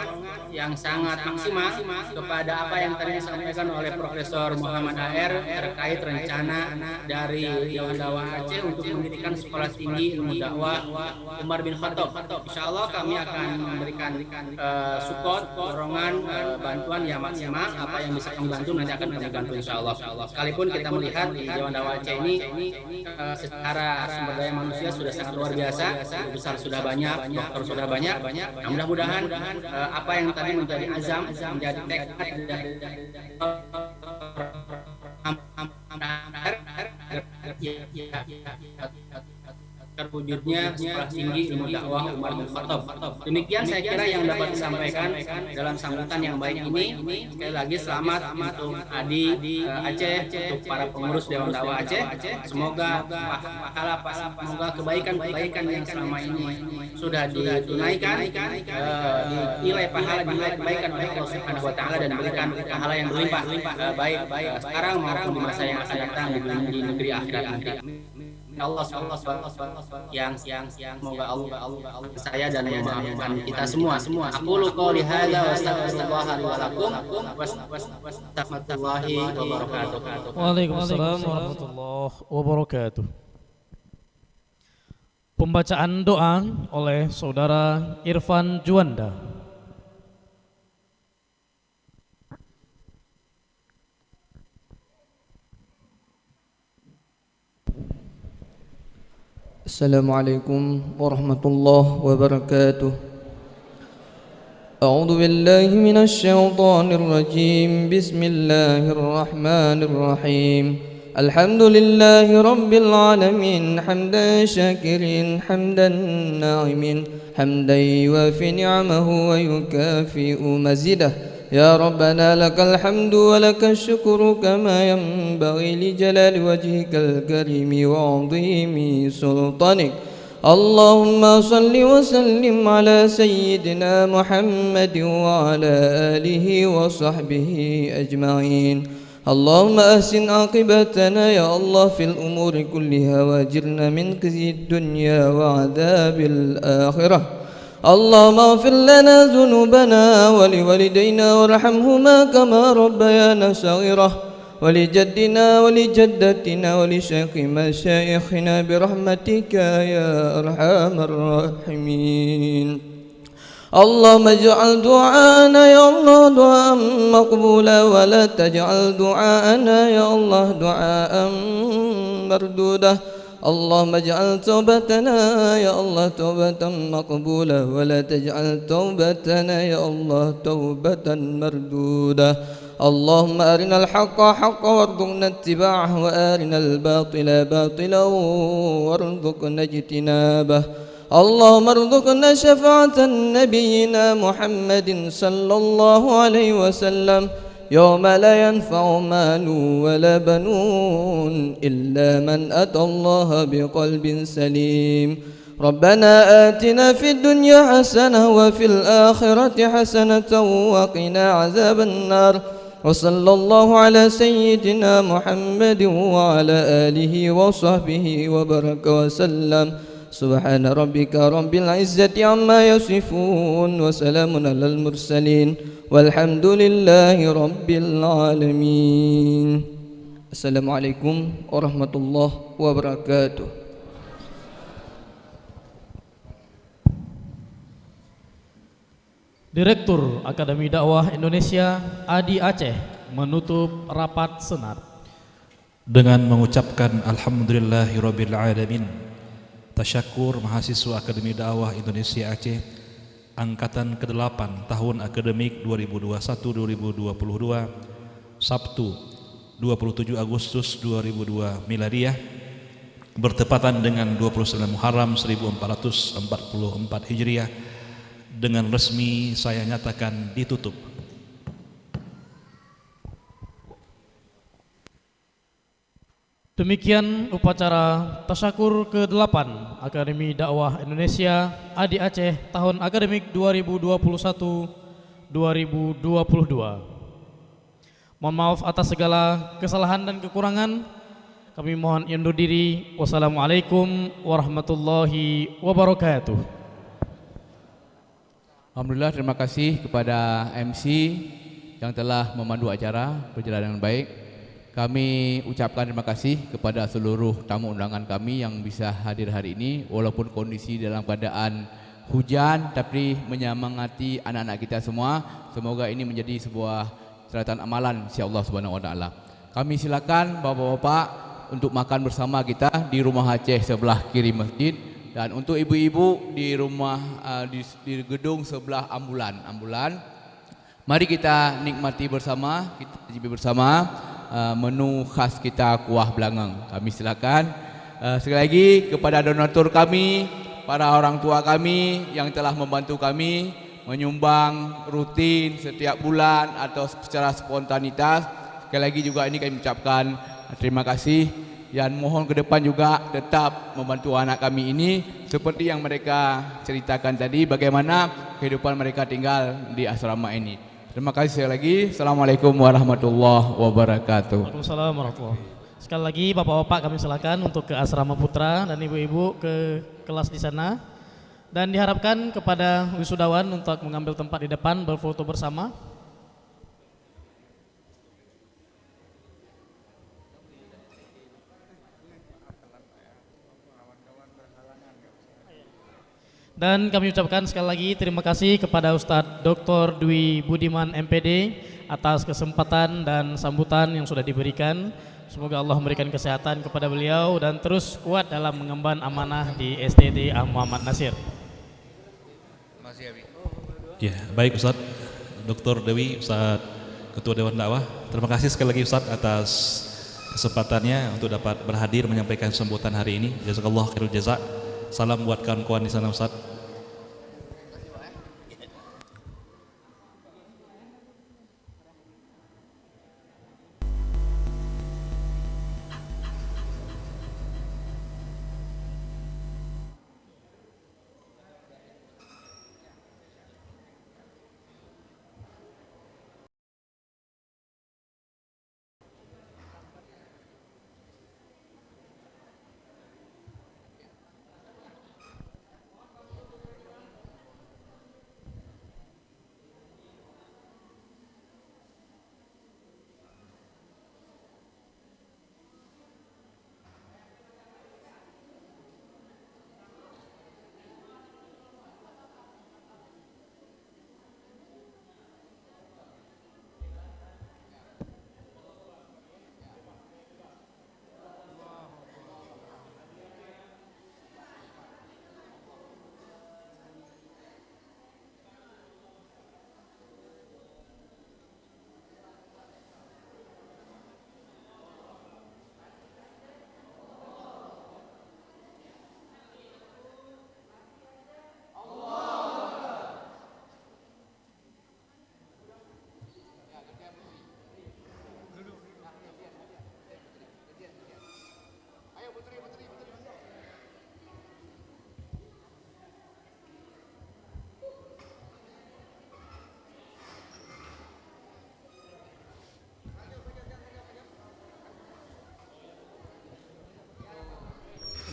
yang sangat maksimal kepada apa yang tadi disampaikan oleh Profesor Muhammad AR terkait rencana dari Dewan Dakwah Aceh untuk mendirikan sekolah tinggi ilmu dakwah Umar bin Khattab. Insya Allah kami akan memberikan support, dorongan, bantuan yang maksimal. Apa yang bisa kami bantu nanti akan kami bantu insya Allah. Sekalipun kita melihat di Dewan Dakwah Aceh ini secara sumber daya manusia sudah sangat luar biasa, besar sudah banyak, dokter sudah banyak. Nah, mudah-mudahan apa yang tadi menjadi azam, menjadi tekad dari terwujudnya sekolah tinggi ilmu dakwah Umar bin Khattab. Demikian saya kira yang dapat disampaikan dalam sambutan yang baik ini. Sekali lagi selamat untuk Adi Aceh, untuk para pengurus Dewan Dakwah Aceh. Semoga pahala, semoga kebaikan-kebaikan yang selama ini sudah ditunaikan, dinilai pahala, dinilai kebaikan oleh Allah Subhanahu wa taala dan diberikan pahala yang berlimpah baik sekarang maupun di masa yang akan datang di negeri akhirat nanti. Allah yang semoga Allah saya dan memaafkan kita semua. Aqulu qouli hadza wa astaghfirullah li wa lakum wastaghfirullahi wabarakatuh. Waalaikumsalam warahmatullahi wabarakatuh. Pembacaan doa oleh Saudara Irfan Juanda. Assalamualaikum warahmatullahi wabarakatuh. A'udzu billahi minasy syaithanir rajim. Bismillahirrahmanirrahim. Alhamdulillahi rabbil alamin, hamdan syakirin, hamdan na'imin, hamdan yuwafi ni'amahu wa yukafi'u mazidah. يا ربنا لك الحمد ولك الشكر كما ينبغي لجلال وجهك الكريم وعظيم سلطانك. اللهم صل وسلم على سيدنا محمد وعلى آله وصحبه أجمعين. اللهم أحسن عاقبتنا يا الله في الأمور كلها واجرنا من خزي الدنيا وعذاب الآخرة. اللهم اغفر لنا ذنوبنا ولوالدينا وارحمهما كما ربيانا صغيرا، ولجدنا ولجدتنا ولشيخ مشايخنا برحمتك يا أرحم الراحمين. اللهم اجعل دعاءنا يا الله دعاء مقبولا، ولا تجعل دعاءنا يا الله دعاء مردودا. اللهم اجعل توبتنا يا الله توبة مقبولة، ولا تجعل توبتنا يا الله توبة مردودة. اللهم أرنا الحق حقا وارزقنا اتباعه، وأرنا الباطل باطلا وارزقنا اجتنابه. اللهم ارزقنا شفاعة نبينا محمد صلى الله عليه وسلم يوم لا ينفع مال ولا بنون إلا من أتى الله بقلب سليم. ربنا آتنا في الدنيا حسنة وفي الآخرة حسنة وقنا عذاب النار. وصلى الله على سيدنا محمد وعلى آله وصحبه وبارك وسلم. سبحان ربك رب العزة عما يصفون وسلام على المرسلين والحمد لله رب العالمين. Assalamualaikum warahmatullahi wabarakatuh. Direktur Akademi Dakwah Indonesia Adi Aceh menutup rapat senat dengan mengucapkan alhamdulillahirabbil alamin. Tasyakur mahasiswa Akademi Dakwah Indonesia Aceh angkatan ke-8 tahun akademik 2021-2022 Sabtu 27 Agustus 2002 Miladiah bertepatan dengan 29 Muharram 1444 Hijriah dengan resmi saya nyatakan ditutup. Demikian upacara tasyakur ke-8 Akademi Dakwah Indonesia Adi Aceh tahun akademik 2021-2022. Mohon maaf atas segala kesalahan dan kekurangan. Kami mohon undur diri. Wassalamualaikum warahmatullahi wabarakatuh. Alhamdulillah, terima kasih kepada MC yang telah memandu acara berjalan dengan baik. Kami ucapkan terima kasih kepada seluruh tamu undangan kami yang bisa hadir hari ini walaupun kondisi dalam keadaan hujan, tapi menyemangati anak-anak kita semua. Semoga ini menjadi sebuah catatan amalan insyaallah subhanahu wa taala. Kami silakan bapak-bapak untuk makan bersama kita di rumah Aceh sebelah kiri masjid, dan untuk ibu-ibu di rumah di gedung sebelah ambulan. Mari kita nikmati bersama, kita cicipi bersama menu khas kita kuah belangang. Kami silakan sekali lagi kepada donatur kami, para orang tua kami yang telah membantu kami menyumbang rutin setiap bulan atau secara spontanitas. Sekali lagi juga ini kami ucapkan terima kasih, dan mohon ke depan juga tetap membantu anak kami ini seperti yang mereka ceritakan tadi, bagaimana kehidupan mereka tinggal di asrama ini. Terima kasih sekali lagi. Assalamualaikum warahmatullahi wabarakatuh. Waalaikumsalam warahmatullahi wabarakatuh. Sekali lagi bapak-bapak kami silakan untuk ke asrama putra dan ibu-ibu ke kelas di sana. Dan diharapkan kepada wisudawan untuk mengambil tempat di depan berfoto bersama. Dan kami ucapkan sekali lagi terima kasih kepada Ustadz Dr. Dwi Budiman MPD atas kesempatan dan sambutan yang sudah diberikan. Semoga Allah memberikan kesehatan kepada beliau dan terus kuat dalam mengemban amanah di STT Muhammad Nasir. Ya, baik Ustaz Dr. Dewi, Ustaz Ketua Dewan Dakwah. Terima kasih sekali lagi Ustaz atas kesempatannya untuk dapat berhadir menyampaikan sambutan hari ini. Jazakallah khairul jaza. Salam buat kawan-kawan di sana Ustaz.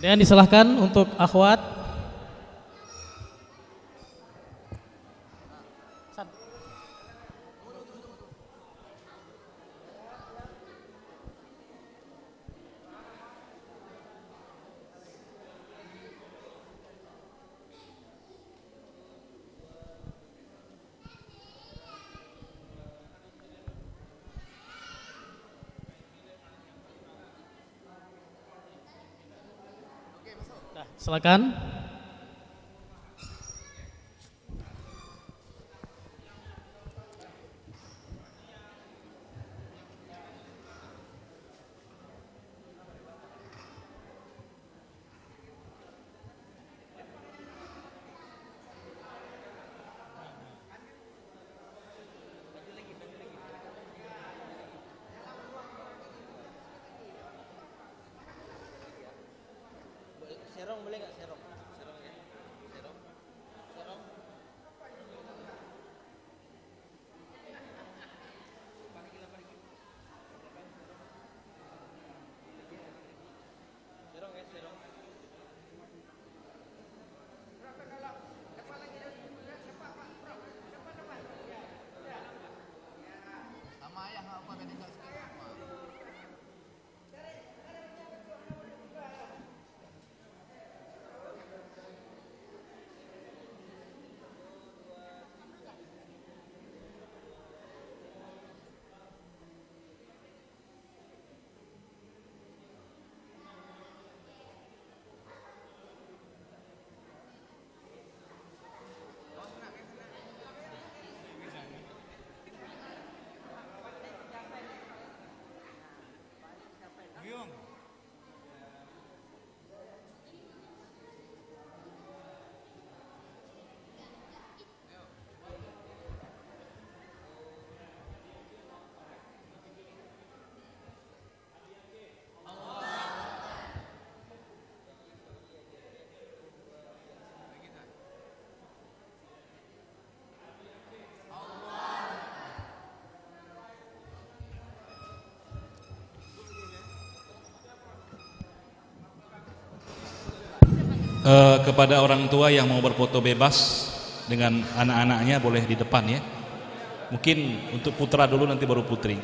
Dan disilahkan untuk akhwat. Silakan. Serong boleh nggak serong? Serong ya. Serong. Serong. Serong ya, serong. Sama ayah apa tadi nggak sekitar? Kepada orang tua yang mau berfoto bebas dengan anak-anaknya boleh di depan ya. Mungkin untuk putra dulu nanti baru putri.